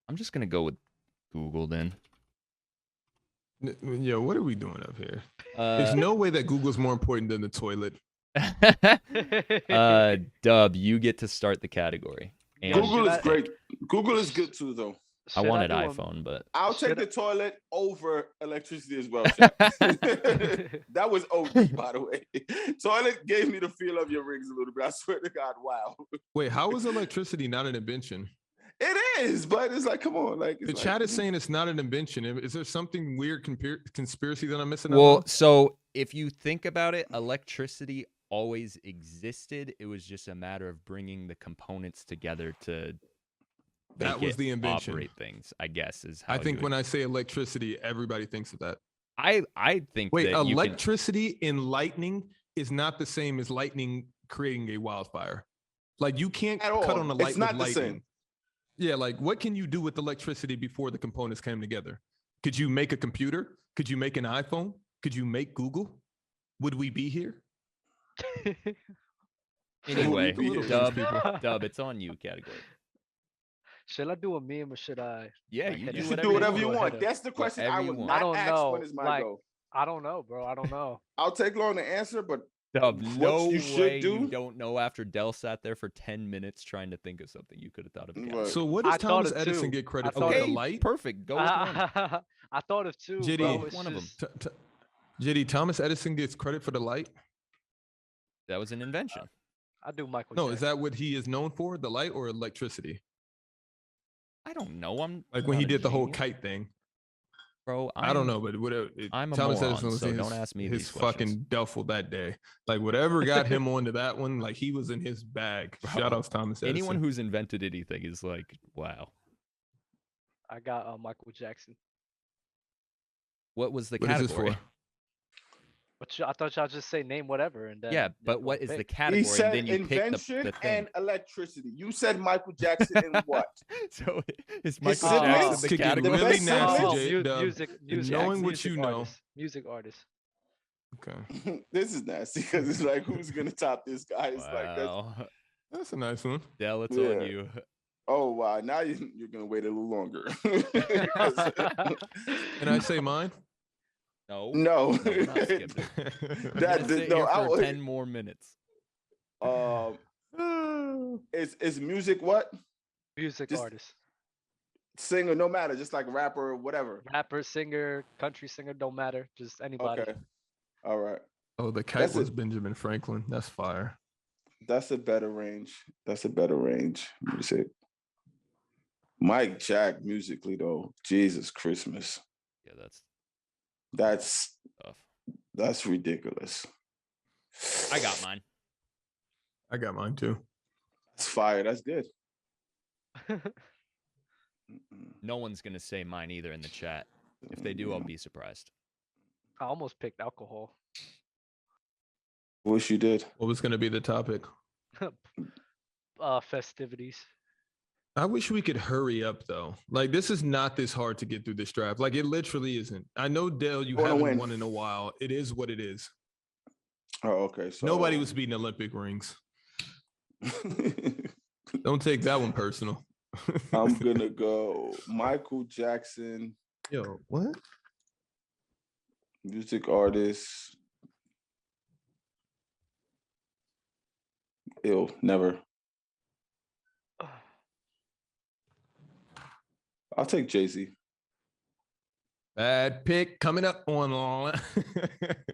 I'm just gonna go with Google then. Yeah, what are we doing up here? There's no way that Google's more important than the toilet. Dub, you get to start the category. And Google should is I- great. Google is good too, though. I Should wanted do a- iPhone, but I'll take Should the toilet over electricity as well. Shaq. That was OD, by the way. Toilet gave me the feel of your rings a little bit. I swear to God, wow. Wait, how is electricity not an invention? It is, but it's like, come on. Like The it's chat like, is saying it's not an invention. Is there something weird conspiracy that I'm missing out well, on? so if you think about it, electricity always existed. It was just a matter of bringing the components together to That make was it the invention. operate things, I guess, is how I think you when I say electricity, everybody thinks of that. I think Wait, that you can, electricity in lightning is not the same as lightning creating a wildfire. Like you can't At cut all. on a light It's not with the lightning. same. Yeah, like what can you do with electricity before the components came together? Could you make a computer? Could you make an iPhone? Could you make Google? Would we be here? anyway, The little Dub, things, people. Dub, it's on you category. Should I do a meme or should I? Yeah, like, you hit do You it? should whatever do you whatever you want. want. That's the question Whatever I you would want. not I don't ask know, when is my like- go. I don't know, bro. I don't know. I'll take long to answer, but Dub, what no you should way do- you don't know after Dell sat there for 10 minutes trying to think of something you could have thought of. Right. Gavin. So what I does thought Thomas of Edison two. get credit I for? thought The Okay, light? perfect. Go with one. I thought of two, JD. bro. It's One of 'em. just- JD, Thomas Edison gets credit for the light? That was an invention. I do Michael. No, is Jackson. that what he is known for? The light or electricity? I don't know. I'm Like when he not a did the whole genius. kite thing. Bro, I don't know, but whatever. I'm a Thomas moron, Edison was so in don't ask me his these questions. fucking duffel that day. Like whatever got him onto that one, like he was in his bag. Bro, Shout out to Thomas Edison. Anyone who's invented anything is like, wow. I got Michael Jackson. What was the What is this category? for? But I thought y'all just say name whatever and then. Yeah, then but go what is the pick. category? He said and then you pick invention the thing. and electricity. You said Michael Jackson and what? So is His Michael siblings Jackson the could get category? really best nasty, siblings? J-Dub. music, And knowing what music you know. artist, music artist. Okay, This is nasty because it's like, who's gonna top this guy? It's like, Wow. that's a nice one. Dell, it's Yeah. on you. oh wow, now you're gonna wait a little longer. Can I say mine? No. no, No, we're not skipping. that We're gonna sit no, here I for would. 10 more minutes. Is music what? Music Just- artist. Singer, no matter, just like rapper, whatever. Rapper, singer, country singer, don't matter. Just anybody. Okay, all right. Oh, the kite That's was it. Benjamin Franklin. That's fire. That's a better range. That's a better range. Let me see. Mike Jack musically though, Jesus Christmas. Yeah, that's That's tough. ridiculous. I got mine. I got mine too. That's fire. That's good. No one's gonna say mine either in the chat. If they do, I'll be surprised. I almost picked alcohol. Wish you did. What was going to be the topic? Festivities. I wish we could hurry up though. Like this is not this hard to get through this draft. Like it literally isn't. I know Dale, you Wanna haven't win. won in a while. It is what it is. Oh, okay. So Nobody was beating Olympic rings. Don't take that one personal. I'm gonna go Michael Jackson, Yo, what? music artist. Ew, never. I'll take Jay-Z. Bad pick coming up on.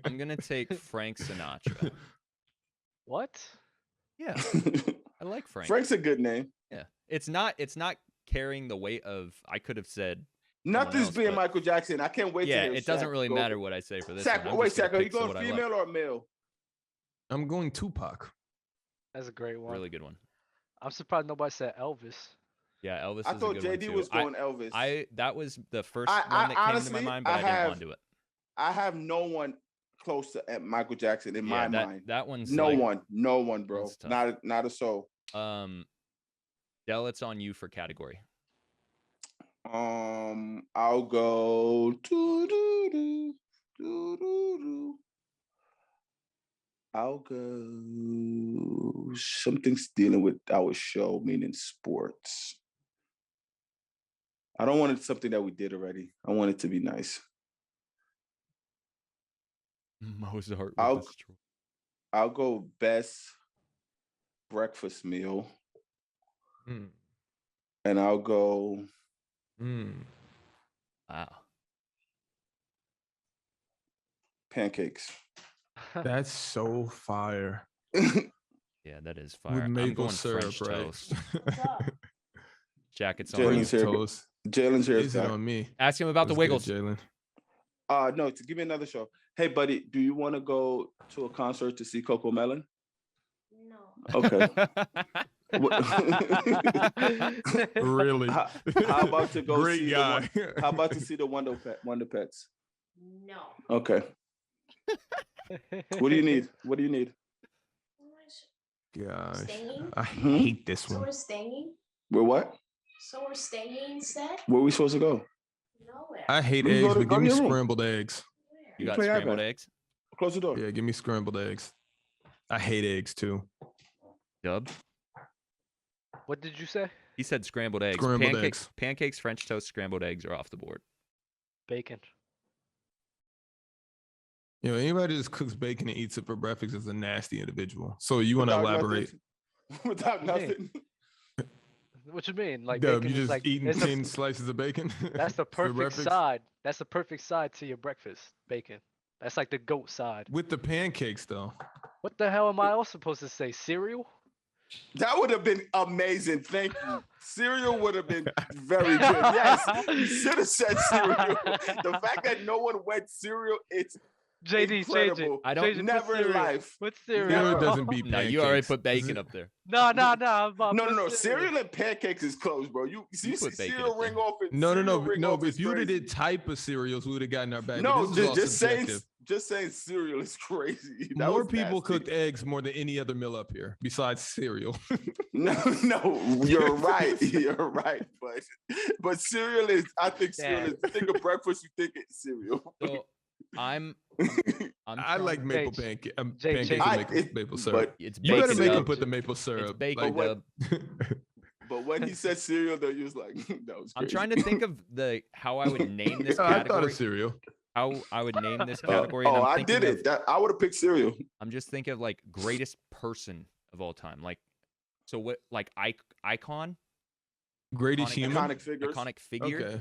I'm gonna take Frank Sinatra. What? Yeah, I like Frank. Frank's a good name. Yeah, it's not carrying the weight of. I could have said. someone Nothing's else, being but- Michael Jackson. I can't wait. Yeah, to hear it doesn't Shaq really go. matter what I say for this. Shaq, one. I'm wait, just gonna Shaq, are you pick what going I like. female or male? I'm going Tupac. That's a great one. Really good one. I'm surprised nobody said Elvis. Yeah, Elvis. I is thought a good JD one was too. going Elvis. That was the first I one that came to my honestly, mind, but I, I didn't have- want to do it. I have no one close to Michael Jackson in my that, mind. that one's No like, one, bro. That's tough. Not a soul. Del, it's on you for category. I'll go doo-doo-doo, doo-doo-doo. I'll go something's dealing with our show, meaning sports. I don't want it something that we did already. I want it to be nice. Mozart. I'll- with the I'll go best breakfast meal, Mm. and I'll go Mm. Wow. pancakes. That's so fire. Yeah, that is fire. With I'm maple going syrup, French right? toast. Jack, it's on Jalen's you. here. Toast. Jalen's here. Is it on me? Ask him about the What's Wiggles. good, Jalen? No, to give me another show. Hey, buddy, do you want to go to a concert to see Coco Melon? No. Okay. Really? how about to go Great see guy. how about to see the Wonder Pets? No. Okay. What do you need? What do you need? Gosh, Staying? I Hmm? hate this So one. we're staying? We're what? So we're staying instead? Where are we supposed to go? Nowhere. I hate You go eggs, to- but go give to me your room. scrambled eggs. Where? You got play scrambled iPad. eggs? Close the door. Yeah, give me scrambled eggs. I hate eggs too. Dub? What did you say? He said scrambled eggs. Scrambled eggs. Pancakes, French toast, scrambled eggs are off the board. Bacon. You know, anybody that just cooks bacon and eats it for breakfast is a nasty individual. So you want to Without elaborate? nothing? Without What do you nothing. What you mean? Like Dub, bacon you is just like eating it's the- 10 slices of bacon? that's the for perfect breakfast? side. That's the perfect side to your breakfast. Bacon. That's like the goat side. With the pancakes, though. What the hell am I else supposed to say? Cereal? That would have been amazing. Thank you. Cereal would have been very good. Yes, you should have said cereal. The fact that no one went cereal, it's JD, change it. incredible. I don't- Change it, put Never in cereal. life. Put cereal. Cereal doesn't beat No, pancakes. you already put bacon up there. No. No. Cereal and pancakes is close, bro. You You see put bacon cereal up there. ring off and No. cereal ring off If is you would have crazy. did type of cereals, we would have gotten our bag. No, But this is all just saying cereal is crazy. That More was people nasty. cooked eggs more than any other meal up here besides cereal. No, you're right. You're right. But cereal is, I think cereal is, think of breakfast, you think it's cereal. So I'm I like trying- maple Jake, pancakes Jake, and maple syrup. It's You better bacon make dub. him put the maple It's syrup. bacon like, what- dub. But when he said cereal, though, you was like, that was I'm crazy. trying to think of how I would name this I thought category. of cereal. How I would name this category. and Oh, I'm I thinking did of- it. I would have picked cereal. I'm just thinking of like greatest person of all time. Like, so what? Like icon, Greatest Iconic- human. Iconic figures. iconic figure. Okay.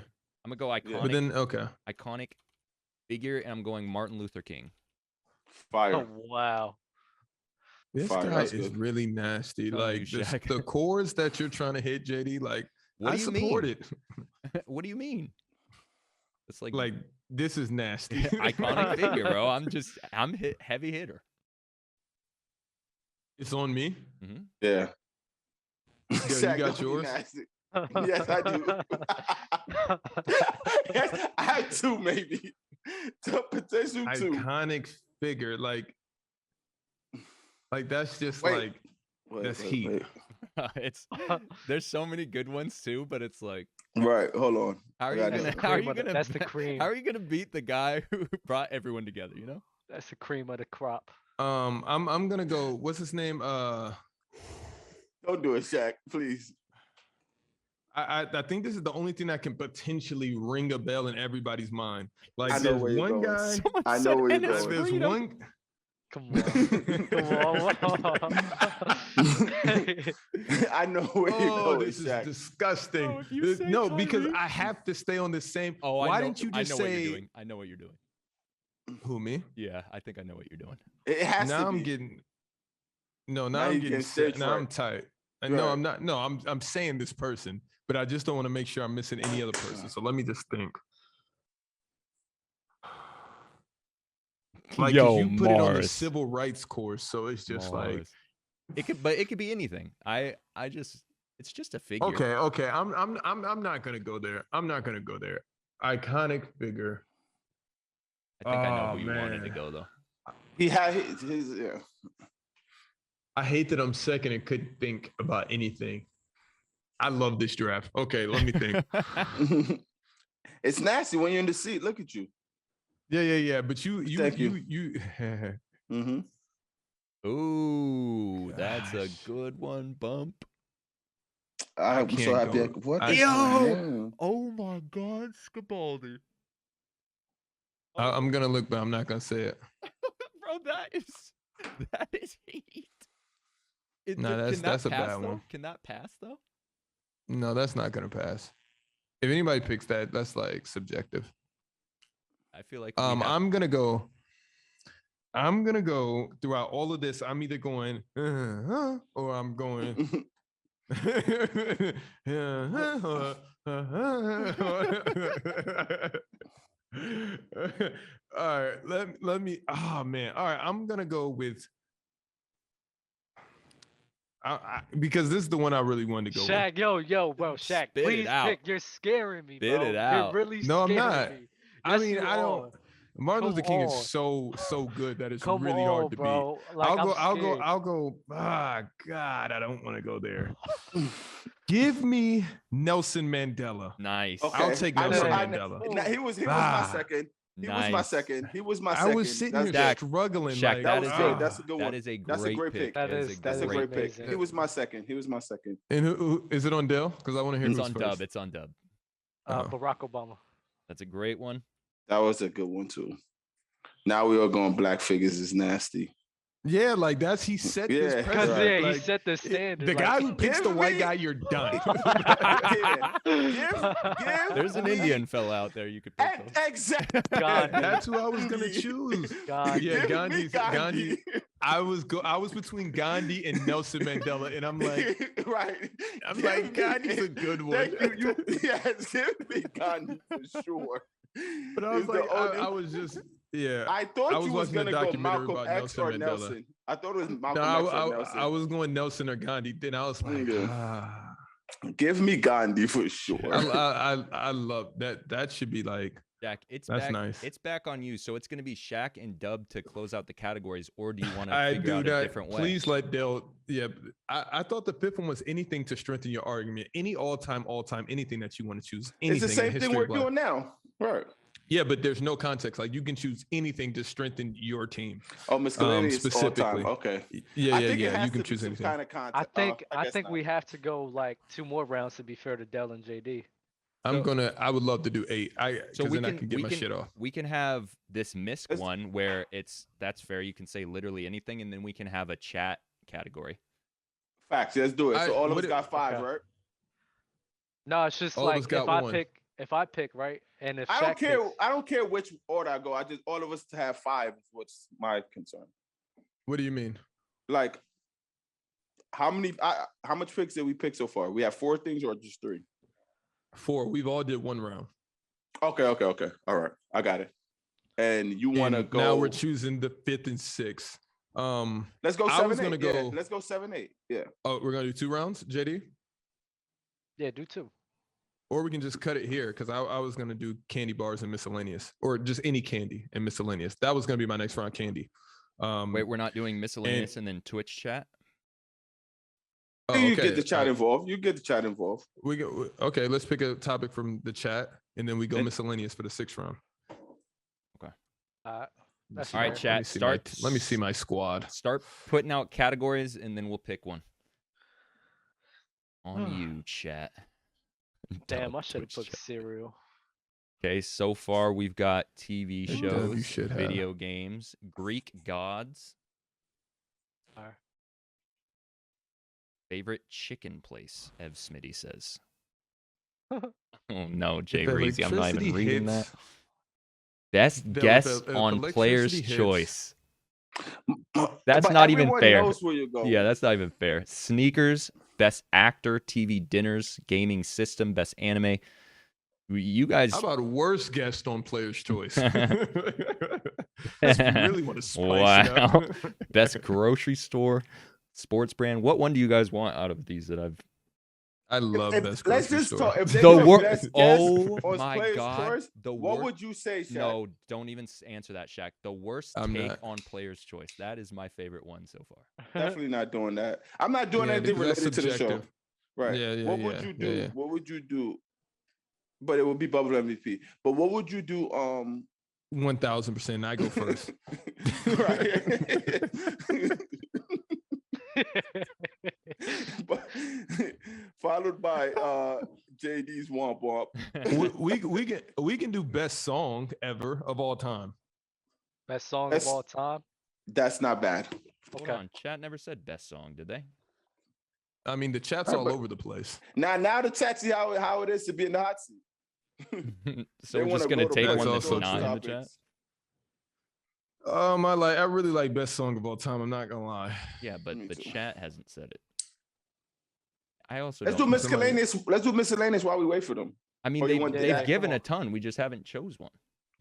I'm gonna go iconic. But then okay. Iconic figure, and I'm going Martin Luther King. Fire. Oh wow. This Fire, guy that's is good. really nasty. Telling Like you, Shaq. the chords that you're trying to hit, JD. Like What I do you support mean? it. What do you mean? It's like Like this is nasty. iconic figure, bro. I'm heavy hitter. It's on me. Yeah. you Shaq, got don't be yours? nasty. Yes, I do. Yes, I have two, maybe. Potential two. Iconic figure. Like that's just Wait. like Wait, that's wait, heat. wait. It's there's so many good ones too, but it's like Right, hold on. how are I you got gonna it. how are Cream you of the- gonna that's the cream. how are you gonna beat the guy who brought everyone together? You know. That's the cream of the crop. I'm gonna go. What's his name? Don't do it, Shaq, please. I think this is the only thing that can potentially ring a bell in everybody's mind. Like I know there's where you're one going. guy. Someone I know said where you're Ennis going. There's Freedom. one. Come on. Come on. I know where you're Oh, going, this is Shaq. disgusting. Oh, if you say No, because Kyrie- I have to stay on the same. Oh, Why I know, didn't you I just know what say you're doing. I know what you're doing. who me? Yeah, I think I know what you're doing. It has Now to I'm be. getting. No, Now now I'm you getting. getting Set. stage Now I'm fright. tight. And no, Right. I'm not. No, I'm saying this person, but I just don't want to make sure I'm missing any other person. So let me just think. Like 'cause Yo, you put it on the Mars. civil rights course, so it's just like Mars. it could be anything. I just it's just a figure. okay. I'm not gonna go there. I'm not gonna go there. Iconic figure. I think I know Oh, who you wanted to man. go though. He had his yeah. I hate that I'm second and couldn't think about anything. I love this draft. Okay, let me think. It's nasty when you're in the seat. Look at you. Yeah. But you. Thank you. Mm-hmm. Ooh, that's a Gosh. good one, bump. I'm can't so happy. go. What? I- the Yo! hell? Oh my God, Scabaldi. I'm gonna look, but I'm not gonna say it. Bro, that is heat. No, can that's that a pass, bad though? one. Can that pass though? No, that's not gonna pass. If anybody picks that, that's like subjective. I feel like we have- I'm gonna go. I'm gonna go throughout all of this. I'm either going or I'm going. All right, let me. Oh man, all right. I'm gonna go with. Because this is the one I really wanted to go with. Shaq, yo, bro, Shaq, Spit it please out. pick. You're scaring me, Spit bro. it out. You're really No, I'm scaring not. me. I Yes, mean, you I don't. are. Martin Come Luther King on. is so good that it's Come really on, hard to beat. bro. Like, I'll go. Ah, God, I don't want to go there. Give me Nelson Mandela. Nice. Okay. I'll take I know- Nelson I Mandela. know- He was my Ah. second. He was Nice. my second. He was my I second. was sitting That's here Dak, good. struggling. Shaq, like, that is good. a That's a good that one. is a That's a great great pick. pick. That That is- a That's a is great amazing. pick. He was my second. He was my second. And who is it on Dell? Because I want to hear It's who's on first. dub. It's on dub. Oh. Barack Obama. That's a great one. That was a good one too. Now we are going black figures is nasty. Yeah, like that's he set this Yeah, Because precedent. yeah, he like, set the standard. the guy who picks the give white me- guy, you're done. Give There's an me- Indian fella out there you could pick. though. Exactly. Gandhi. That's who I was gonna choose. Gandhi. Yeah, Give me Gandhi. I was between Gandhi and Nelson Mandela, and I'm like, right. I'm like, Gandhi's a good one. Thank you. Yes, give me Gandhi for sure. But I was He's the like, only- I was just, yeah. I thought I was you was watching a gonna go documentary Malcolm about X Nelson or Mandela. Nelson. I thought it was No, Malcolm X or Nelson. I was going Nelson or Gandhi. Then I was like, Yeah. Give me Gandhi for sure. I love that. That should be like, Jack, it's that's back. nice. It's back on you. So it's going to be Shaq and Dub to close out the categories, or do you want to I figure do out a that. different way? Please let Dale. Yeah, I thought the fifth one was anything to strengthen your argument. Any all time, anything that you want to choose. Anything. It's the same in thing history we're of black. doing now. Right. Yeah, but there's no context. Like you can choose anything to strengthen your team. Oh, miscellaneous all specifically. time. Okay. Yeah, I think it has You can to be choose some anything. kind of content. I guess think not. we have to go like 2 more rounds to be fair to Dell and JD. I would love to do 8. So then I can get my shit off. We can have this misc Let's- one where that's fair. You can say literally anything, and then we can have a chat category. Facts. Let's do it. So all of what us it- got 5, okay. right? No, it's just All of us like got one. if I pick right, and if I don't Shaq care. picks- I don't care which order I go. I just all of us to have 5 is what's my concern. What do you mean? Like, how much picks did we pick so far? We have 4 things or just 3? 4. We've all did 1 round. Okay. All right, I got it. And you want to And go? Now we're choosing the 5th and 6th. Let's go I 7, was 8. gonna Yeah, go- let's go 7, 8. Yeah. Oh, we're gonna do 2 rounds, JD, yeah, do 2. or we can just cut it here because I was gonna do candy bars and miscellaneous, or just any candy and miscellaneous. That was gonna be my next round, candy. Wait, we're not doing miscellaneous and then Twitch chat. oh, You okay. get the chat involved. You get the chat involved. We go. Okay, let's pick a topic from the chat, and then we go And- miscellaneous for the 6th round. That's All right, fair. chat. Let me see my squad. Start putting out categories, and then we'll pick one. On you, chat. Damn, Dub I should have Twitch put chat. cereal. Okay, so far we've got TV Hey, Dub, you shows, should have. video games, Greek gods, Alright. favorite chicken place, Ev Smitty says. Oh no, Jay If Reezy, I'm not even electricity reading hits- that. Best Bill, guess if on electricity player's hits- choice. That's But not even everyone fair. knows where you're going. Yeah, that's not even fair. Sneakers, best actor, TV dinners, gaming system, best anime. You guys, How about worst guest on Player's Choice? That's if you really want to spice it Wow. up. best grocery store, sports brand. What one do you guys want out of these that I've? I love If- best let's grocery just store. talk. If they The go wor- best guess Oh on my Player's God, Choice, the what wor- would you say, Shaq? No, don't even answer that, Shaq. The worst I'm take not. on player's choice. That is my favorite one so far. Definitely not doing that. I'm not doing Yeah, anything because that's related to the show. subjective. Right. Yeah, what would yeah, you do? yeah. What would you do? But it would be bubble MVP. But what would you do? 1000%. I go first. Right. But- followed by JD's Womp Womp. we can do best song ever of all time. Best song That's- of all time. That's not bad. Hold Okay. on, chat never said best song, did they? I mean, the chat's Right, all but- over the place. Now the chat see how it is to be in the hot seat. So They we're wanna just gonna go to take best one also that's not in the topics. chat. I really like best song of all time. I'm not gonna lie. Yeah, but Me the too. chat hasn't said it. I also Let's do don't. miscellaneous. Let's do miscellaneous while we wait for them. I mean, Oh, you want they've that? given Come a on. ton. We just haven't chose one.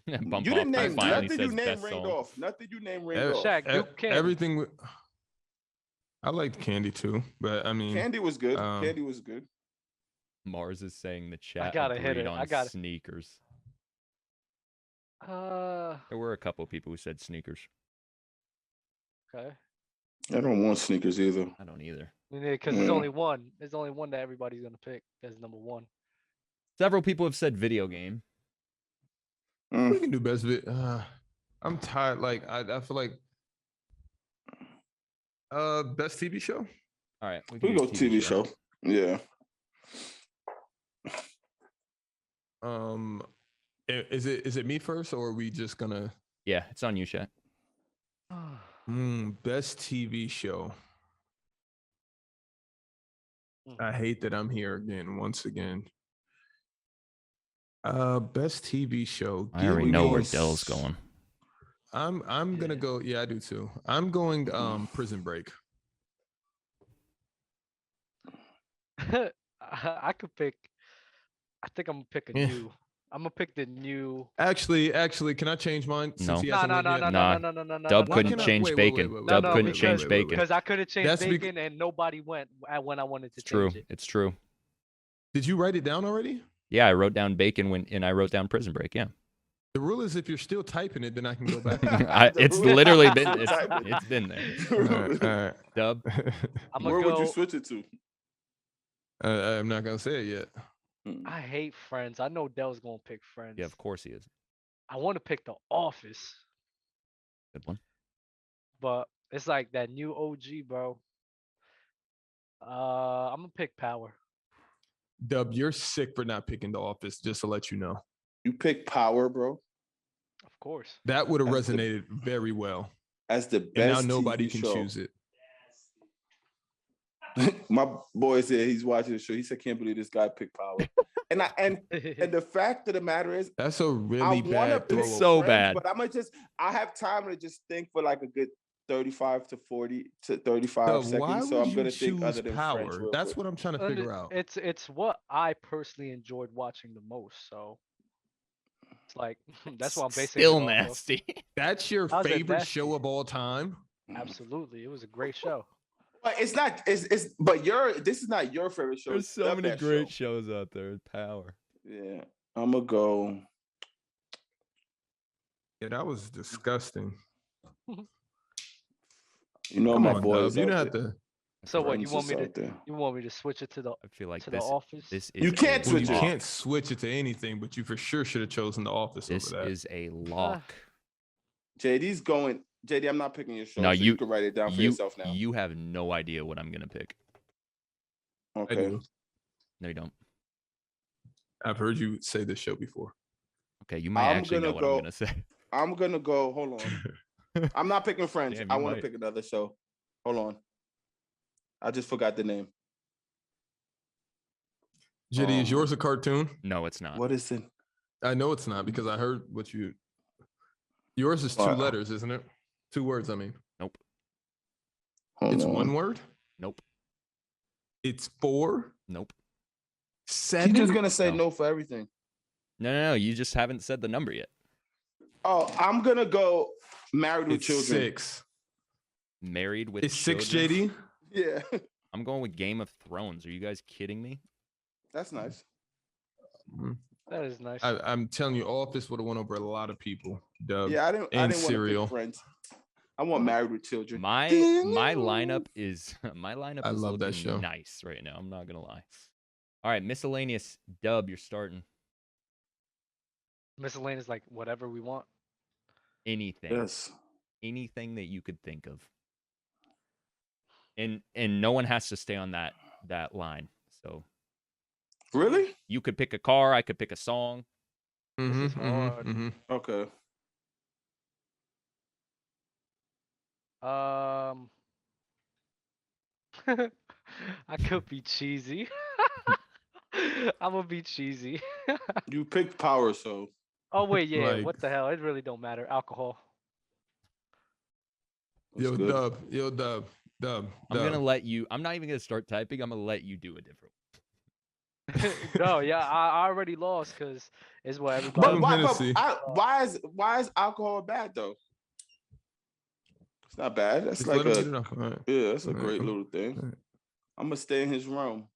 Bump You off. didn't I name finally nothing. You says named best ringed song. off. Nothing you named ringed Ev- off. Shaq, do Candy. Everything. I liked Candy too, but I mean, Candy was good. Um, Candy was good. Mars is saying the chat gotta hit agreed it. on I gotta- sneakers. Okay. There were a couple people who said sneakers. I don't want sneakers either. I don't either. Because there's only one. There's only one that everybody's gonna pick as number one. Several people have said video game. we can do best vid. I'm tired. Like I feel like best TV show. All right, We can go do TV show. Yeah. Is it me first, or are we just gonna Yeah, it's on you, chat. best TV show? I hate that I'm here again once again. Best TV show. I already Give know me where s- Dell's going. I'm gonna go. Yeah, I do too. I'm going Prison Break. I could pick. I think I'm gonna pick a Yeah. new. I'm gonna pick the new. Actually, can I change mine since No. he No, hasn't no, went no, yet? no, Nah. no, no, no, no, no, Dub no, couldn't no, change bacon. no, Dub no, couldn't change bacon. because I could have changed That's bec- bacon and nobody went when I wanted to It's true. change it. It's true. Did you write it down already? Yeah, I wrote down bacon and I wrote down Prison Break. Yeah. The rule is if you're still typing it, then I can go back. It's literally been it's been there. All right. Dub. I'm Where gonna would you go. switch it to? I'm not gonna say it yet. I hate Friends. I know Dell's gonna pick Friends. Yeah, of course he is. I want to pick The Office, Good one. but it's like that new OG, bro. I'm gonna pick Power. Dub, you're sick for not picking The Office. Just to let you know, You pick Power, bro, Of course. that would have That's the- resonated very well. as the And best. now nobody TV can show. choose it. My boy said he's watching the show. He said, "Can't believe this guy picked Power." and the fact of the matter is, That's a I really wanna bad pick throw. So bad. but I have time to just think for like a good 35 to 40 to 35 Dub, seconds. why So would I'm you gonna think choose other than Power? French real That's quick. what I'm trying to figure out. It's what I personally enjoyed watching the most. So it's like that's why I'm basing Still it off of. nasty. That's your How's it favorite nasty? show of all time? Absolutely, it was a great show. But it's not. It's but this is not your favorite show. There's so Love many that great show. shows out there. Power. Yeah, I'm gonna go. Yeah, that was disgusting. You know Come my on, boys. Dub. You don't out have there. to. So what Friends you want is me to? out there. You want me to switch it to the I feel like to the this Office? this is You can't a Well, switch you it. lock. can't switch it to anything, but you for sure should have chosen The Office This over that. is a lock. JD's going. JD, I'm not picking your show. No, so you can write it down for yourself now. You have no idea what I'm gonna pick. I Okay. do. No, you don't. I've heard you say this show before. Okay, you may I'm actually know gonna what go- I'm gonna say. I'm gonna go. Hold on. I'm not picking Friends. Damn, I you want to might. pick another show. Hold on. I just forgot the name. JD, is yours a cartoon? No, it's not. What is it? I know it's not because I heard what you. Yours is two Wow. letters, isn't it? 2 words. I mean, Nope. Hold it's on. 1 word. Nope. It's 4, Nope. 7. She's just gonna say No. no for everything. No. You just haven't said the number yet. Oh, I'm gonna go Married with It's Children. 6. Married with It's 6, Children. JD. Yeah, I'm going with Game of Thrones. Are you guys kidding me? that's nice. That is nice. I'm telling you, Office would have won over a lot of people. Dub. Yeah, I and didn't want Serial. to pick Friends. I want Married with Children. My lineup is I is love that looking show. nice right now. I'm not gonna lie. All right, miscellaneous. Dub, you're starting. Miscellaneous, like whatever we want. Anything. Yes. Anything that you could think of. And no one has to stay on that line. So Really? you could pick a car, I could pick a song. Mhm, is hard. Okay. I could be cheesy. I'm gonna be cheesy. You picked Power, so Oh wait, yeah. Like- What the hell? It really don't matter. Alcohol. that's Yo, good. Dub. I'm gonna let you. I'm not even gonna start typing. I'm gonna let you do a different. No, yeah, I already lost because it's what everybody. But Bum Hennessy. why is alcohol bad though? It's not bad. That's Just like let him get a it off. All right. yeah, that's a Alright, great I'm- little thing. alright. I'm gonna stay in his realm.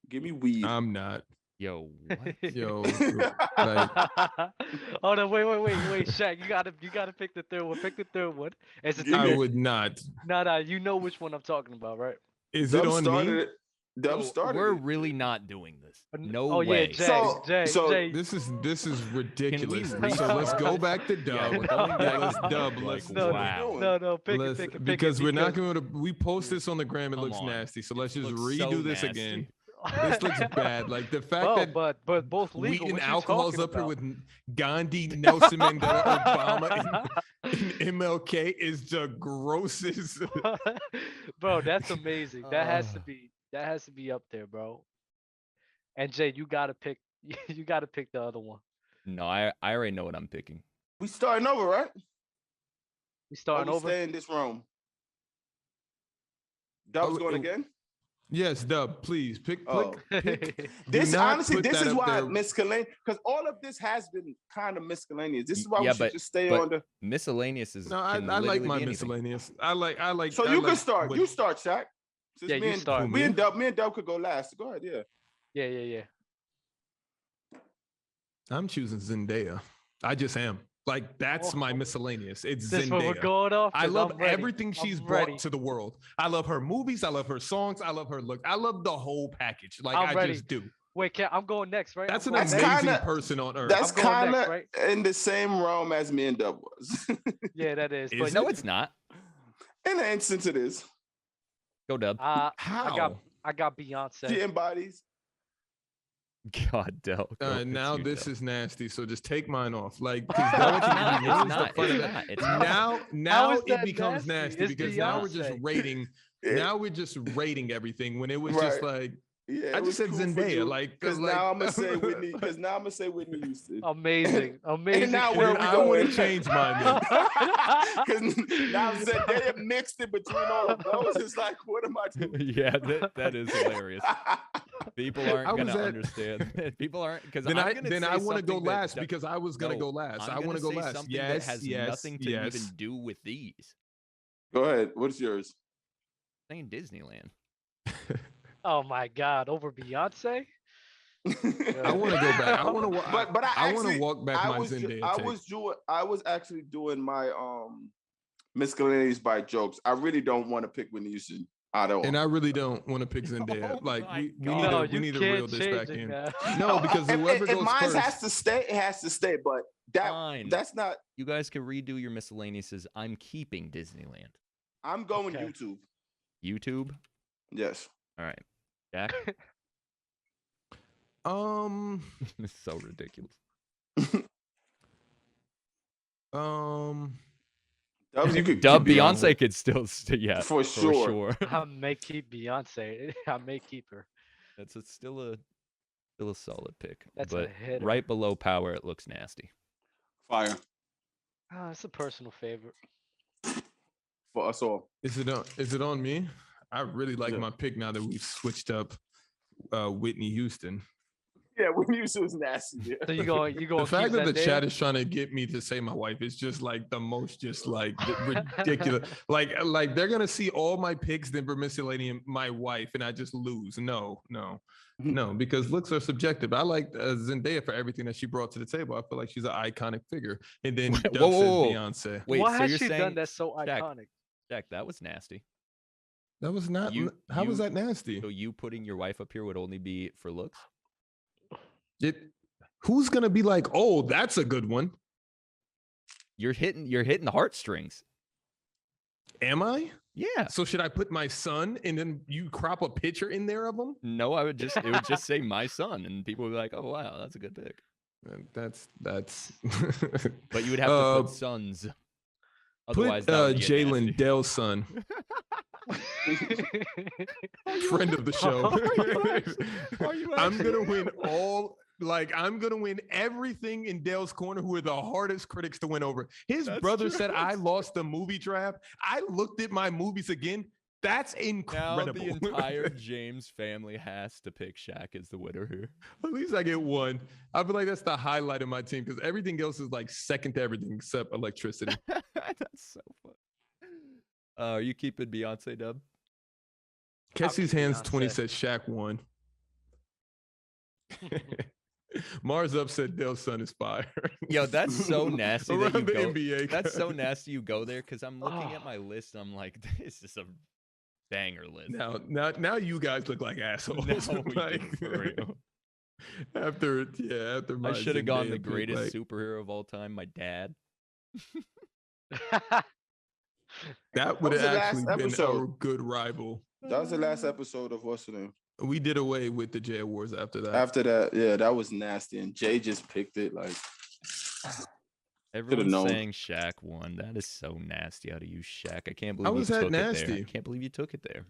Give me weed. I'm not. Yo, what? Yo, like, Hold on, wait, Shaq, you gotta pick the third one. Pick the third one. It's a Give I me- would not. no, you know which one I'm talking about, right? Is Dub it on started me? it. Dub Yo, started we're it. really not doing this. No Oh way. yeah, Jay, So- Jay, so Jay. This is ridiculous. So restart? let's go back to Dub. Yeah, we're going Yeah, back let's to Dub. Like, Let's No, wow. No, pick Let's- it, because we're not because- going to. We post this on the gram. It Come looks on. nasty. So let's It just looks so redo this nasty. again. This looks bad. Like the fact Well, that but both weed legal. and What you alcohol's talking up here about? with Gandhi, Nelson Mandela, Obama, and MLK is the grossest. Bro, that's amazing. That has to be up there, bro. And Jay, you gotta pick. You gotta pick the other one. No, I already know what I'm picking. We starting over, right? We starting over. Stay in this room. Dub's going again. Yes, Dub. Please pick. Oh. pick. This honestly, this is why there. miscellaneous. Because all of this has been kind of miscellaneous. This is why Yeah, we should just stay on the. Miscellaneous is. No, I like my miscellaneous. I like. So you can start. You start, Shaq. Since Yeah, you start. Me and Dub could go last. Go ahead. Yeah. Yeah. I'm choosing Zendaya. I just am. Like, that's my miscellaneous. It's This Zendaya. what we're going off. I love I'm ready. everything she's I'm brought ready. to the world. I love her movies. I love her songs. I love her look. I love the whole package. Like, I'm ready. just do. Wait, I'm going next, right? That's an I'm going amazing next. person on earth. That's I'm going kind next, of right? in the same realm as me and Dub was. Yeah, that is. Is But No, it's not. In an instance, it is. Go Dub. How? I got Beyonce. She embodies. God, Del. Now this is nasty. So just take mine off. Like, No, it's not. ruins It's the not. fun of It's it. not. It's not. Now is it that becomes nasty? nasty It's because now we're just Beyonce. rating. Now we're just rating everything when it was just like Yeah, I it just was said cool for Zendaya. you, Like, because like, now I'm gonna say Whitney. Because now I'm gonna say Whitney Houston. Amazing. And now Then where we I want going? to change mine. Then. Because now Zendaya mixed it between all of those. It's like, what am I doing? Yeah, that is hilarious. People aren't How gonna was that- understand. People aren't because Then I want to go last because I was gonna No, go last. I I'm want to gonna go say last. something Yes, that has yes, nothing to yes. even do with these. Go ahead. What's yours? Saying Disneyland. Oh my God, over Beyonce? I want to go back. I want to. But I want to walk back my was Zendaya. I was actually doing my miscellaneous by jokes. I really don't want to pick Whitney Houston at all. And I really don't want to pick Zendaya. Oh like my we God. need to reel this back in. Man. No, because if, whoever if goes mine first. has to stay, it has to stay. But Fine. that's not. You guys can redo your miscellaneouses. I'm keeping Disneyland. I'm going Okay. YouTube. YouTube. Yes. All right, Jack. It's so ridiculous. Dubs, you could Dub keep Beyonce Beyonce. could still yeah, For sure. I may keep Beyonce. I may keep her. That's still a solid pick. That's a but hitter. right below Power, it looks nasty. Fire Oh, it's a personal favorite. for us all. Is it on me? I really like Yeah. my pick now that we've switched up Whitney Houston. Yeah, Whitney Houston was nasty. Yeah. So you go The fact that the chat is trying to get me to say my wife is just like the most just like ridiculous. like they're gonna see all my picks, then for miscellaneous my wife, and I just lose. No, because looks are subjective. I like Zendaya for everything that she brought to the table. I feel like she's an iconic figure. And then Dub Whoa, whoa, whoa. says Beyonce. Wait, what so has you're she saying done that's so Jack, iconic? Jack, that was nasty. That was not. How was that nasty? So you putting your wife up here would only be for looks? Who's gonna be like, oh, that's a good one? You're hitting the heartstrings. Am I? Yeah. So should I put my son and then you crop a picture in there of him? No, it would just say my son, and people would be like, oh wow, that's a good pick. That's. But you would have to put sons. Put Otherwise, that would get Jalen nasty. Dell's son, friend of the show. I'm gonna win all. Like, I'm gonna win everything in Dell's corner, who are the hardest critics to win over. His That's brother true. said I lost the movie draft. I looked at my movies again. That's Now incredible. the entire James family has to pick Shaq as the winner here. At least I get one. I feel like that's the highlight of my team because everything else is like second to everything except electricity. That's so fun. Are you keeping Beyonce, Dub? Kessie's keep hands 20 Beyonce. says Shaq won. Mars up said Dell's son is fire. Yo, that's so nasty that you Around the go. NBA. That's so nasty you go there because I'm looking at my list. And I'm like, this is a banger list. Now you guys look like assholes. No, we Like, do, for real. after my I should have gone Zendaya the pick, greatest like, superhero of all time, my dad. that would have the last actually been a episode? good rival. That was the last episode of what's the name? We did away with the J Awards after that. After that, yeah, that was nasty. And Jay just picked it. Like, Everyone's known. saying Shaq won. That is so nasty out of you, Shaq. I can't believe How you was that took it there. nasty? I can't believe you took it there.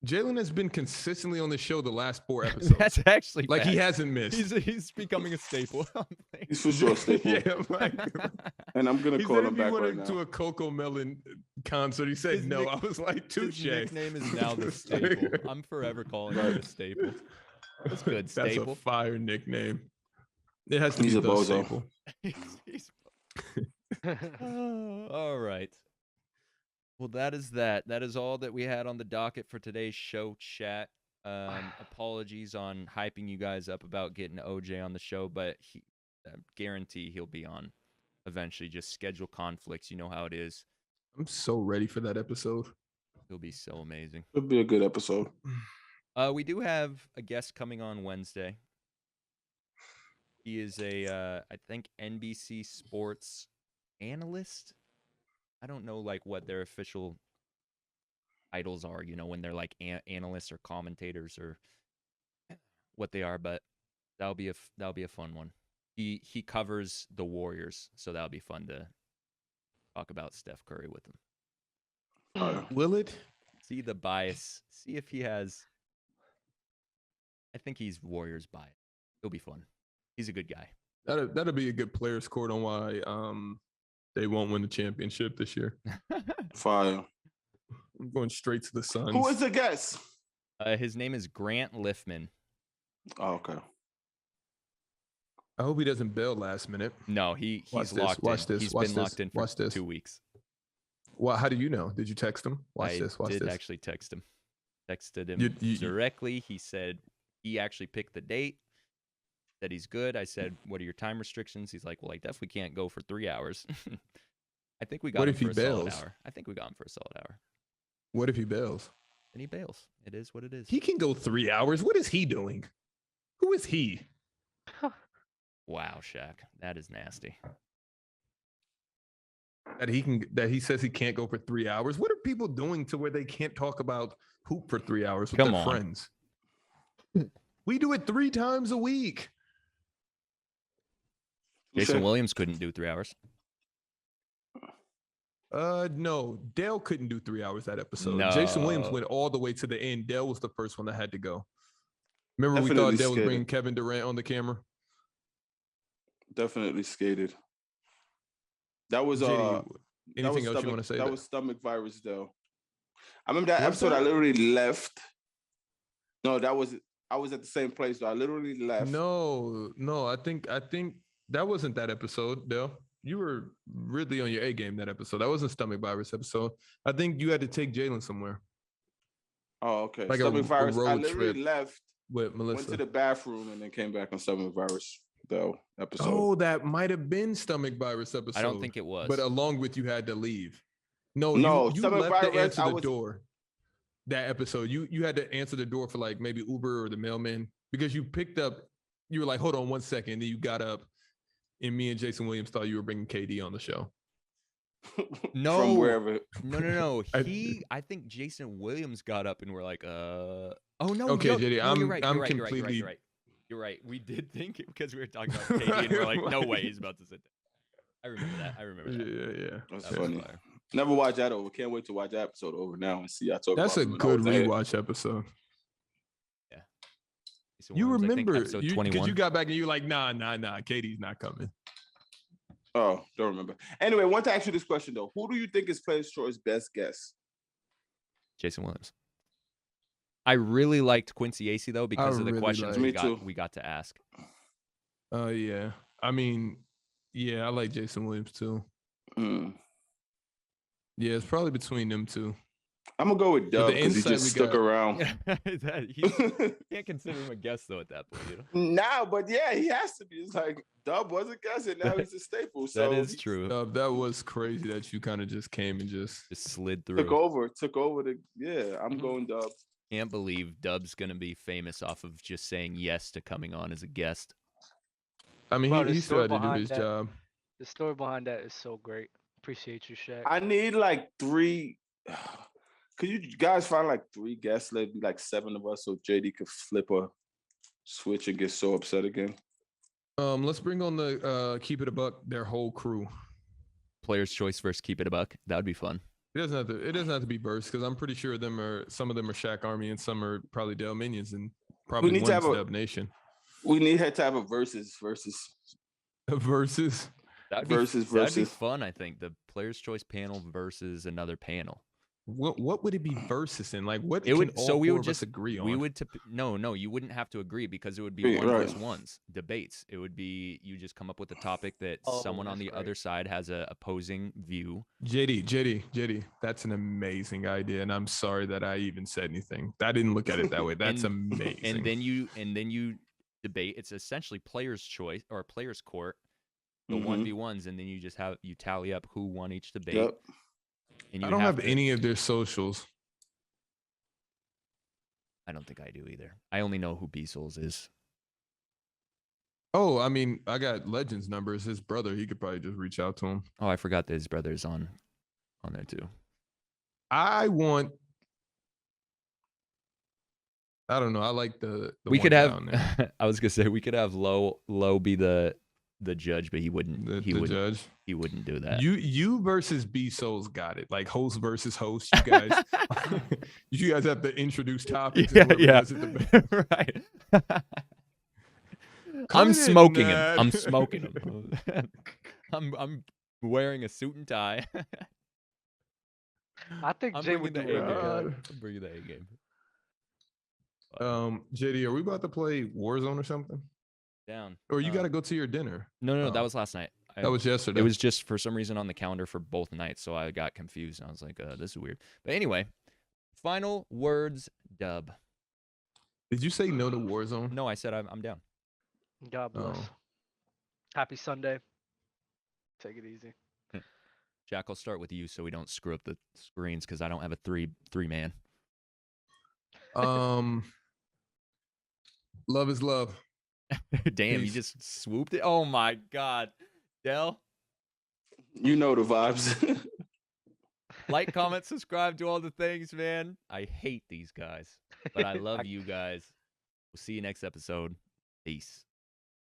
Jalen has been consistently on the show the last 4 episodes. That's actually like he facts. hasn't missed. He's becoming a staple. He's for sure a staple. Yeah, like, And I'm gonna he call said him if he back went right now. to a Coco Melon concert, he said His no. nick- I was like, touche. His nickname is now the staple. I'm forever calling him the staple. That's good. That's Staple. a fire nickname. It has to He's be a the bozo. staple. He's- all right. Well, that is that. That is all that we had on the docket for today's show chat. Apologies on hyping you guys up about getting OJ on the show, but I guarantee he'll be on eventually. Just schedule conflicts. You know how it is. I'm so ready for that episode. He'll be so amazing. It'll be a good episode. We do have a guest coming on Wednesday. He is a, I think, NBC Sports analyst. I don't know, like, what their official titles are, you know, when they're like analysts or commentators or what they are, but that'll be a fun one. He covers the Warriors, so that'll be fun to talk about Steph Curry with him. Will it? See the bias. See if he has. I think he's Warriors bias. It'll be fun. He's a good guy. That'll be a good players' court on why they won't win the championship this year. Fire. I'm going straight to the Suns. Who is the guest? His name is Grant Liffman. Oh, okay. I hope he doesn't bail last minute. No, he's Watch this, locked watch in. this, He's watch been this, locked in for watch this. 2 weeks. Well, how do you know? Did you text him? Watch I this. Watch did this. actually text him. Texted him You- directly. He said he actually picked the date. That he's good. I said, "What are your time restrictions?" He's like, "Well, I definitely can't go for 3 hours." I think we got What him if he for a solid bails? hour. I think we got him for a solid hour. What if he bails? And he bails. It is what it is. He can go 3 hours. What is he doing? Who is he? Wow, Shaq, that is nasty. That he says he can't go for 3 hours. What are people doing to where they can't talk about hoop for 3 hours with Come their on. friends? We do it 3 times a week. Jason Okay. Williams couldn't do 3 hours. No, Dale couldn't do 3 hours that episode. Jason Williams No. went all the way to the end. Dale was the first one that had to go. Remember, we Definitely thought Dale was scared. bringing Kevin Durant on the camera. Definitely skated. That was JD, that anything was else you want to say? That was stomach virus though. I remember that Was episode. I that? literally left. No, I was at the same place. So I literally left. No. I think that wasn't that episode, Dale. You were really on your A game that episode. That wasn't stomach virus episode. I think you had to take Jalen somewhere Oh, okay. Like a Stomach virus. I road literally trip left, with went Melissa. to the bathroom, and then came back on stomach virus though episode. Oh, that might have been stomach virus episode. I don't think it was. But along with you had to leave. No, No, you stomach left to virus, answer I the was- door. That episode, you had to answer the door for like maybe Uber or the mailman because you picked up. You were like, hold on 1 second. And then you got up, and me and Jason Williams thought you were bringing KD on the show. No. From wherever. No. I- I think Jason Williams got up and we're like, oh no. Okay, JD, you're I'm- right. I'm You're right. completely- You're right. You're right. We did think it because we were talking about KD and we're like, no way he's about to sit there. I remember that. Yeah. That's That was funny. fire. Never watch that over. Can't wait to watch that episode over now and see. I talk. That's a about him when I good was ahead. rewatch episode. Jason You Williams, I think, remember episode because 21. you got back and you were like, nah, KD's not coming. Oh, don't remember. Anyway, I want to ask you this question though. Who do you think is Players' Choice best guess? Jason Williams. I really liked Quincy Acey though because of the really questions liked- Me too. we got to ask. Yeah. I mean, yeah, I like Jason Williams too. Hmm. Yeah, it's probably between them two. I'm gonna go with the Dub because he insight just we stuck got- around. You can't consider him a guest though at that point. You know? Nah, but yeah, he has to be. It's like Dub was a guest and now he's a staple. So That is he true. That was crazy that you kind of just came and just. Just slid through. Took over the. Yeah, I'm going Dub. Can't believe Dub's gonna be famous off of just saying yes to coming on as a guest. I mean, Bro, the he still story had to do behind his that- job. The story behind that is so great. Appreciate you, Shaq. I need like 3. Could you guys find like 3 guests? Let be like 7 of us, so JD could flip a switch and get so upset again. Let's bring on the Keep It a Buck, their whole crew. Player's Choice versus Keep It a Buck. That would be fun. It doesn't have to be burst because I'm pretty sure some of them are Shaq Army and some are probably Dell Minions and probably need to have one's a- Dub Nation. We need to have a versus. Versus. That'd be fun. I think the Players' Choice panel versus another panel. What would it be versus in? Like what It would. can all So we four would of just us agree on? We would. No. You wouldn't have to agree because it would be Yeah, one right. versus ones debates. It would be you just come up with a topic that Oh, someone on that's the other great. side has a opposing view. JD, that's an amazing idea, and I'm sorry that I even said anything. I didn't look at it that way. That's amazing. And then you debate. It's essentially Players' Choice or Players' Court, the Mhm. 1v1s, and then you just you tally up who won each debate. Yep. And you I don't have to- any of their socials. I don't think I do either. I only know who B Souls is. Oh, I mean, I got Legends numbers. His brother, he could probably just reach out to him. Oh, I forgot that his brother's on there too. I don't know. I like the We one could have. down there. I was gonna say we could have low be the judge, but he wouldn't. The wouldn't. judge. He wouldn't do that. You versus B Souls got it. Like host versus host. You guys, you guys have to introduce topics. and whoever does it the best. Right. Come I'm in, smoking him. Ned. I'm smoking him. I'm wearing a suit and tie. I think I'm Jay would do bringing the A really game. good. I'm bringing the A game. JD, are we about to play Warzone or something? Down. Or you got to go to your dinner? No. That Oh. was last night. That was yesterday. It was just for some reason on the calendar for both nights, so I got confused. And I was like, "This is weird." But anyway, final words, Dub. Did you say no to Warzone? No, I said I'm down. God bless. Oh. Happy Sunday. Take it easy. Jack, I'll start with you so we don't screw up the screens because I don't have a three man. Love is love. Damn, you Peace. just swooped it. Oh my God, Dell. You know the vibes. Like, comment, subscribe, do all the things, man. I hate these guys, but I love you guys. We'll see you next episode. Peace.